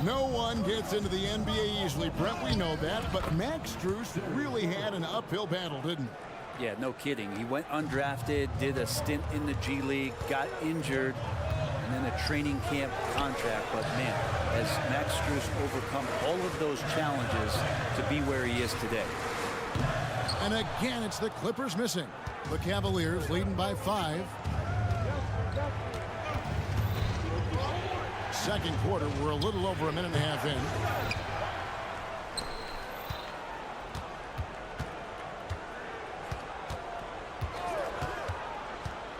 No one gets into the NBA easily, Brett. We know that. But Max Strus really had an uphill battle, didn't he? Yeah, no kidding. He went undrafted, did a stint in the G League, got injured, and then a training camp contract. But man, has Max Strus overcome all of those challenges to be where he is today. And again, it's the Clippers missing. The Cavaliers leading by 5. Second quarter, we're a little over a minute and a half in.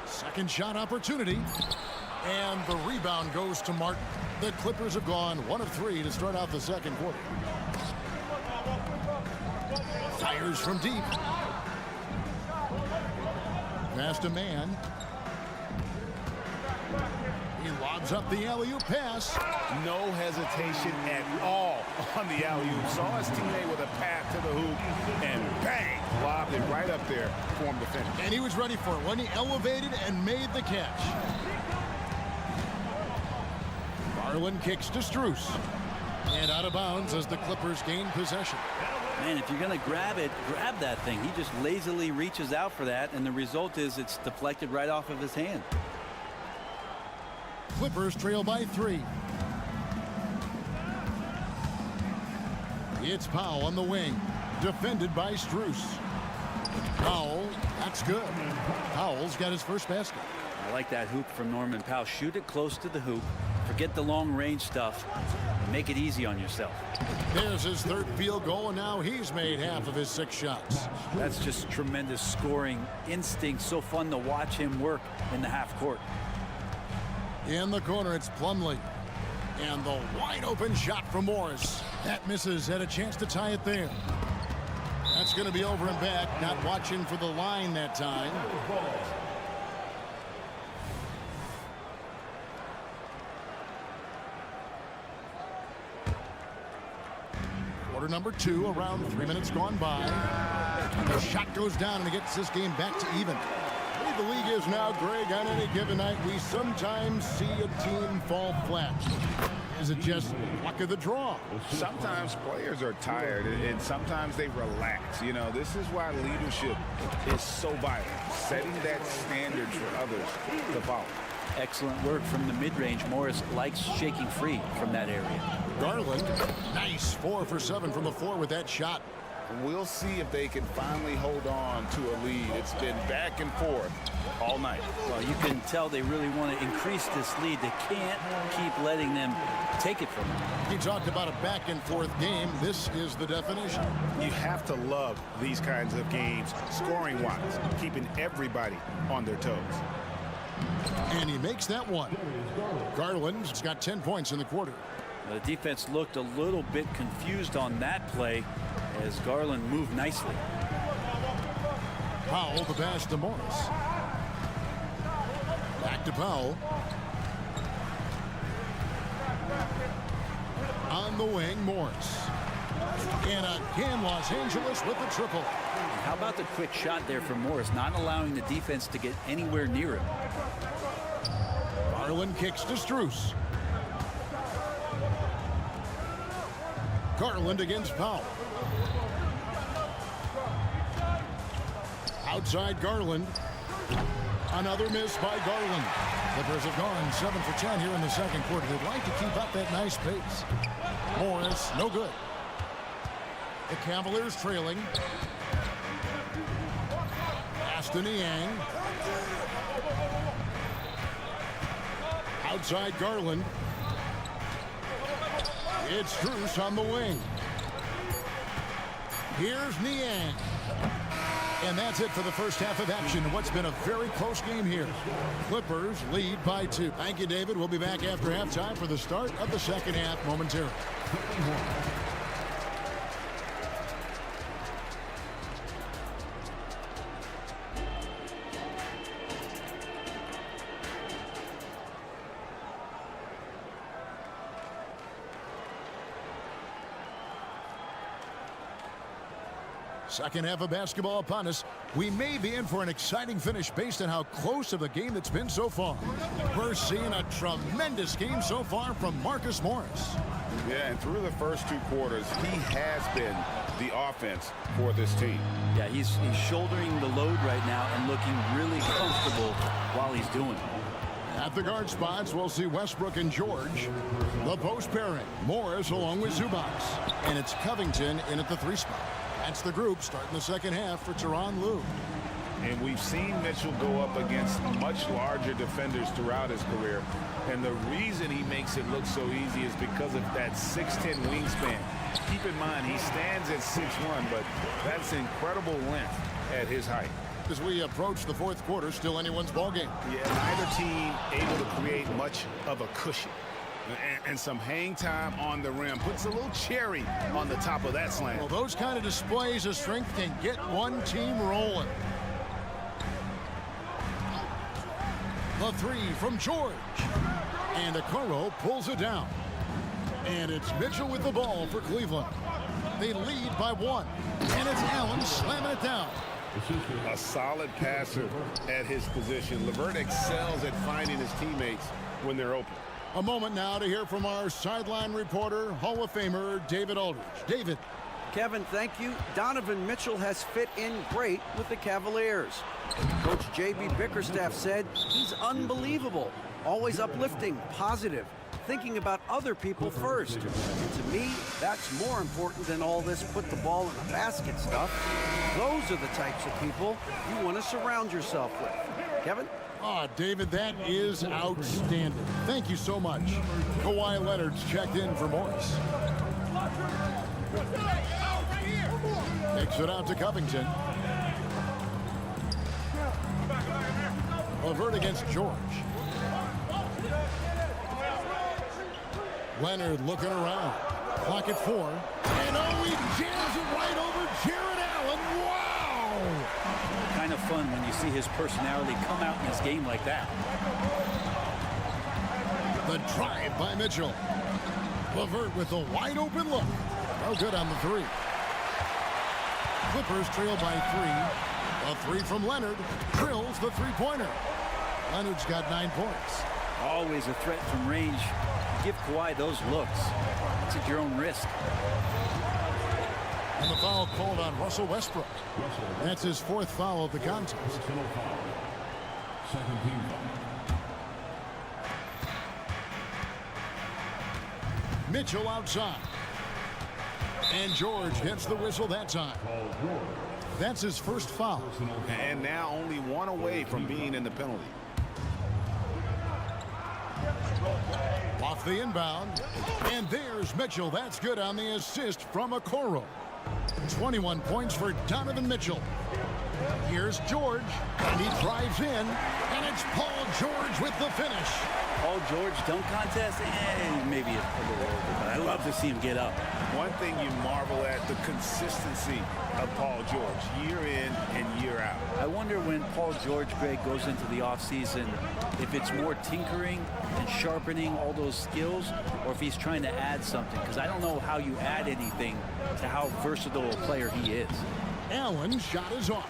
Second shot opportunity. And the rebound goes to Martin. The Clippers have gone 1 of 3 to start out the second quarter. Fires from deep. Pass to Mann. He lobs up the alley-oop pass. No hesitation at all on the alley-oop. Saw his teammate with a path to the hoop, and bang, lobbed it right up there for him to finish. And he was ready for it when he elevated and made the catch. Garland kicks to Strus. And out of bounds as the Clippers gain possession. Man, if you're going to grab it, grab that thing. He just lazily reaches out for that, and the result is it's deflected right off of his hand. Clippers trail by 3. It's Powell on the wing, defended by Strus. Powell, that's good. Powell's got his first basket. I like that hoop from Norman Powell. Shoot it close to the hoop. Forget the long range stuff. Make it easy on yourself. There's his third field goal, and now he's made half of his 6 shots. That's just tremendous scoring instinct. So fun to watch him work in the half court. In the corner, it's Plumlee. And the wide open shot from Morris. That misses. Had a chance to tie it there. That's going to be over and back. Not watching for the line that time. Quarter number 2, around 3 minutes gone by. The shot goes down and it gets this game back to even. The way the league is now, Greg, on any given night, we sometimes see a team fall flat. Is it just luck of the draw? Sometimes players are tired and sometimes they relax. You know, this is why leadership is so vital. Setting that standard for others to follow. Excellent work from the mid-range. Morris likes shaking free from that area. Garland, nice 4 for 7 from the floor with that shot. We'll see if they can finally hold on to a lead. It's been back and forth all night. Well, you can tell they really want to increase this lead. They can't keep letting them take it from them. He talked about a back and forth game. This is the definition. You have to love these kinds of games, scoring-wise, keeping everybody on their toes. And he makes that one. Garland's got 10 points in the quarter. The defense looked a little bit confused on that play as Garland moved nicely. Powell, the pass to Morris. Back to Powell. On the wing, Morris. And again, Los Angeles with the triple. How about the quick shot there from Morris, not allowing the defense to get anywhere near him. Garland kicks to Strus. Garland against Powell. Outside Garland. Another miss by Garland. Clippers have gone 7 for 10 here in the second quarter. They'd like to keep up that nice pace. Morris, no good. The Cavaliers trailing. Aston Yang. Outside Garland. It's Strus on the wing. Here's Niang. And that's it for the first half of action in what's been a very close game here. Clippers lead by 2. Thank you, David. We'll be back after halftime for the start of the second half momentarily. Second half of basketball upon us. We may be in for an exciting finish based on how close of a game that's been so far. We're seeing a tremendous game so far from Marcus Morris. Yeah, and through the first 2 quarters, he has been the offense for this team. Yeah, he's shouldering the load right now and looking really comfortable while he's doing it. At the guard spots, we'll see Westbrook and George. The post pairing, Morris along with Zubac. And it's Covington in at the 3 spot. That's the group starting the second half for Tyronn Lue. And we've seen Mitchell go up against much larger defenders throughout his career. And the reason he makes it look so easy is because of that 6'10" wingspan. Keep in mind, he stands at 6'1", but that's incredible length at his height. As we approach the fourth quarter, still anyone's ballgame. Yeah, neither team able to create much of a cushion. And some hang time on the rim puts a little cherry on the top of that slam. Well, those kind of displays of strength can get one team rolling. The 3 from George. And Okoro pulls it down. And it's Mitchell with the ball for Cleveland. They lead by 1. And it's Allen slamming it down. A solid passer at his position. LeVert excels at finding his teammates when they're open. A moment now to hear from our sideline reporter, Hall of Famer David Aldridge. David. Kevin, thank you. Donovan Mitchell has fit in great with the Cavaliers. Coach J.B. Bickerstaff said he's unbelievable, always uplifting, positive, thinking about other people first. And to me, that's more important than all this put the ball in the basket stuff. Those are the types of people you want to surround yourself with. Kevin? Oh, David, that is outstanding. Thank you so much. Kawhi Leonard's checked in for Morris. Kicks it out to Covington. LeVert against George. Leonard looking around. Clock at 4. And oh, he jams it right over Jared Allen. Wow! Kind of fun when you see his personality come out in this game like that. The drive by Mitchell. LeVert with a wide open look. No good on the three. Clippers trail by 3. A 3 from Leonard drills the three-pointer. Leonard's got 9 points. Always a threat from range. Give Kawhi those looks. It's at your own risk. And the foul called on Russell Westbrook. That's his 4th foul of the contest. Second team foul. Mitchell outside. And George gets the whistle that time. That's his 1st foul. And now only 1 away from being in the penalty. Off the inbound. And there's Mitchell. That's good on the assist from Okoro. 21 points for Donovan Mitchell. Here's George. And he drives in. And it's Paul George with the finish. Paul George dunk contest? Maybe a little over, but I love to see him get up. One thing you marvel at, the consistency of Paul George, year in and year out. I wonder when Paul George, Greg, goes into the offseason, if it's more tinkering and sharpening all those skills, or if he's trying to add something, because I don't know how you add anything to how versatile a player he is. Allen's shot is off.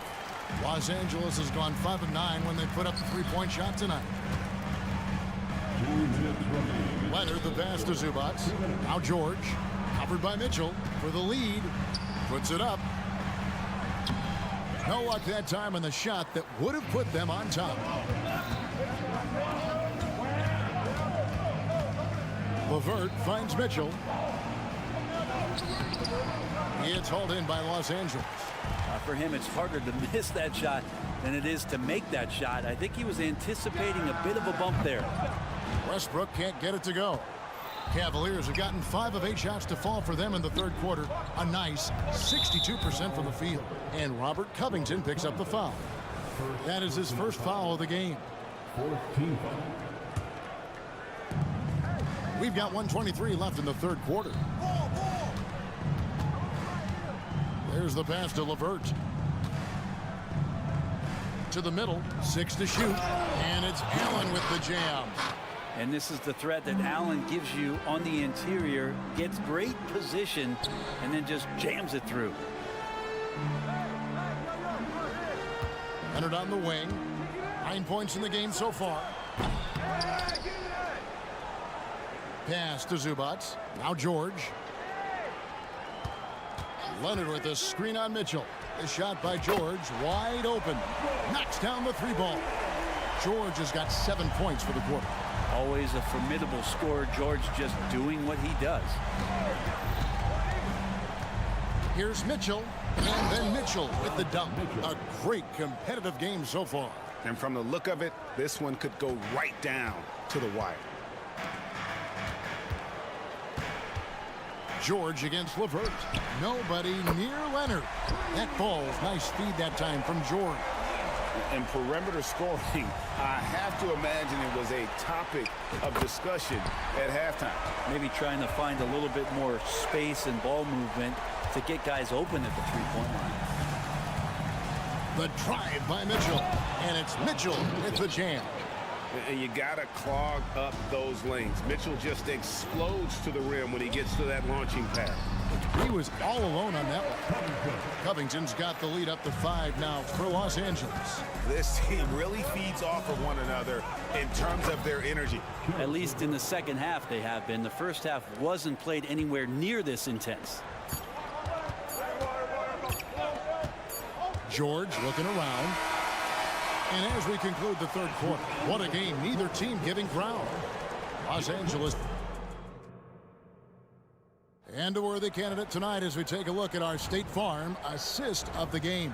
Los Angeles has gone 5 of 9 when they put up the 3-point shot tonight. Leonard the pass to Zubac. Now George, covered by Mitchell for the lead. Puts it up. No luck that time on the shot that would have put them on top. LeVert finds Mitchell. It's hauled in by Los Angeles. For him, it's harder to miss that shot than it is to make that shot. I think he was anticipating a bit of a bump there. Westbrook can't get it to go. Cavaliers have gotten 5 of 8 shots to fall for them in the 3rd quarter. A nice 62% from the field. And Robert Covington picks up the foul. That is his 1st foul of the game. 4th team foul. We've got 1:23 left in the 3rd quarter. There's the pass to LeVert. To the middle, 6 to shoot. And it's Allen with the jam. And this is the threat that Allen gives you on the interior, gets great position, and then just jams it through. Leonard on the wing. 9 points in the game so far. Pass to Zubac. Now George. Leonard with a screen on Mitchell. The shot by George, wide open. Knocks down the 3-ball. George has got 7 points for the quarter. Always a formidable scorer. George just doing what he does. Here's Mitchell, and then Mitchell with the dunk. A great competitive game so far. And from the look of it, this one could go right down to the wire. George against LeVert. Nobody near Leonard. That ball's nice feed that time from George. And perimeter scoring, I have to imagine it was a topic of discussion at halftime. Maybe trying to find a little bit more space and ball movement to get guys open at the 3-point line. The drive by Mitchell. And it's Mitchell with the jam. And you got to clog up those lanes. Mitchell just explodes to the rim when he gets to that launching pad. He was all alone on that one. Covington's got the lead up to 5 now for Los Angeles. This team really feeds off of one another in terms of their energy. At least in the second half they have been. The first half wasn't played anywhere near this intense. George looking around. And as we conclude the 3rd quarter, what a game, neither team giving ground. Los Angeles. And a worthy candidate tonight as we take a look at our State Farm assist of the game.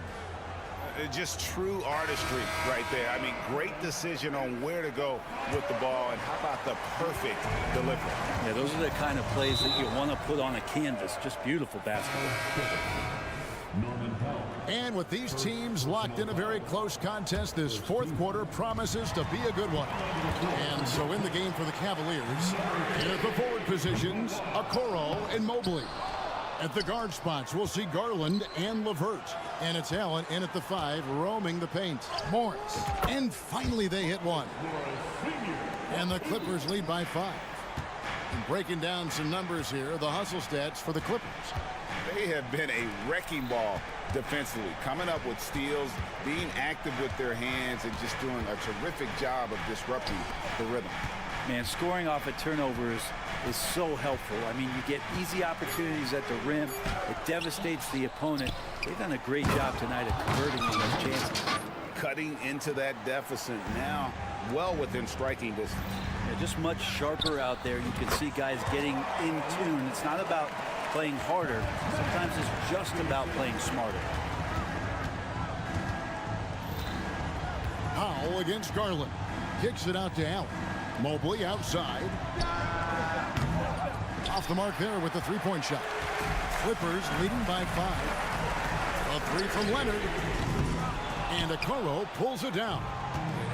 Just true artistry right there. I mean, great decision on where to go with the ball, and how about the perfect delivery. Yeah, those are the kind of plays that you want to put on a canvas. Just beautiful basketball. And with these teams locked in a very close contest, this 4th quarter promises to be a good one. And so in the game for the Cavaliers, in at the forward positions, Okoro and Mobley. At the guard spots, we'll see Garland and LeVert. And it's Allen in at the 5, roaming the paint. Morris. And finally they hit one. And the Clippers lead by 5. And breaking down some numbers here, the hustle stats for the Clippers. They have been a wrecking ball defensively, coming up with steals, being active with their hands, and just doing a terrific job of disrupting the rhythm. Man, scoring off of turnovers is so helpful. I mean, you get easy opportunities at the rim. It devastates the opponent. They've done a great job tonight of converting on those chances. Cutting into that deficit now, well within striking distance. Yeah, just much sharper out there. You can see guys getting in tune. It's not about playing harder. Sometimes it's just about playing smarter. Powell against Garland. Kicks it out to Allen. Mobley outside. Off the mark there with the three-point shot. Clippers leading by 5. A three from Leonard. And Okoro pulls it down.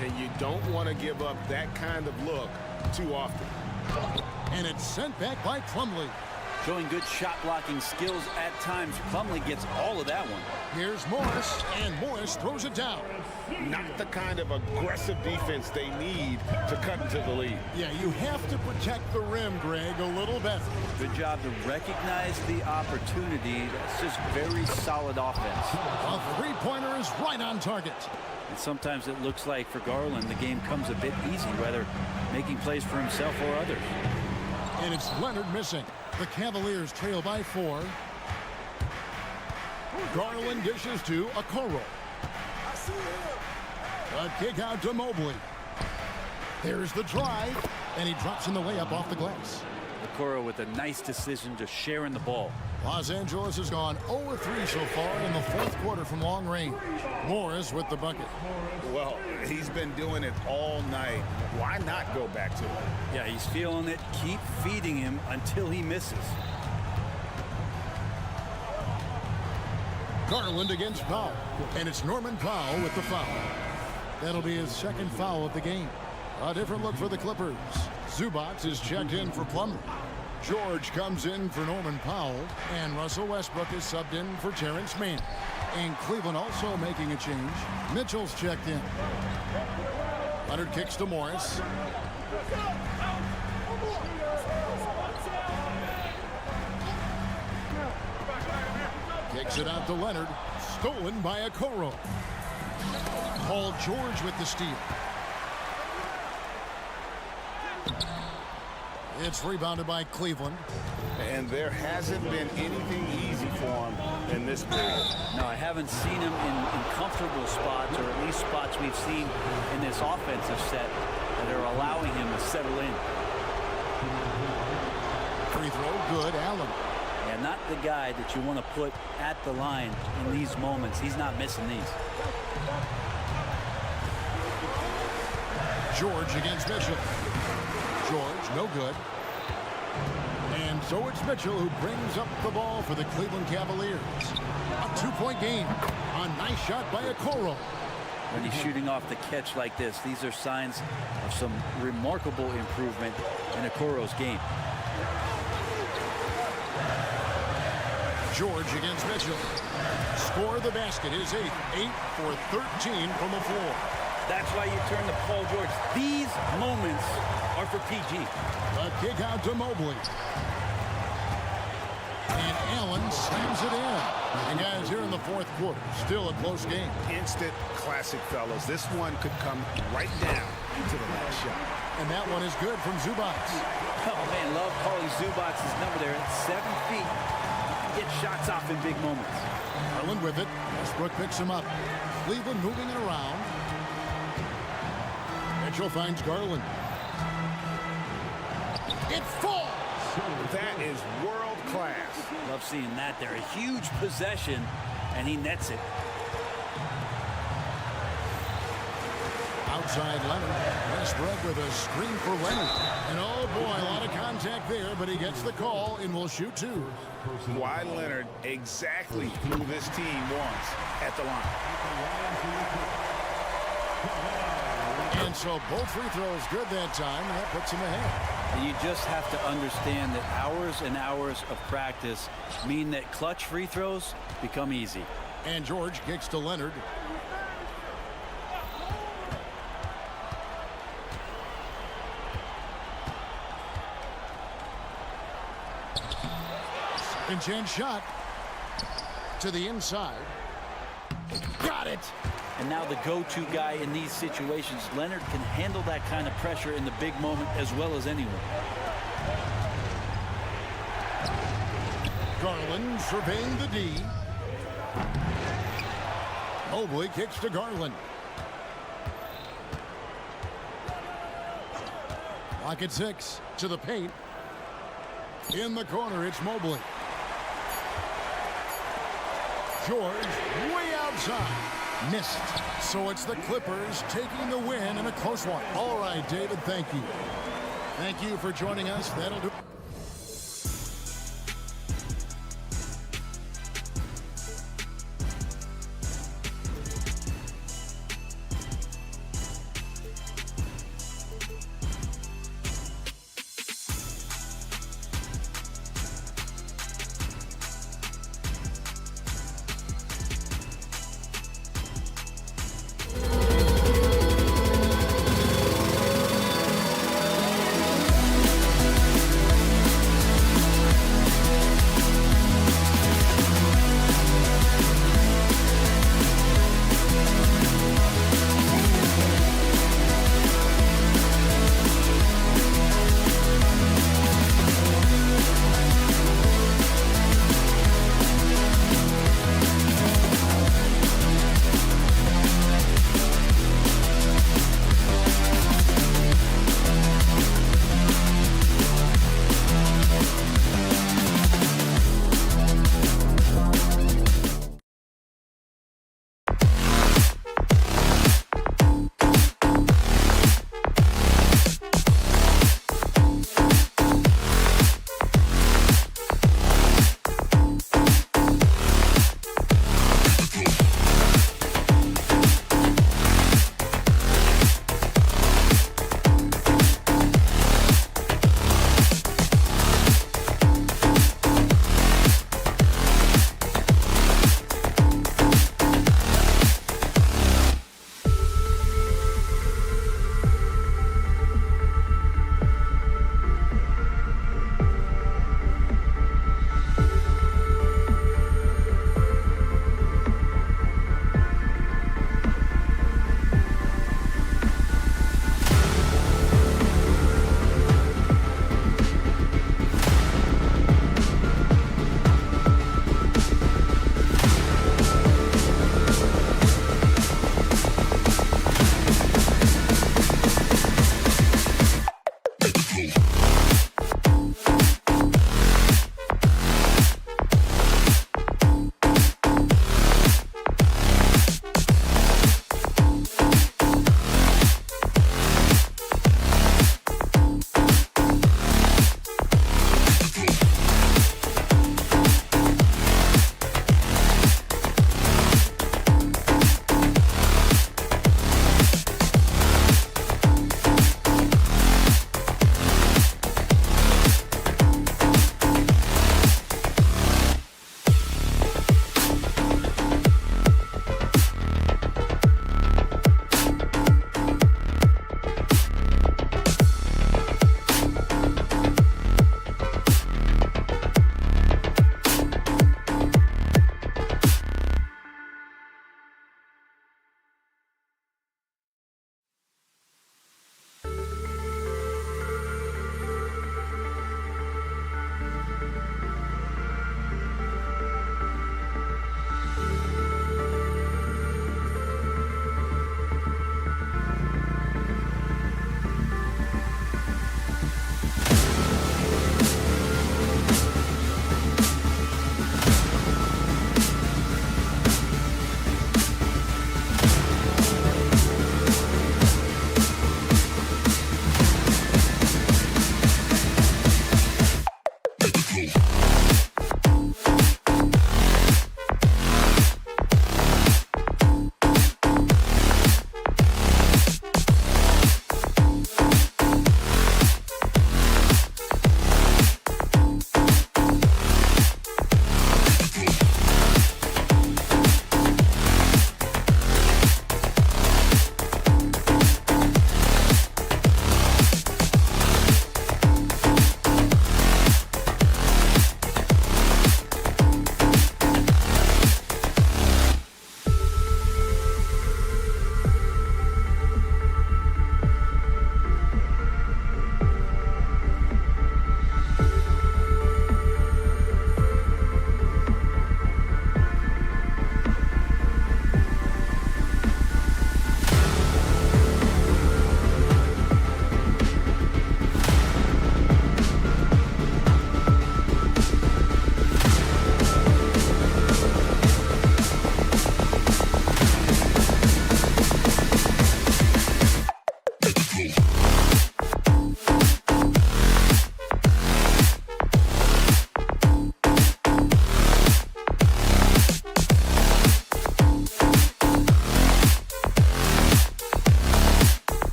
And you don't want to give up that kind of look too often. And it's sent back by Plumlee. Showing good shot blocking skills at times. Plumlee gets all of that one. Here's Morris, and Morris throws it down. Not the kind of aggressive defense they need to cut into the lead. Yeah, you have to protect the rim, Greg, a little better. Good job to recognize the opportunity. That's just very solid offense. A three-pointer is right on target. And sometimes it looks like for Garland, the game comes a bit easy, whether making plays for himself or others. And it's Leonard missing. The Cavaliers trail by 4. Garland dishes to Okoro. A kick out to Mobley. There's the drive, and he drops in the layup off the glass. Okoro with a nice decision to share in the ball. Los Angeles has gone 0-3 so far in the fourth quarter from long range. Morris with the bucket. Well, he's been doing it all night. Why not go back to it? Yeah, he's feeling it. Keep feeding him until he misses. Garland against Powell. And it's Norman Powell with the foul. That'll be his second foul of the game. A different look for the Clippers. Zubac is checked in for Plumlee. George comes in for Norman Powell. And Russell Westbrook is subbed in for Terrence Mann. And Cleveland also making a change. Mitchell's checked in. Leonard kicks to Morris. Kicks it out to Leonard. Stolen by Okoro. Paul George with the steal. It's rebounded by Cleveland. And there hasn't been anything easy for him in this period. No, I haven't seen him in comfortable spots, or at least spots we've seen in this offensive set that are allowing him to settle in. Free throw, good. Allen. Yeah, not the guy that you want to put at the line in these moments. He's not missing these. George against Mitchell. George, no good. And so it's Mitchell who brings up the ball for the Cleveland Cavaliers. A two-point game. A nice shot by Okoro. When he's shooting off the catch like this, these are signs of some remarkable improvement in Okoro's game. George against Mitchell. Score the basket. His 8th. 8 for 13 from the floor. That's why you turn to Paul George. These moments are for PG. A kick out to Mobley. And Allen slams it in. And guys, here in the fourth quarter, still a close game. Instant classic, fellas. This one could come right down to the last shot. And that one is good from Zubac. Oh, man, love calling Zubac's number there at 7 feet. Get shots off in big moments. Garland with it. Westbrook picks him up. Cleveland moving it around. Mitchell finds Garland. It falls. That is world class. Love seeing that there. A huge possession, and he nets it. Outside Leonard. Westbrook with a screen for Leonard. And oh boy, a lot of contact there, but he gets the call and will shoot 2. Kawhi Leonard exactly who this team wants at the line. And so both free throws good that time, and that puts him ahead. And you just have to understand that hours and hours of practice mean that clutch free throws become easy. And George kicks to Leonard. Second chance shot to the inside. Got it. And now the go-to guy in these situations. Leonard can handle that kind of pressure in the big moment as well as anyone. Garland surveying the D. Mobley kicks to Garland. Lock at 6 to the paint. In the corner, it's Mobley. George way outside. Missed. So it's the Clippers taking the win in a close one. All right, David, thank you. Thank you for joining us. That'll do.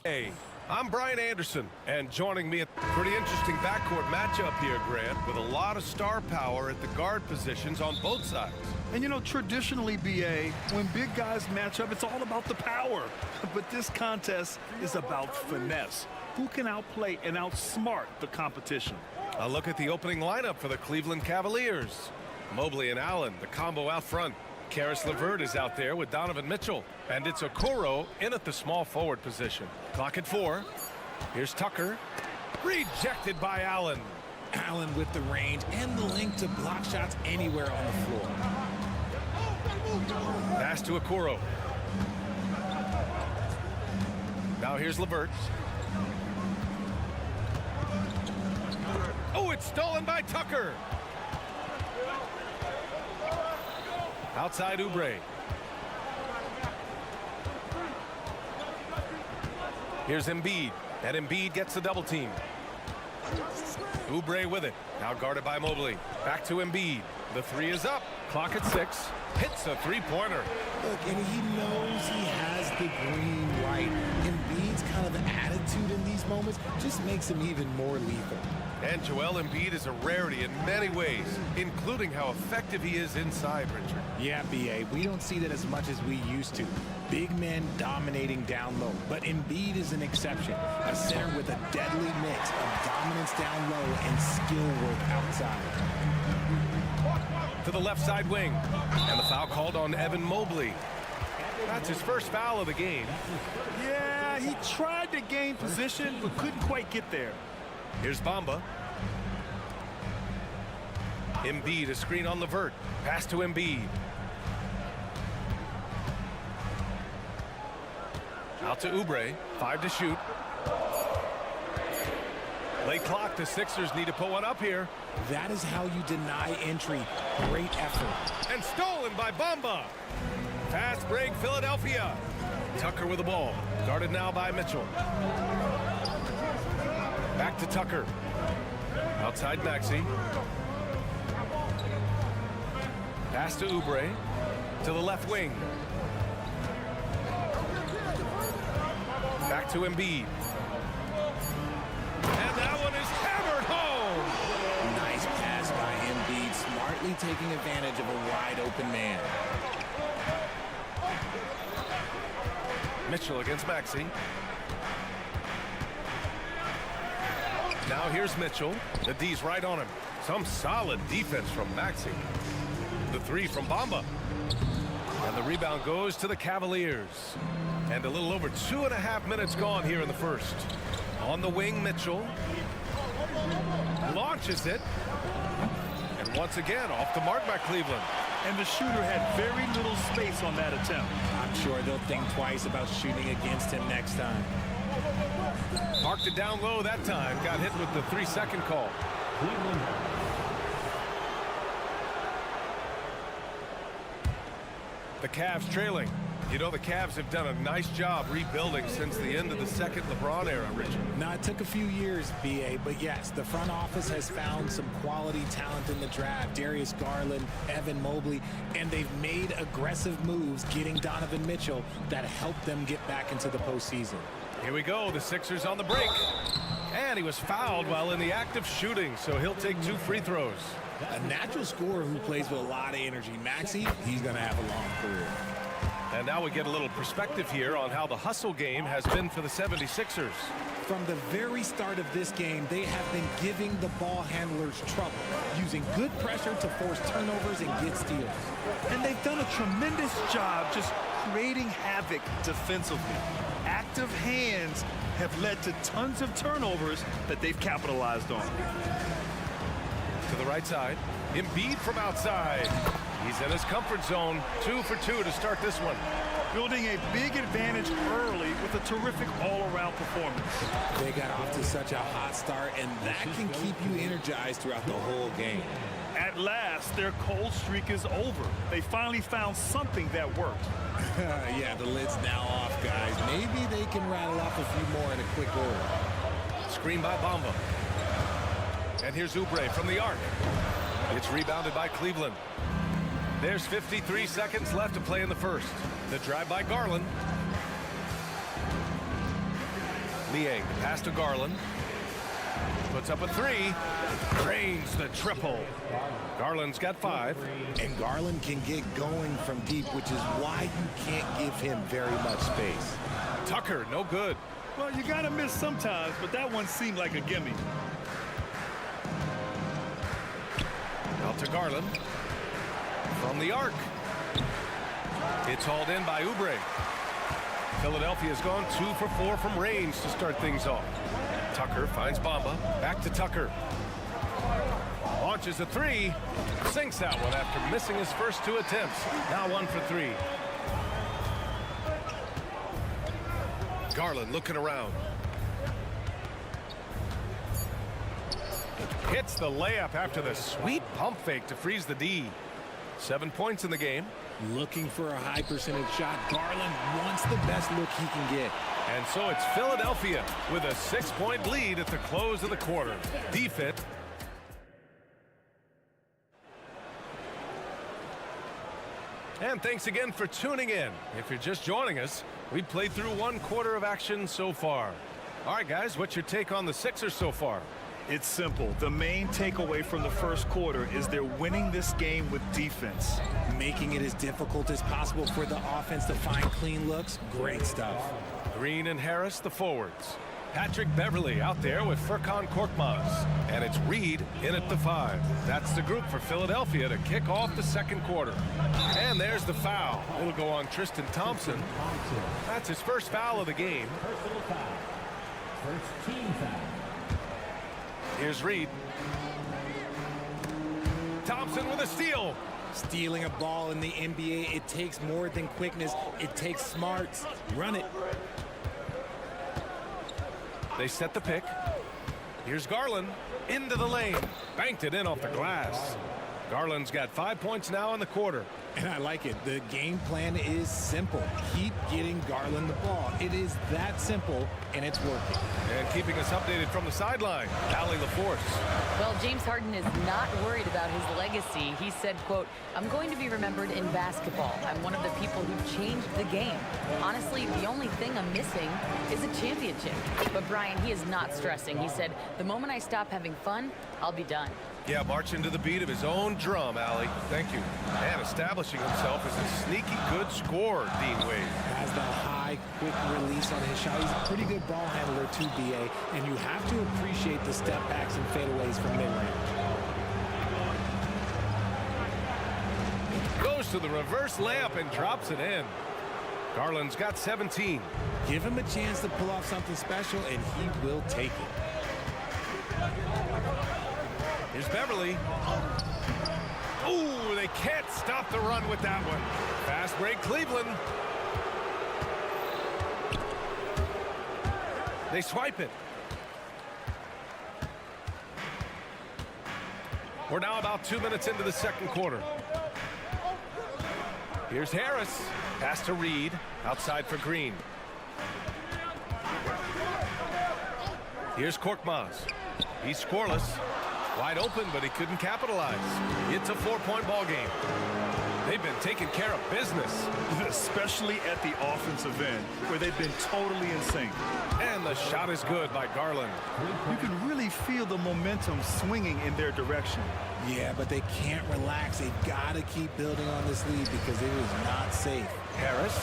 Hey, I'm Brian Anderson, and joining me, a pretty interesting backcourt matchup here, Grant, with a lot of star power at the guard positions on both sides. And you know, traditionally, BA, when big guys match up, it's all about the power. But this contest is about finesse. Who can outplay and outsmart the competition? A look at the opening lineup for the Cleveland Cavaliers. Mobley and Allen, the combo out front. Karis LeVert is out there with Donovan Mitchell. And it's Okoro in at the small forward position. Clock at 4. Here's Tucker. Rejected by Allen. Allen with the range and the length to block shots anywhere on the floor. Pass to Okoro. Now here's LeVert. Oh, it's stolen by Tucker. Outside Oubre. Here's Embiid, and Embiid gets the double team. Oubre with it, now guarded by Mobley. Back to Embiid. The 3 is up. Clock at 6. Hits a three-pointer. Look, and he knows he has the green light. Embiid's kind of attitude in these moments just makes him even more lethal. And Joel Embiid is a rarity in many ways, including how effective he is inside, Richard. Yeah, BA, we don't see that as much as we used to. Big men dominating down low, but Embiid is an exception. A center with a deadly mix of dominance down low and skill work outside. To the left side wing, and the foul called on Evan Mobley. That's his first foul of the game. Yeah, he tried to gain position, but couldn't quite get there. Here's Bamba. Embiid, a screen on LeVert. Pass to Embiid. Out to Oubre. 5 to shoot. Late clock. The Sixers need to put one up here. That is how you deny entry. Great effort. And stolen by Bamba. Fast break, Philadelphia. Tucker with the ball. Guarded now by Mitchell. Back to Tucker. Outside Maxey. Pass to Oubre. To the left wing. Back to Embiid. And that one is hammered home. Nice pass by Embiid, smartly taking advantage of a wide open man. Mitchell against Maxey. Now here's Mitchell. The D's right on him. Some solid defense from Maxey. The 3 from Bamba. And the rebound goes to the Cavaliers. And a little over 2.5 minutes gone here in the first. On the wing, Mitchell. Launches it. And once again, off the mark by Cleveland. And the shooter had very little space on that attempt. I'm sure they'll think twice about shooting against him next time. Parked it down low that time. Got hit with the 3-second call. The Cavs trailing. You know, the Cavs have done a nice job rebuilding since the end of the second LeBron era, Richard. Now, it took a few years, BA, but yes, the front office has found some quality talent in the draft. Darius Garland, Evan Mobley, and they've made aggressive moves getting Donovan Mitchell that helped them get back into the postseason. Here we go, the Sixers on the break. And he was fouled while in the act of shooting, so he'll take 2 free throws. A natural scorer who plays with a lot of energy. Maxey, he's going to have a long career. And now we get a little perspective here on how the hustle game has been for the 76ers. From the very start of this game, they have been giving the ball handlers trouble, using good pressure to force turnovers and get steals. And they've done a tremendous job just creating havoc defensively. Active hands have led to tons of turnovers that they've capitalized on. To the right side, Embiid from outside. He's in his comfort zone. 2 for 2 to start this one. Building a big advantage early with a terrific all-around performance. They got off to such a hot start, and that can keep you energized throughout the whole game. At last, their cold streak is over. They finally found something that worked. Yeah, the lid's now off, guys. Maybe they can rattle off a few more in a quick order. Screen by Bamba. And here's Oubre from the arc. It's rebounded by Cleveland. There's 53 seconds left to play in the first. The drive by Garland. Liang, pass to Garland. Puts up a three. Drains the triple. Garland's got 5. And Garland can get going from deep, which is why you can't give him very much space. Tucker, no good. Well, you got to miss sometimes, but that one seemed like a gimme. Out to Garland. From the arc. It's hauled in by Oubre. Philadelphia's gone 2 for 4 from range to start things off. Tucker finds Bamba. Back to Tucker. Launches a 3. Sinks that one after missing his first 2 attempts. Now 1 for 3. Garland looking around. Hits the layup after the sweet pump fake to freeze the D. 7 points in the game. Looking for a high percentage shot. Garland wants the best look he can get. And so it's Philadelphia with a 6-point lead at the close of the quarter. Defense. And thanks again for tuning in. If you're just joining us, we played through 1 quarter of action so far. All right, guys, what's your take on the Sixers so far? It's simple. The main takeaway from the first quarter is they're winning this game with defense. Making it as difficult as possible for the offense to find clean looks. Great stuff. Green and Harris, the forwards. Patrick Beverly out there with Furkan Korkmaz. And it's Reed in at the 5. That's the group for Philadelphia to kick off the second quarter. And there's the foul. It'll go on Tristan Thompson. That's his first foul of the game. First team foul. Here's Reed. Thompson with a steal. Stealing a ball in the NBA, it takes more than quickness. It takes smarts. Run it. They set the pick. Here's Garland into the lane. Banked it in off the glass. Garland's got 5 points now in the quarter. And I like it. The game plan is simple. Keep getting Garland the ball. It is that simple, and it's working. And keeping us updated from the sideline, Allie LaForce. Well, James Harden is not worried about his legacy. He said, quote, "I'm going to be remembered in basketball. I'm one of the people who changed the game. Honestly, the only thing I'm missing is a championship." But Brian, he is not stressing. He said, "The moment I stop having fun, I'll be done." Yeah, marching to the beat of his own drum, Allie. Thank you. And establishing himself as a sneaky good scorer, Dean Wade. Has that high, quick release on his shot. He's a pretty good ball handler too, BA. And you have to appreciate the step backs and fadeaways from mid-range. Goes to the reverse layup and drops it in. Garland's got 17. Give him a chance to pull off something special, and he will take it. Here's Beverly. Ooh, they can't stop the run with that one. Fast break, Cleveland. They swipe it. We're now about 2 minutes into the second quarter. Here's Harris. Pass to Reed. Outside for Green. Here's Korkmaz. He's scoreless. Wide open, but he couldn't capitalize. It's a 4-point ball game. They've been taking care of business. Especially at the offensive end, where they've been totally in sync. And the shot is good by Garland. You can really feel the momentum swinging in their direction. Yeah, but they can't relax. They've got to keep building on this lead because it is not safe. Harris.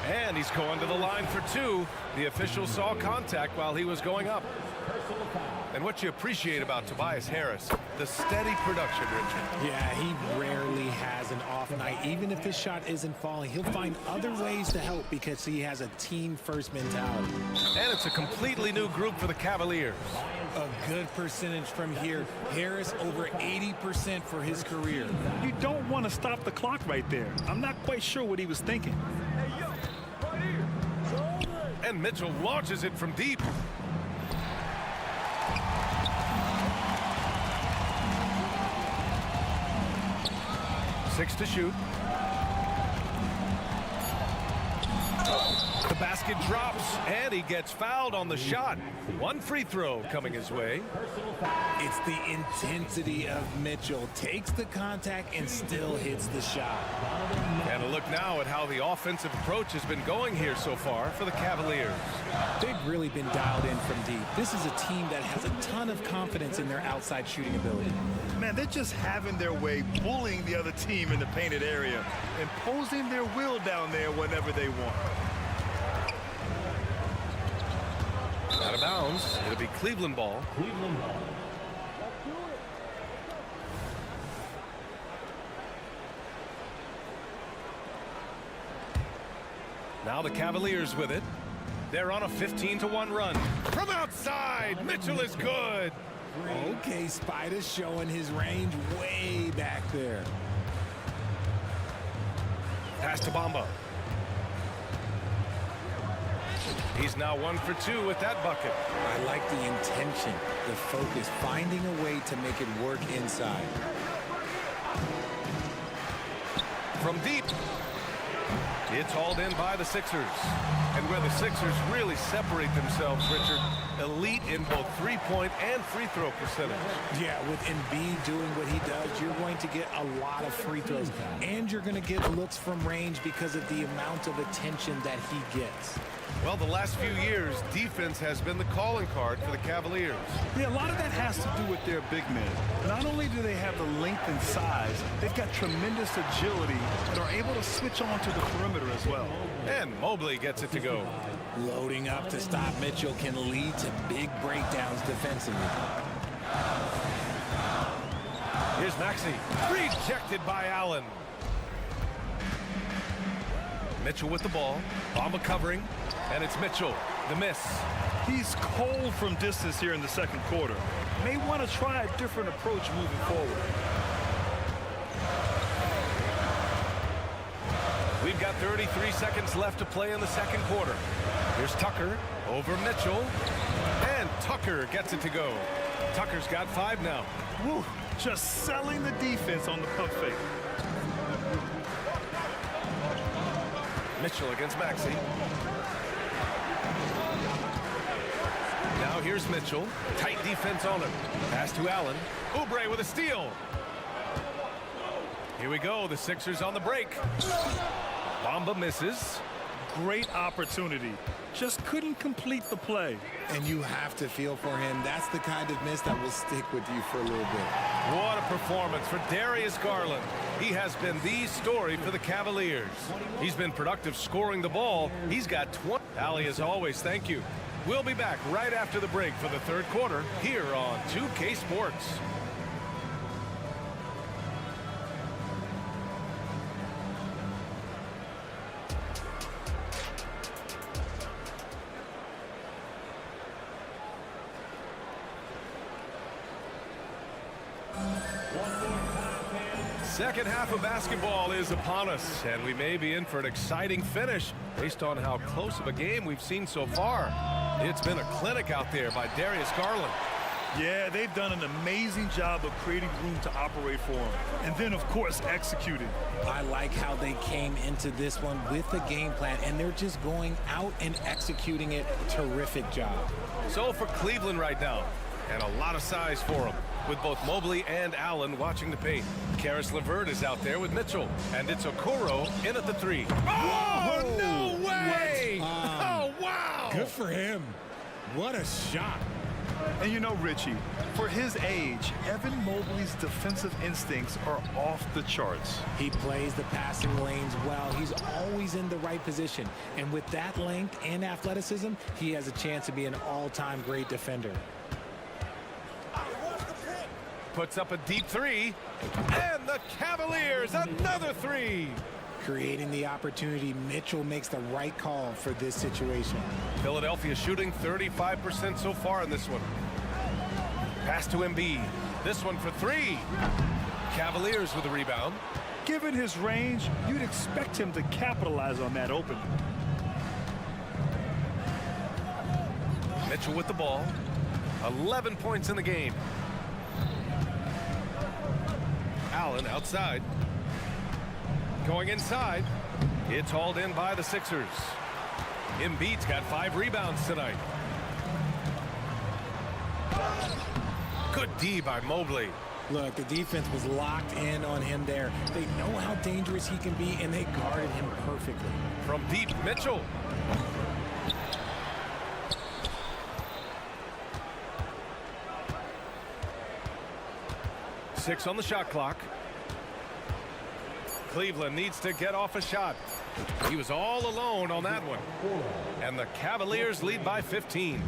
And he's going to the line for 2. The official saw contact while he was going up. And what you appreciate about Tobias Harris, the steady production, Richard. Yeah, he rarely has an off night. Even if his shot isn't falling, he'll find other ways to help because he has a team-first mentality. And it's a completely new group for the Cavaliers. A good percentage from here. Harris over 80% for his career. You don't want to stop the clock right there. I'm not quite sure what he was thinking. And Mitchell launches it from deep. Six to shoot. The basket drops, and he gets fouled on the shot. 1 free throw coming his way. It's the intensity of Mitchell. Takes the contact and still hits the shot. And a look now at how the offensive approach has been going here so far for the Cavaliers. They've really been dialed in from deep. This is a team that has a ton of confidence in their outside shooting ability. Man, they're just having their way, bullying the other team in the painted area, imposing their will down there whenever they want. Out of bounds. It'll be Cleveland ball. Cleveland ball. Now the Cavaliers with it. They're on a 15-1 run. From outside, Mitchell is good. Okay, Spider's showing his range way back there. Pass to Bamba. He's now 1 for 2 with that bucket. I like the intention, the focus, finding a way to make it work inside. From deep. It's hauled in by the Sixers. And where the Sixers really separate themselves, Richard, elite in both three-point and free throw percentage. Yeah, with Embiid doing what he does, you're going to get a lot of free throws. And you're going to get looks from range because of the amount of attention that he gets. Well, the last few years, defense has been the calling card for the Cavaliers. Yeah, a lot of that has to do with their big men. Not only do they have the length and size, they've got tremendous agility and are able to switch on to the perimeter as well. And Mobley gets it to go. Loading up to stop Mitchell can lead to big breakdowns defensively. Here's Maxey. Rejected by Allen. Mitchell with the ball. Bamba covering. And it's Mitchell. The miss. He's cold from distance here in the second quarter. May want to try a different approach moving forward. We've got 33 seconds left to play in the second quarter. Here's Tucker over Mitchell. And Tucker gets it to go. Tucker's got 5 now. Woo, just selling the defense on the pump fake. Mitchell against Maxey. Now here's Mitchell. Tight defense on him. Pass to Allen. Oubre with a steal. Here we go. The Sixers on the break. Bamba misses. Great opportunity. Just couldn't complete the play. And you have to feel for him. That's the kind of miss that will stick with you for a little bit. What a performance for Darius Garland. He has been the story for the Cavaliers. He's been productive scoring the ball. He's got 20. Allie, as always, thank you. We'll be back right after the break for the third quarter here on 2K Sports. Second half of basketball is upon us, and we may be in for an exciting finish based on how close of a game we've seen so far. It's been a clinic out there by Darius Garland. Yeah, they've done an amazing job of creating room to operate for him. And then, of course, executing. I like how they came into this one with a game plan, and they're just going out and executing it. Terrific job. So for Cleveland right now, and a lot of size for them, with both Mobley and Allen watching the paint. Karis LeVert is out there with Mitchell, and it's Okoro in at the 3. Oh, no way! Oh, wow! Good for him. What a shot. And you know, Richie, for his age, Evan Mobley's defensive instincts are off the charts. He plays the passing lanes well. He's always in the right position. And with that length and athleticism, he has a chance to be an all-time great defender. Puts up a deep 3, and the Cavaliers another 3. Creating the opportunity, Mitchell makes the right call for this situation. Philadelphia shooting 35% so far in this one. Pass to Embiid. This one for 3. Cavaliers with a rebound. Given his range, you'd expect him to capitalize on that opening. Mitchell with the ball. 11 points in the game. Allen outside. Going inside. It's hauled in by the Sixers. Embiid's got 5 rebounds tonight. Good D by Mobley. Look, the defense was locked in on him there. They know how dangerous he can be, and they guarded him perfectly. From deep, Mitchell. 6 on the shot clock. Cleveland needs to get off a shot. He was all alone on that one. And the Cavaliers lead by 15.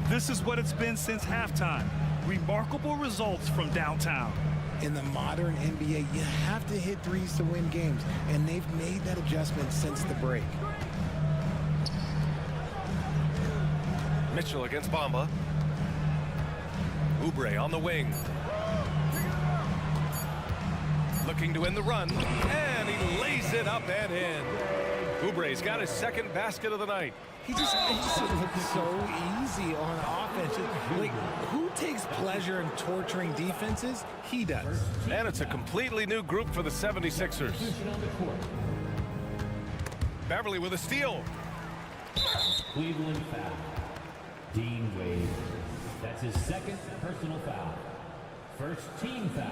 This is what it's been since halftime. Remarkable results from downtown. In the modern NBA, you have to hit threes to win games, and they've made that adjustment since the break. Mitchell against Bamba. Oubre on the wing. Looking to win the run, and he lays it up and in. Oubre's got his second basket of the night. He just makes it look so easy on offense. Like, who takes pleasure in torturing defenses? He does. And it's a completely new group for the 76ers. Beverly with a steal. Cleveland foul. Dean Wade. That's his second personal foul. First team foul.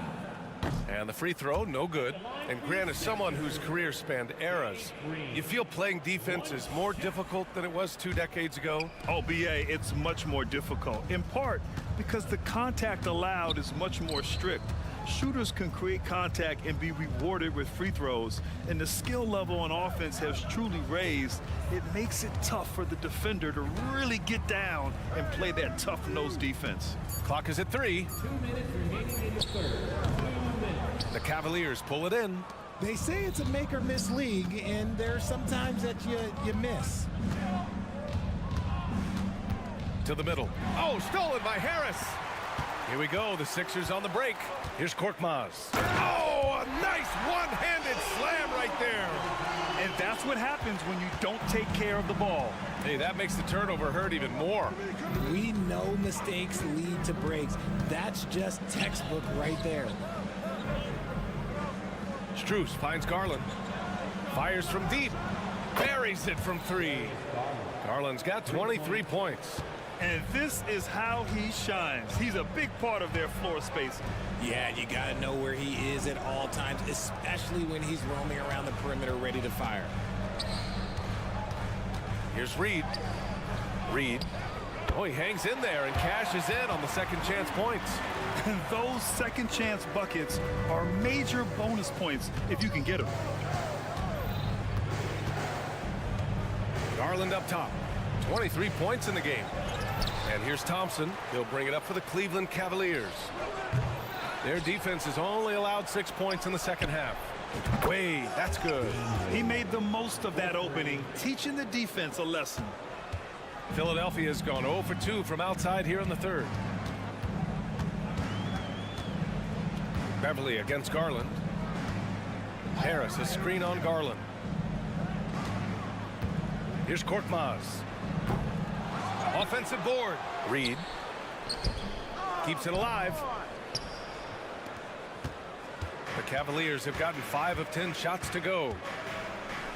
And the free throw, no good. And Grant is someone whose career spanned eras. You feel playing defense is more difficult than it was 2 decades ago? Oh, BA, it's much more difficult, in part because the contact allowed is much more strict. Shooters can create contact and be rewarded with free throws, and the skill level on offense has truly raised. It makes it tough for the defender to really get down and play that tough-nosed defense. Clock is at 3. 2 minutes remaining in the third. The Cavaliers pull it in. They say it's a make-or-miss league, and there's sometimes that you miss. To the middle. Oh, stolen by Harris. Here we go. The Sixers on the break. Here's Korkmaz. Oh, a nice one-handed slam right there. And that's what happens when you don't take care of the ball. Hey, that makes the turnover hurt even more. We know mistakes lead to breaks. That's just textbook right there. Strus finds Garland. Fires from deep. Buries it from 3. Garland's got 23 points. And this is how he shines. He's a big part of their floor space. Yeah, you got to know where he is at all times, especially when he's roaming around the perimeter ready to fire. Here's Reed. Reed. Oh, he hangs in there and cashes in on the second chance points. And those second chance buckets are major bonus points if you can get them. Garland up top. 23 points in the game. And here's Thompson. He'll bring it up for the Cleveland Cavaliers. Their defense has only allowed 6 points in the second half. Wade, that's good. He made the most of that opening, teaching the defense a lesson. Philadelphia has gone 0 for 2 from outside here in the third. Beverly against Garland. Harris, a screen on Garland. Here's Korkmaz. Offensive board. Reed keeps it alive. The Cavaliers have gotten 5 of 10 shots to go.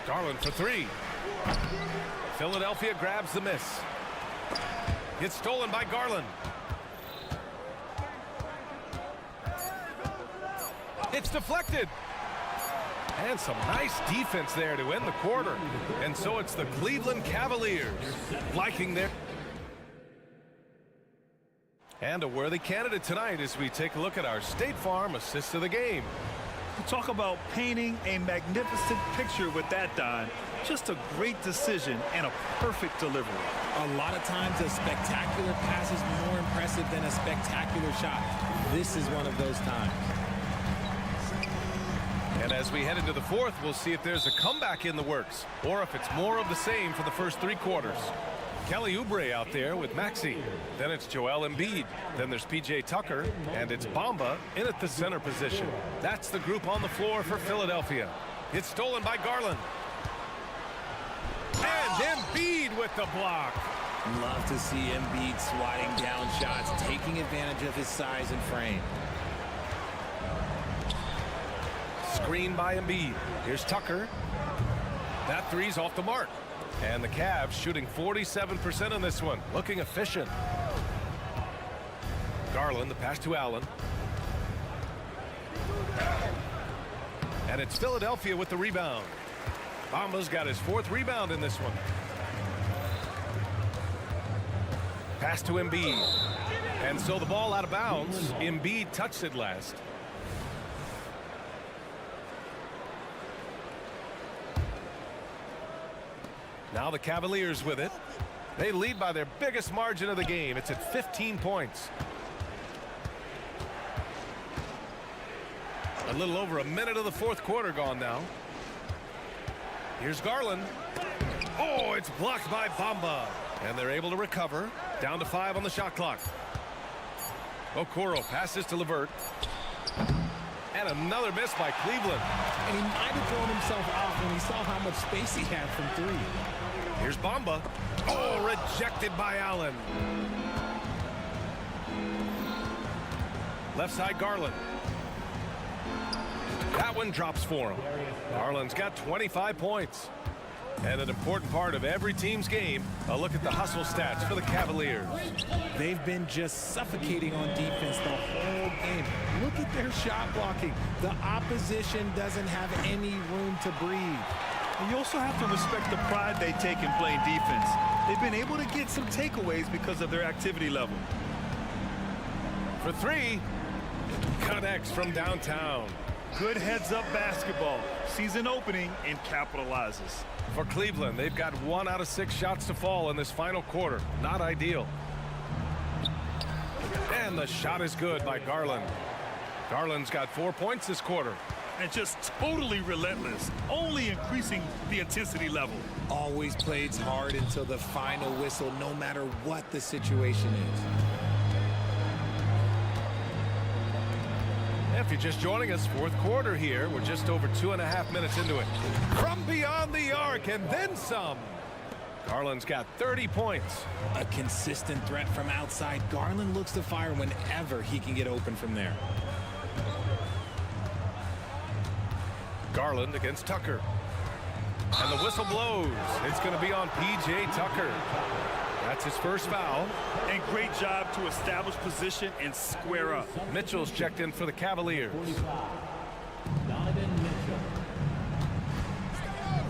Garland for 3. Philadelphia grabs the miss. It's stolen by Garland. It's deflected. And some nice defense there to end the quarter. And so it's the Cleveland Cavaliers liking their... And a worthy candidate tonight as we take a look at our State Farm assist of the game. Talk about painting a magnificent picture with that, Don. Just a great decision and a perfect delivery. A lot of times a spectacular pass is more impressive than a spectacular shot. This is one of those times. And as we head into the fourth, we'll see if there's a comeback in the works or if it's more of the same for the first 3 quarters. Kelly Oubre out there with Maxey. Then it's Joel Embiid. Then there's P.J. Tucker. And it's Bamba in at the center position. That's the group on the floor for Philadelphia. It's stolen by Garland. And Embiid with the block. Love to see Embiid swatting down shots, taking advantage of his size and frame. Screen by Embiid. Here's Tucker. That three's off the mark. And the Cavs shooting 47% on this one. Looking efficient. Garland, the pass to Allen. And it's Philadelphia with the rebound. Bamba's got his 4th rebound in this one. Pass to Embiid. And so the ball out of bounds. Embiid touched it last. Now the Cavaliers with it. They lead by their biggest margin of the game. It's at 15 points. A little over a minute of the fourth quarter gone now. Here's Garland. Oh, it's blocked by Bamba. And they're able to recover. Down to 5 on the shot clock. Okoro passes to LeVert. And another miss by Cleveland. And he might have thrown himself off when he saw how much space he had from 3. Here's Bamba. Oh, rejected by Allen. Left side Garland. That one drops for him. Garland's got 25 points. And an important part of every team's game, a look at the hustle stats for the Cavaliers. They've been just suffocating on defense the whole game. Look at their shot blocking. The opposition doesn't have any room to breathe. And you also have to respect the pride they take in playing defense. They've been able to get some takeaways because of their activity level. For 3, connects from downtown. Good heads-up basketball. Sees an opening and capitalizes. For Cleveland, they've got 1 out of 6 shots to fall in this final quarter. Not ideal. And the shot is good by Garland. Garland's got 4 points this quarter. And just totally relentless, only increasing the intensity level. Always plays hard until the final whistle, no matter what the situation is. If you're just joining us, fourth quarter here. We're just over 2.5 minutes into it. From beyond the arc and then some. Garland's got 30 points. A consistent threat from outside. Garland looks to fire whenever he can get open from there. Garland against Tucker. And the whistle blows. It's going to be on P.J. Tucker. That's his first foul. And great job to establish position and square up. Mitchell's checked in for the Cavaliers.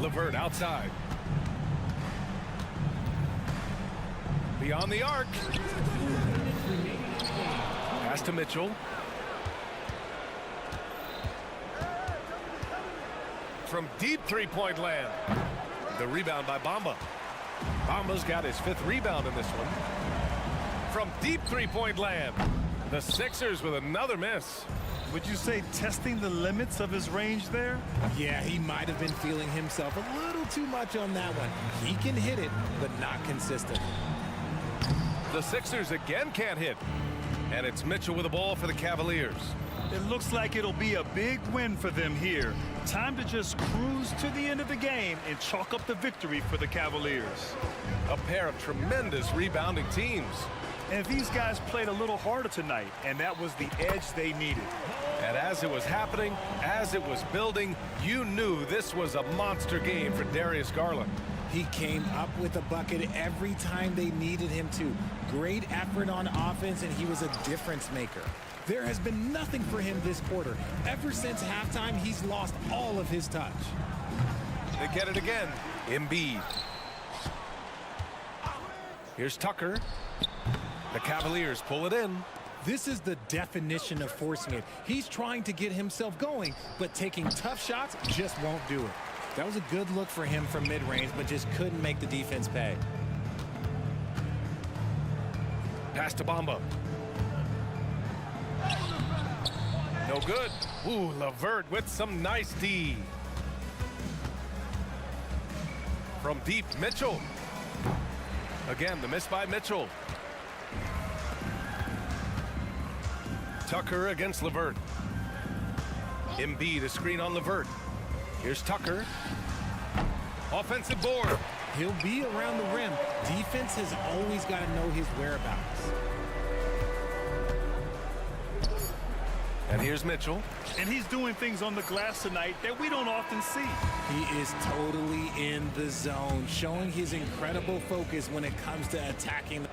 LeVert outside. Beyond the arc. Pass to Mitchell. From deep three-point land. The rebound by Bamba. Bamba's got his 5th rebound in this one. From deep three-point land. The Sixers with another miss. Would you say testing the limits of his range there? Yeah, he might have been feeling himself a little too much on that one. He can hit it, but not consistent. The Sixers again can't hit. And it's Mitchell with the ball for the Cavaliers. It looks like it'll be a big win for them here. Time to just cruise to the end of the game and chalk up the victory for the Cavaliers. A pair of tremendous rebounding teams. And these guys played a little harder tonight, and that was the edge they needed. And as it was happening, as it was building, you knew this was a monster game for Darius Garland. He came up with a bucket every time they needed him to. Great effort on offense, and he was a difference maker. There has been nothing for him this quarter. Ever since halftime, he's lost all of his touch. They get it again. Embiid. Here's Tucker. The Cavaliers pull it in. This is the definition of forcing it. He's trying to get himself going, but taking tough shots just won't do it. That was a good look for him from mid-range, but just couldn't make the defense pay. Pass to Bamba. No good. Ooh, LeVert with some nice D. From deep, Mitchell. Again, the miss by Mitchell. Tucker against LeVert. Embiid, a screen on LeVert. Here's Tucker. Offensive board. He'll be around the rim. Defense has always got to know his whereabouts. And here's Mitchell. And he's doing things on the glass tonight that we don't often see. He is totally in the zone, showing his incredible focus when it comes to attacking the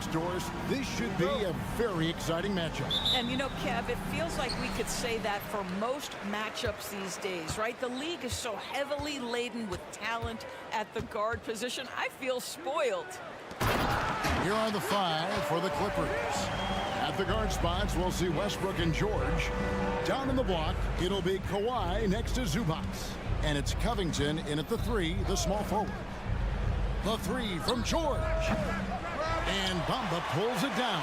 sports doors, this should be a very exciting matchup. And you know, Kev, it feels like we could say that for most matchups these days, right? The league is so heavily laden with talent at the guard position. I feel spoiled. Here are the 5 for the Clippers. At the guard spots, we'll see Westbrook and George. Down in the block, it'll be Kawhi next to Zubac. And it's Covington in at the 3, the small forward. The 3 from George. And Bamba pulls it down.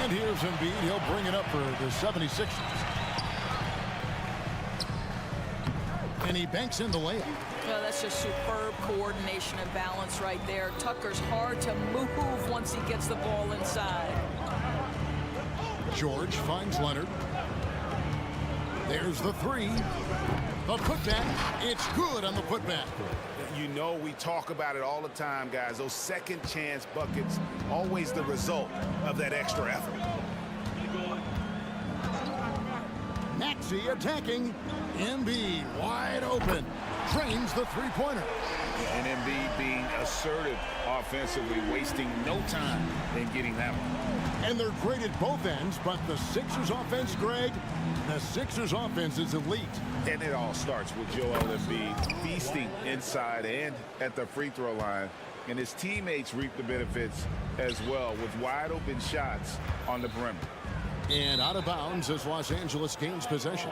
And here's Embiid. He'll bring it up for the 76ers. And he banks in the layup. Well, that's just superb coordination and balance right there. Tucker's hard to move once he gets the ball inside. George finds Leonard. There's the 3. The putback. It's good on the putback. You know, we talk about it all the time, guys. Those second chance buckets, always the result of that extra effort. Maxey attacking. Embiid wide open. Trains the three-pointer. And Embiid being assertive offensively, wasting no time in getting that one. And they're great at both ends, but the Sixers offense, Greg, the Sixers offense is elite. And it all starts with Joel Embiid feasting inside and at the free throw line. And his teammates reap the benefits as well with wide open shots on the perimeter. And out of bounds as Los Angeles gains possession.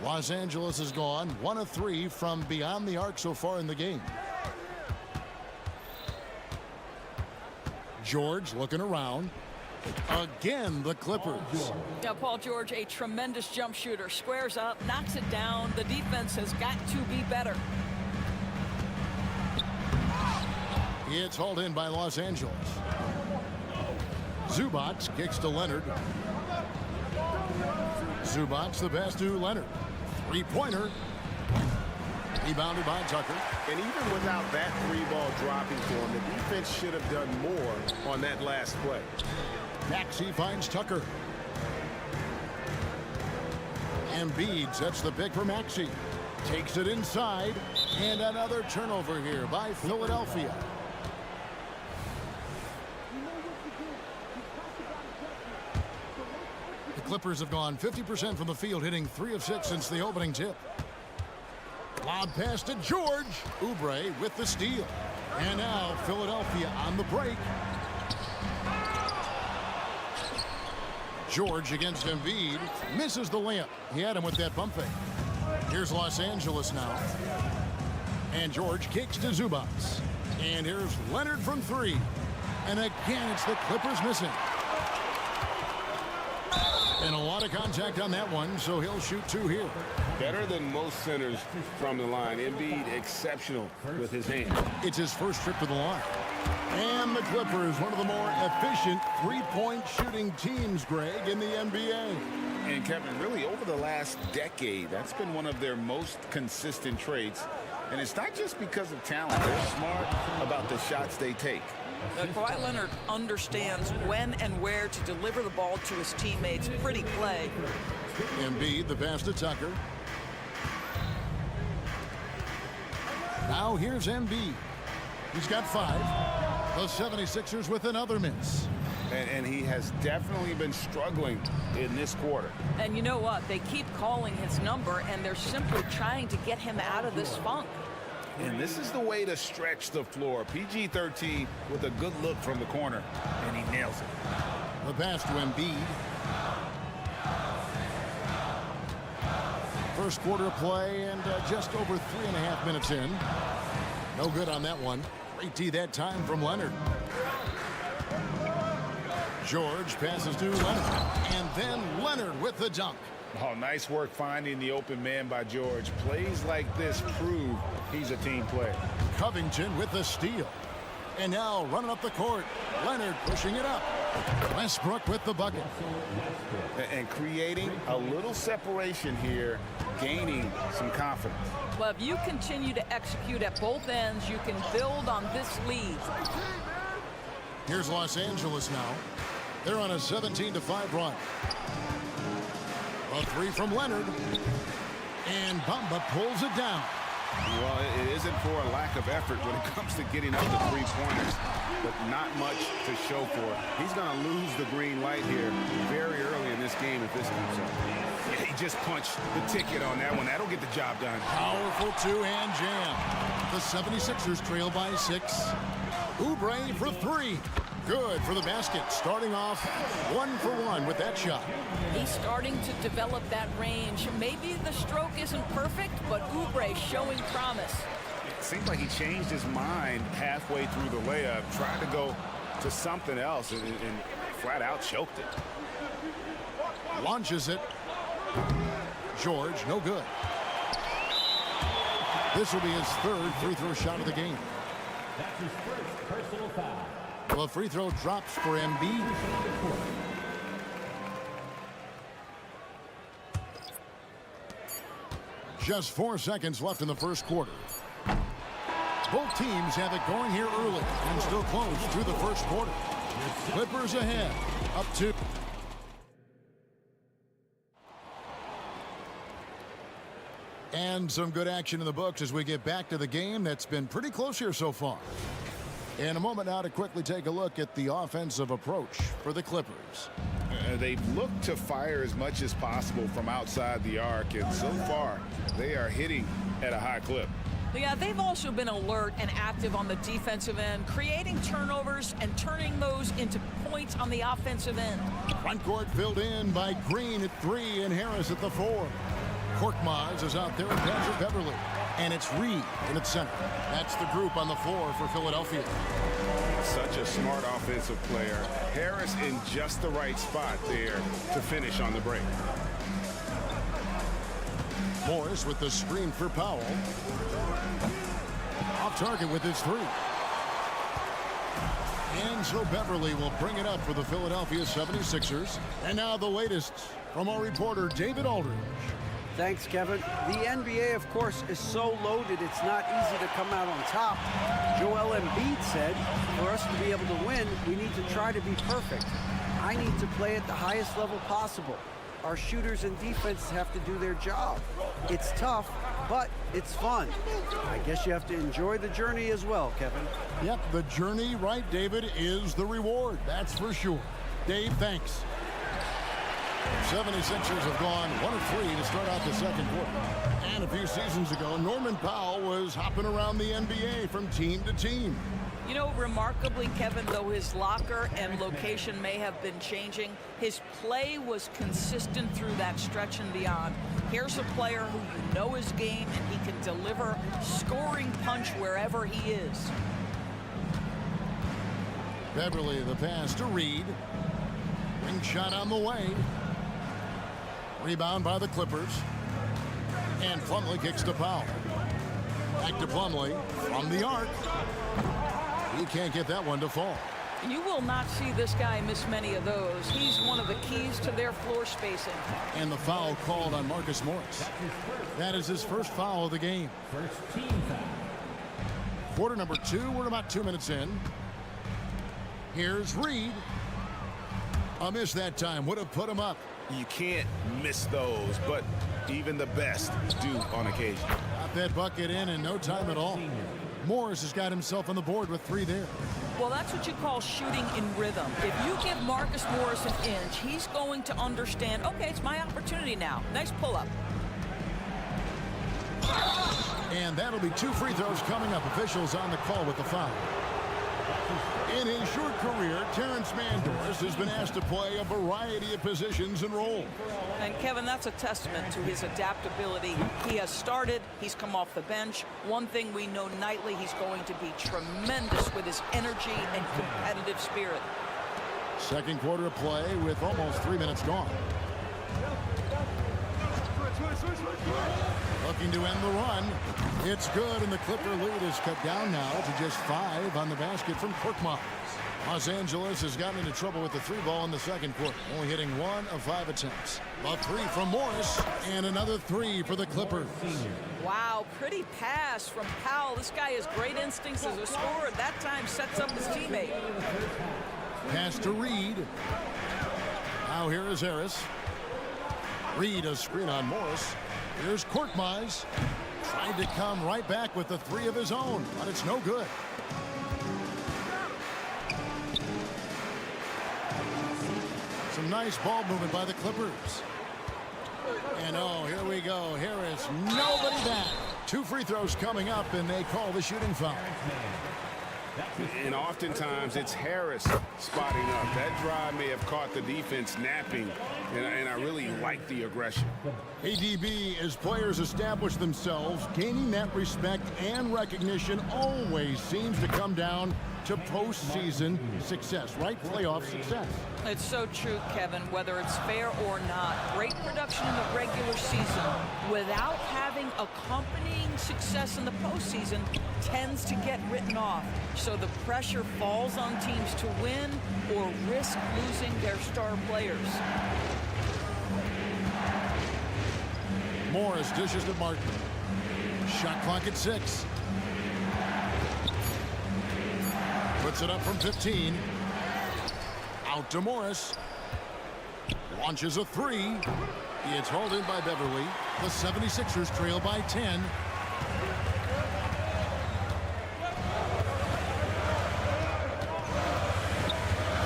Los Angeles has gone 1 of 3 from beyond the arc so far in the game. George looking around. Again, the Clippers. Now, Paul George, a tremendous jump shooter. Squares up, knocks it down. The defense has got to be better. It's hauled in by Los Angeles. Zubac kicks to Leonard. Zubac the pass to Leonard. Three-pointer. Rebounded by Tucker. And even without that 3-ball dropping for him, the defense should have done more on that last play. Maxey finds Tucker. Embiid sets the pick for Maxey. Takes it inside. And another turnover here by Philadelphia. The Clippers have gone 50% from the field, hitting 3 of 6 since the opening tip. Lob pass to George. Oubre with the steal. And now Philadelphia on the break. George against Embiid. Misses the layup. He had him with that bump fake. Here's Los Angeles now. And George kicks to Zubac. And here's Leonard from 3. And again, it's the Clippers missing. And a lot of contact on that one, so he'll shoot 2 here. Better than most centers from the line. Embiid exceptional with his hand. It's his first trip to the line. And the Clippers, one of the more efficient three-point shooting teams, Greg, in the NBA. And Kevin, really over the last decade, that's been one of their most consistent traits. And it's not just because of talent. They're smart about the shots they take. Kawhi Leonard understands when and where to deliver the ball to his teammates. Pretty play. Embiid, the pass to Tucker. Now here's Embiid. He's got 5. The 76ers with another miss. And he has definitely been struggling in this quarter. And you know what? They keep calling his number, and they're simply trying to get him out of this funk. And this is the way to stretch the floor. PG-13 with a good look from the corner, and he nails it. The pass to Embiid. First quarter of play and just over 3.5 minutes in. No good on that one. Great D that time from Leonard. George passes to Leonard. And then Leonard with the dunk. Oh, nice work finding the open man by George. Plays like this prove he's a team player. Covington with the steal. And now running up the court. Leonard pushing it up. Westbrook with the bucket. And creating a little separation here, gaining some confidence. Well, if you continue to execute at both ends, you can build on this lead. Here's Los Angeles now. They're on a 17-5 run. A 3 from Leonard. And Bamba pulls it down. Well, it isn't for a lack of effort when it comes to getting up the three-pointers, but not much to show for it. He's going to lose the green light here very early in this game if this comes up. Yeah, he just punched the ticket on that one. That'll get the job done. Powerful two-hand jam. The 76ers trail by 6. Oubre for 3. Good for the basket. Starting off 1 for 1 with that shot. He's starting to develop that range. Maybe the stroke isn't perfect, but Oubre showing promise. It seems like he changed his mind halfway through the layup, tried to go to something else, and flat out choked it. Launches it. George, no good. This will be his 3rd free throw shot of the game. That's his first personal foul. Well, free throw drops for Embiid. Just 4 seconds left in the first quarter. Both teams have it going here early and still close through the first quarter. Clippers ahead, up 2. And some good action in the books as we get back to the game that's been pretty close here so far. In a moment now to quickly take a look at the offensive approach for the Clippers. They've looked to fire as much as possible from outside the arc, and so far they are hitting at a high clip. Yeah, they've also been alert and active on the defensive end, creating turnovers and turning those into points on the offensive end. Front court filled in by Green at 3 and Harris at the 4. Korkmaz is out there with Patrick Beverly. And it's Reed in its center. That's the group on the floor for Philadelphia. Such a smart offensive player. Harris in just the right spot there to finish on the break. Morris with the screen for Powell. Off target with his 3. And so Beverly will bring it up for the Philadelphia 76ers. And now the latest from our reporter, David Aldridge. Thanks, Kevin. The NBA, of course, is so loaded, it's not easy to come out on top. Joel Embiid said, for us to be able to win, we need to try to be perfect. I need to play at the highest level possible. Our shooters and defenses have to do their job. It's tough, but it's fun. I guess you have to enjoy the journey as well, Kevin. Yep, the journey, right, David, is the reward. That's for sure. Dave, thanks. 76ers have gone 1 of 3 to start out the second quarter. And a few seasons ago, Norman Powell was hopping around the NBA from team to team. You know, remarkably, Kevin, though his locker and location may have been changing, his play was consistent through that stretch and beyond. Here's a player who you know his game, and he can deliver scoring punch wherever he is. Beverly, the pass to Reed. Ring shot on the way. Rebound by the Clippers. And Plumlee kicks to Powell. Back to Plumlee from the arc. He can't get that one to fall. You will not see this guy miss many of those. He's one of the keys to their floor spacing. And the foul called on Marcus Morris. That is his first foul of the game. First team foul. Quarter number 2. We're about 2 minutes in. Here's Reed. A miss that time. Would have put him up. You can't miss those, but even the best do on occasion. Got that bucket in no time at all. Morris has got himself on the board with 3 there. Well, that's what you call shooting in rhythm. If you give Marcus Morris an inch, he's going to understand, okay, it's my opportunity now. Nice pull-up. And that'll be 2 free throws coming up. Officials on the call with the foul. In his short career, Terrence Mandors has been asked to play a variety of positions and roles. And Kevin, that's a testament to his adaptability. He has started, he's come off the bench. One thing we know nightly, he's going to be tremendous with his energy and competitive spirit. Second quarter of play with almost 3 minutes gone. Looking to end the run. It's good, and the Clipper lead is cut down now to just 5 on the basket from Korkmaz. Los Angeles has gotten into trouble with the 3 ball in the second quarter, only hitting 1 of 5 attempts. A 3 from Morris, and another 3 for the Clippers. Wow, pretty pass from Powell. This guy has great instincts as a scorer. That time sets up his teammate. Pass to Reed. Now here is Harris. Reed a screen on Morris. Here's Korkmaz. Tried to come right back with the three of his own, but it's no good. Some nice ball movement by the Clippers. And oh, here we go. Harris, nobody back. 2 free throws coming up, and they call the shooting foul. And oftentimes it's Harris spotting up. That drive may have caught the defense napping, and I really like the aggression. ADB, as players establish themselves, gaining that respect and recognition always seems to come down to postseason success, right? Playoff success. It's so true, Kevin, whether it's fair or not. Great production in the regular season without having accompanying success in the postseason tends to get written off. So the pressure falls on teams to win or risk losing their star players. Morris dishes to Martin. Shot clock at 6. Puts it up from 15. Out to Morris. Launches a 3. It's hauled in by Beverly. The 76ers trail by 10.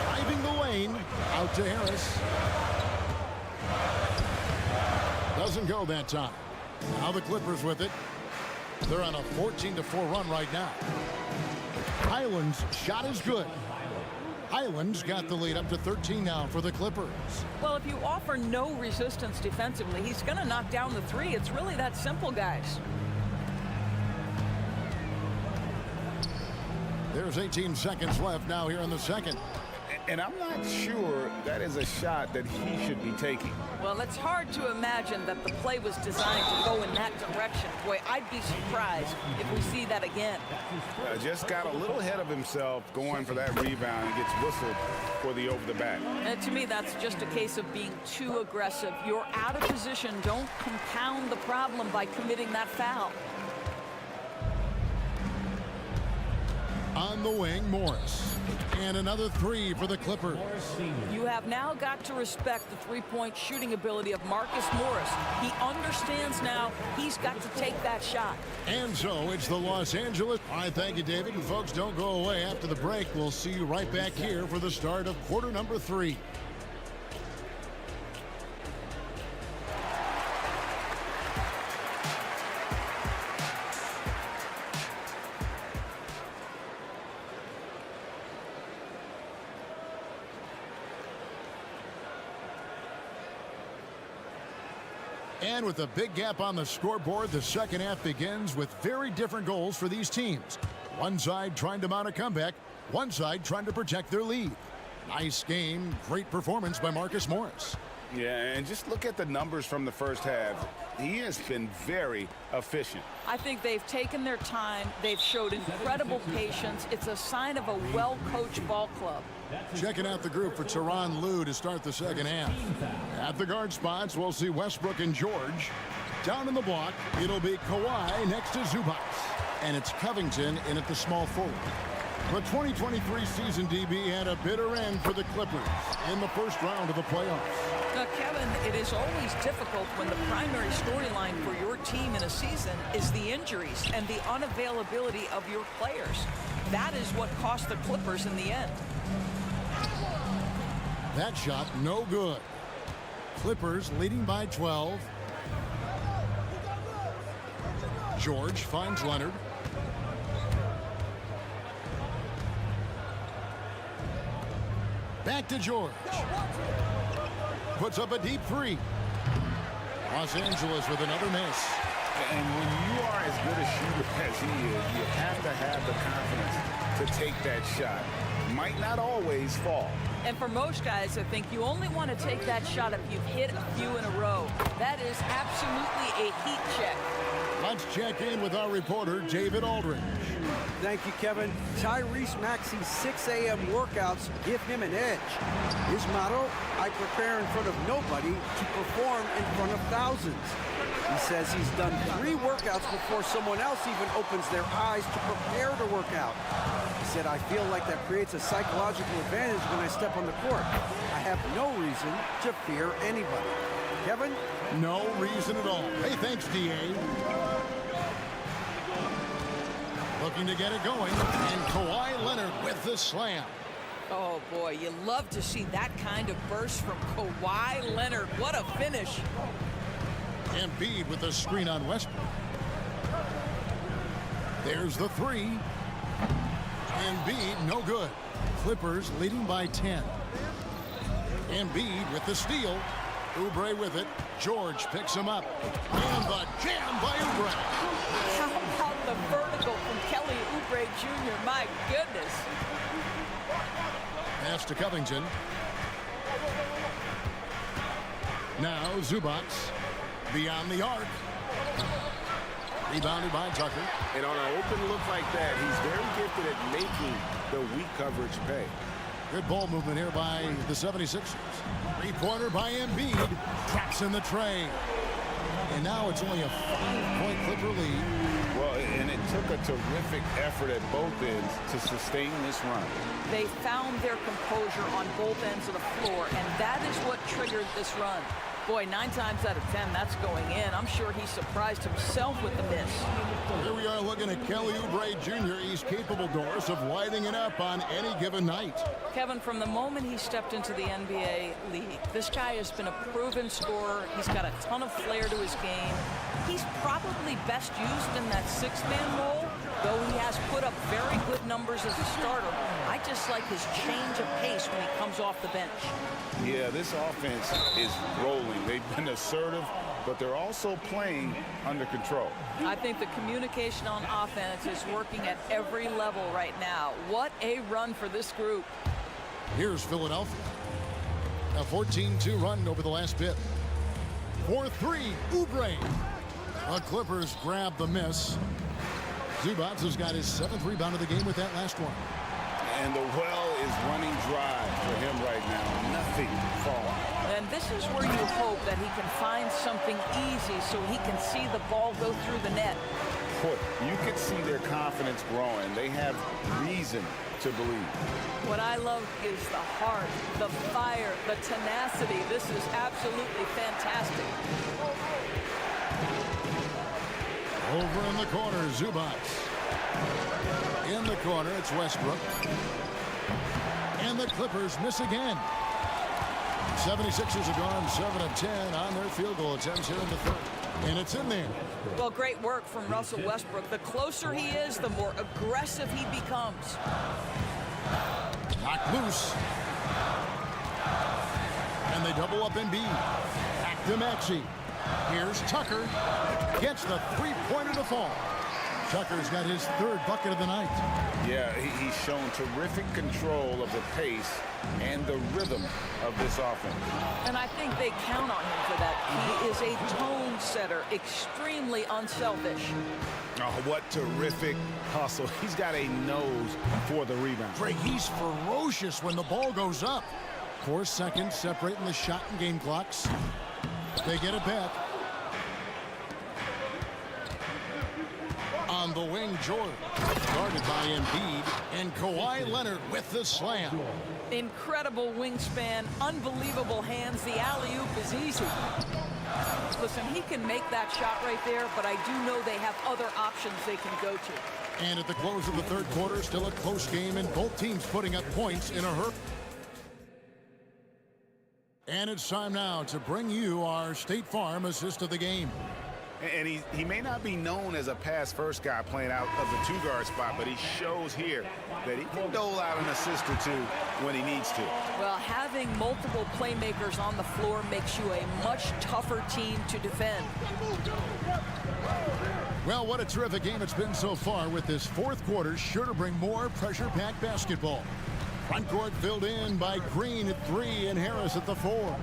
Driving the lane. Out to Harris. Doesn't go that time. Now the Clippers with it. They're on a 14-4 run right now. Highland's shot is good. Highland's got the lead up to 13 now for the Clippers. Well, if you offer no resistance defensively, he's going to knock down the 3. It's really that simple, guys. There's 18 seconds left now here in the second. And I'm not sure that is a shot that he should be taking. Well, it's hard to imagine that the play was designed to go in that direction. Boy, I'd be surprised if we see that again. Just got a little ahead of himself going for that rebound and gets whistled for the over the back. And to me, that's just a case of being too aggressive. You're out of position. Don't compound the problem by committing that foul. On the wing, Morris. And another 3 for the Clippers. You have now got to respect the three-point shooting ability of Marcus Morris. He understands now he's got to take that shot. And so it's the Los Angeles. All right, thank you, David. And folks, don't go away. After the break, we'll see you right back here for the start of quarter number 3. And with a big gap on the scoreboard, the second half begins with very different goals for these teams. One side trying to mount a comeback, one side trying to protect their lead. Nice game, great performance by Marcus Morris. Yeah, and just look at the numbers from the first half. He has been very efficient. I think they've taken their time. They've showed incredible patience. It's a sign of a well-coached ball club. Checking out the group for Tyronn Lue to start the second half. At the guard spots, we'll see Westbrook and George. Down in the block, it'll be Kawhi next to Zubac. And it's Covington in at the small forward. The 2023 season, DB, had a bitter end for the Clippers in the first round of the playoffs. Now, Kevin, it is always difficult when the primary storyline for your team in a season is the injuries and the unavailability of your players. That is what cost the Clippers in the end. That shot, no good. Clippers leading by 12. George finds Leonard. Back to George. Puts up a deep 3. Los Angeles with another miss. And when you are as good a shooter as he is, you have to have the confidence to take that shot. Might not always fall. And for most guys, I think you only want to take that shot if you've hit a few in a row. That is absolutely a heat check. Let's check in with our reporter, David Aldridge. Thank you, Kevin. Tyrese Maxey's 6 a.m. workouts give him an edge. His motto, I prepare in front of nobody to perform in front of thousands. He says he's done 3 workouts before someone else even opens their eyes to prepare to work out. He said, I feel like that creates a psychological advantage when I step on the court. I have no reason to fear anybody. Kevin? No reason at all. Hey, thanks, D.A. looking to get it going. And Kawhi Leonard with the slam. Oh, boy, you love to see that kind of burst from Kawhi Leonard. What a finish. Embiid with the screen on Westbrook. There's the three. Embiid, no good. Clippers leading by 10. Embiid with the steal. Oubre with it. George picks him up. And the jam by Oubre. How about the vertical from Kelly Oubre Jr.? My goodness. Pass to Covington. Now Zubac. Beyond the arc. Rebounded by Tucker. And on an open look like that, he's very gifted at making the weak coverage pay. Good ball movement here by the 76ers. Three-pointer by Embiid. Traps in the tray. And now it's only a 5-point Clipper lead. Well, and it took a terrific effort at both ends to sustain this run. They found their composure on both ends of the floor, and that is what triggered this run. Boy, 9 times out of 10, that's going in. I'm sure he surprised himself with the miss. Here we are looking at Kelly Oubre Jr. He's capable, Doris, of lighting it up on any given night. Kevin, from the moment he stepped into the NBA league, this guy has been a proven scorer. He's got a ton of flair to his game. He's probably best used in that 6-man role, though he has put up very good numbers as a starter. I just like his change of pace when he comes off the bench. Yeah, this offense is rolling. They've been assertive, but they're also playing under control. I think the communication on offense is working at every level right now. What a run for this group. Here's Philadelphia. A 14-2 run over the last bit. 4-3, Oubre. The Clippers grab the miss. Zubac has got his 7th rebound of the game with that last one. And the well is running dry for him right now. Nothing falling. And this is where you hope that he can find something easy so he can see the ball go through the net. Boy, you can see their confidence growing. They have reason to believe. What I love is the heart, the fire, the tenacity. This is absolutely fantastic. Over in the corner, Zubac. In the corner, it's Westbrook. And the Clippers miss again. 76ers have gone 7 of 10 on their field goal attempts here in the third. And it's in there. Well, great work from Russell Westbrook. The closer he is, the more aggressive he becomes. Knocked loose. And they double up Embiid. Back to Maxey. Here's Tucker. Gets the three-pointer to fall. Tucker's got his 3rd bucket of the night. Yeah, he's shown terrific control of the pace and the rhythm of this offense. And I think they count on him for that. He is a tone setter, extremely unselfish. Oh, what terrific hustle. He's got a nose for the rebound. Greg, he's ferocious when the ball goes up. 4 seconds separating the shot and game clocks. They get it back. On the wing, George. Guarded by Embiid. And Kawhi Leonard with the slam. Incredible wingspan, unbelievable hands. The alley-oop is easy. Listen, he can make that shot right there, but I do know they have other options they can go to. And at the close of the third quarter, still a close game, and both teams putting up points in a hurry. And it's time now to bring you our State Farm assist of the game. And he may not be known as a pass-first guy playing out of the 2-guard spot, but he shows here that he can dole out an assist or two when he needs to. Well, having multiple playmakers on the floor makes you a much tougher team to defend. Well, what a terrific game it's been so far, with this fourth quarter sure to bring more pressure-packed basketball. Front court filled in by Green at 3 and Harris at the 4.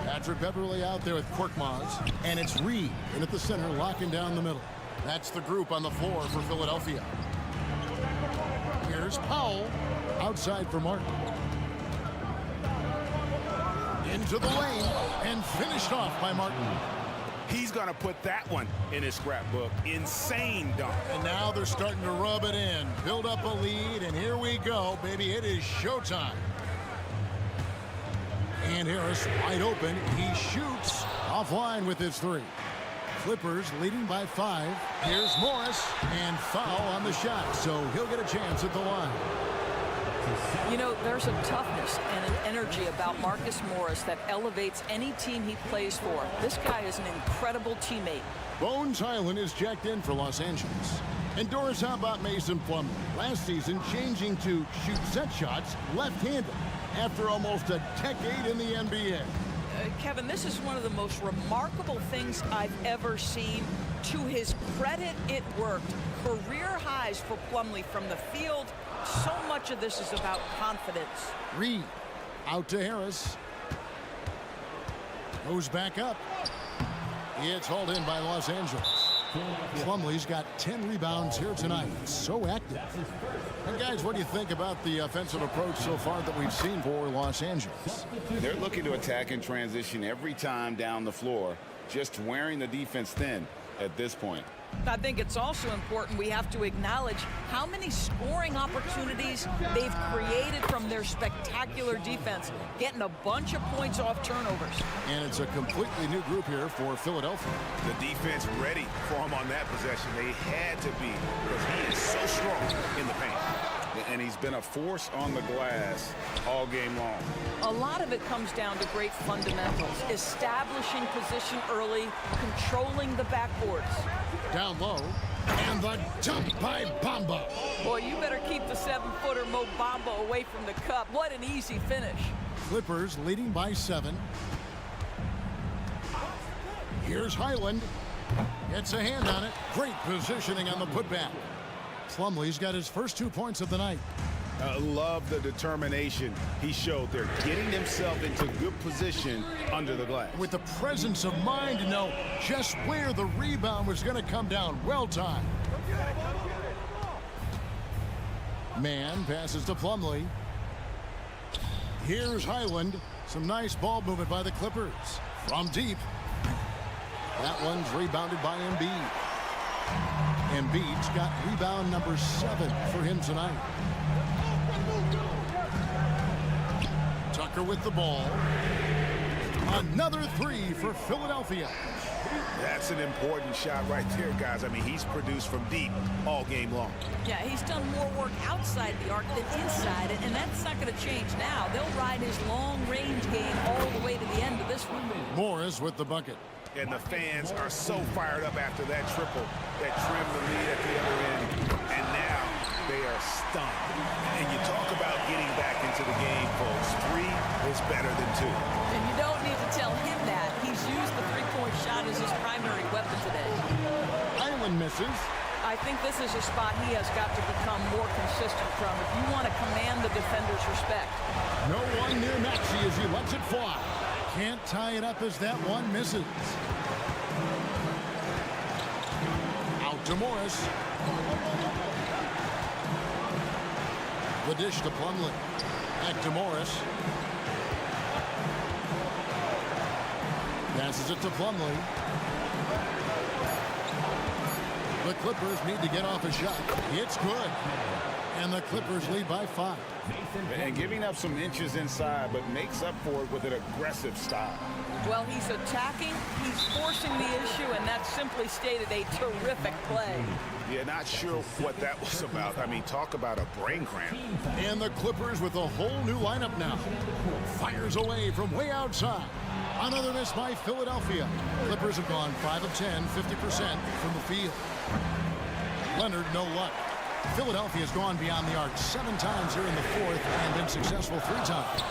Patrick Beverly out there with Korkmaz. And it's Reed in at the center, locking down the middle. That's the group on the floor for Philadelphia. Here's Powell outside for Martin. Into the lane and finished off by Martin. He's going to put that one in his scrapbook. Insane dunk. And now they're starting to rub it in. Build up a lead, and here we go, baby. It is showtime. And Harris wide open. He shoots offline with his 3. Clippers leading by 5. Here's Morris, and foul on the shot, so he'll get a chance at the line. You know, there's a toughness and an energy about Marcus Morris that elevates any team he plays for. This guy is an incredible teammate. Bones Highland is jacked in for Los Angeles. And Doris, how about Mason Plumlee? Last season, changing to shoot set shots left-handed after almost a decade in the NBA. Kevin, this is one of the most remarkable things I've ever seen. To his credit, it worked. Career highs for Plumlee from the field. So much of this is about confidence. Reed out to Harris. Goes back up. It's hauled in by Los Angeles. Plumlee's got 10 rebounds here tonight. So active. And guys, what do you think about the offensive approach so far that we've seen for Los Angeles? They're looking to attack and transition every time down the floor, just wearing the defense thin at this point. I think it's also important we have to acknowledge how many scoring opportunities they've created from their spectacular defense, getting a bunch of points off turnovers. And it's a completely new group here for Philadelphia. The defense ready for him on that possession. They had to be, because he is so strong in the paint. And he's been a force on the glass all game long. A lot of it comes down to great fundamentals, establishing position early, controlling the backboards. Down low, and the dunk by Bamba. Boy, you better keep the 7-footer Mo Bamba away from the cup. What an easy finish. Clippers leading by 7. Here's Highland. Gets a hand on it. Great positioning on the putback. Plumlee's got his first 2 points of the night. Love the determination he showed there, getting himself into good position under the glass. With the presence of mind to know just where the rebound was going to come down. Well timed. Man passes to Plumlee. Here's Highland. Some nice ball movement by the Clippers. From deep. That one's rebounded by Embiid. Embiid's got rebound number 7 for him tonight. Tucker with the ball. Another 3 for Philadelphia. That's an important shot right there, guys. I mean, he's produced from deep all game long. Yeah, he's done more work outside the arc than inside it, and that's not going to change now. They'll ride his long-range game all the way to the end of this one. Morris with the bucket. And the fans are so fired up after that triple that trimmed the lead at the other end. And now they are stunned. And you talk about getting back into the game, folks. 3 is better than 2. And you don't need to tell him that. He's used the three-point shot as his primary weapon today. Highland misses. I think this is a spot he has got to become more consistent from if you want to command the defender's respect. No one near Maxey as he lets it fly. Can't tie it up as that one misses. Out to Morris. The dish to Plumlee. Back to Morris. Passes it to Plumlee. The Clippers need to get off a shot. It's good. And the Clippers lead by 5. And giving up some inches inside, but makes up for it with an aggressive style. Well, he's attacking, he's forcing the issue, and that's simply stated a terrific play. Yeah, not sure what that was about. I mean, talk about a brain cramp. And the Clippers with a whole new lineup now. Fires away from way outside. Another miss by Philadelphia. Clippers have gone 5 of 10, 50% from the field. Leonard, no luck. Philadelphia has gone beyond the arc 7 times here in the 4th and been successful 3 times.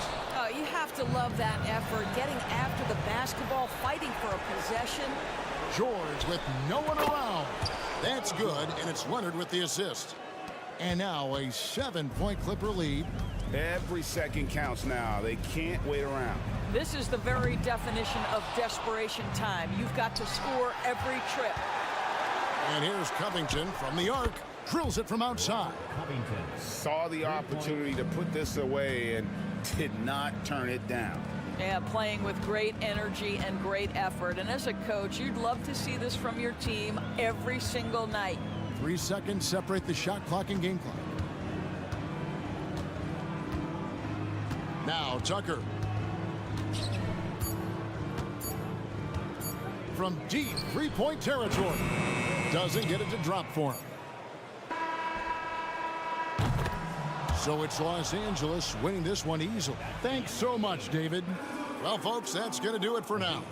You have to love that effort, getting after the basketball, fighting for a possession. George with no one around. That's good, and it's Leonard with the assist. And now a 7-point Clipper lead. Every second counts now. They can't wait around. This is the very definition of desperation time. You've got to score every trip. And here's Covington from the arc. Drills it from outside. Saw the opportunity to put this away and did not turn it down. Yeah, playing with great energy and great effort. And as a coach, you'd love to see this from your team every single night. 3 seconds separate the shot clock and game clock. Now Tucker. from deep three-point territory. Doesn't get it to drop for him. So it's Los Angeles winning this one easily. Thanks so much, David. Well, folks, that's going to do it for now.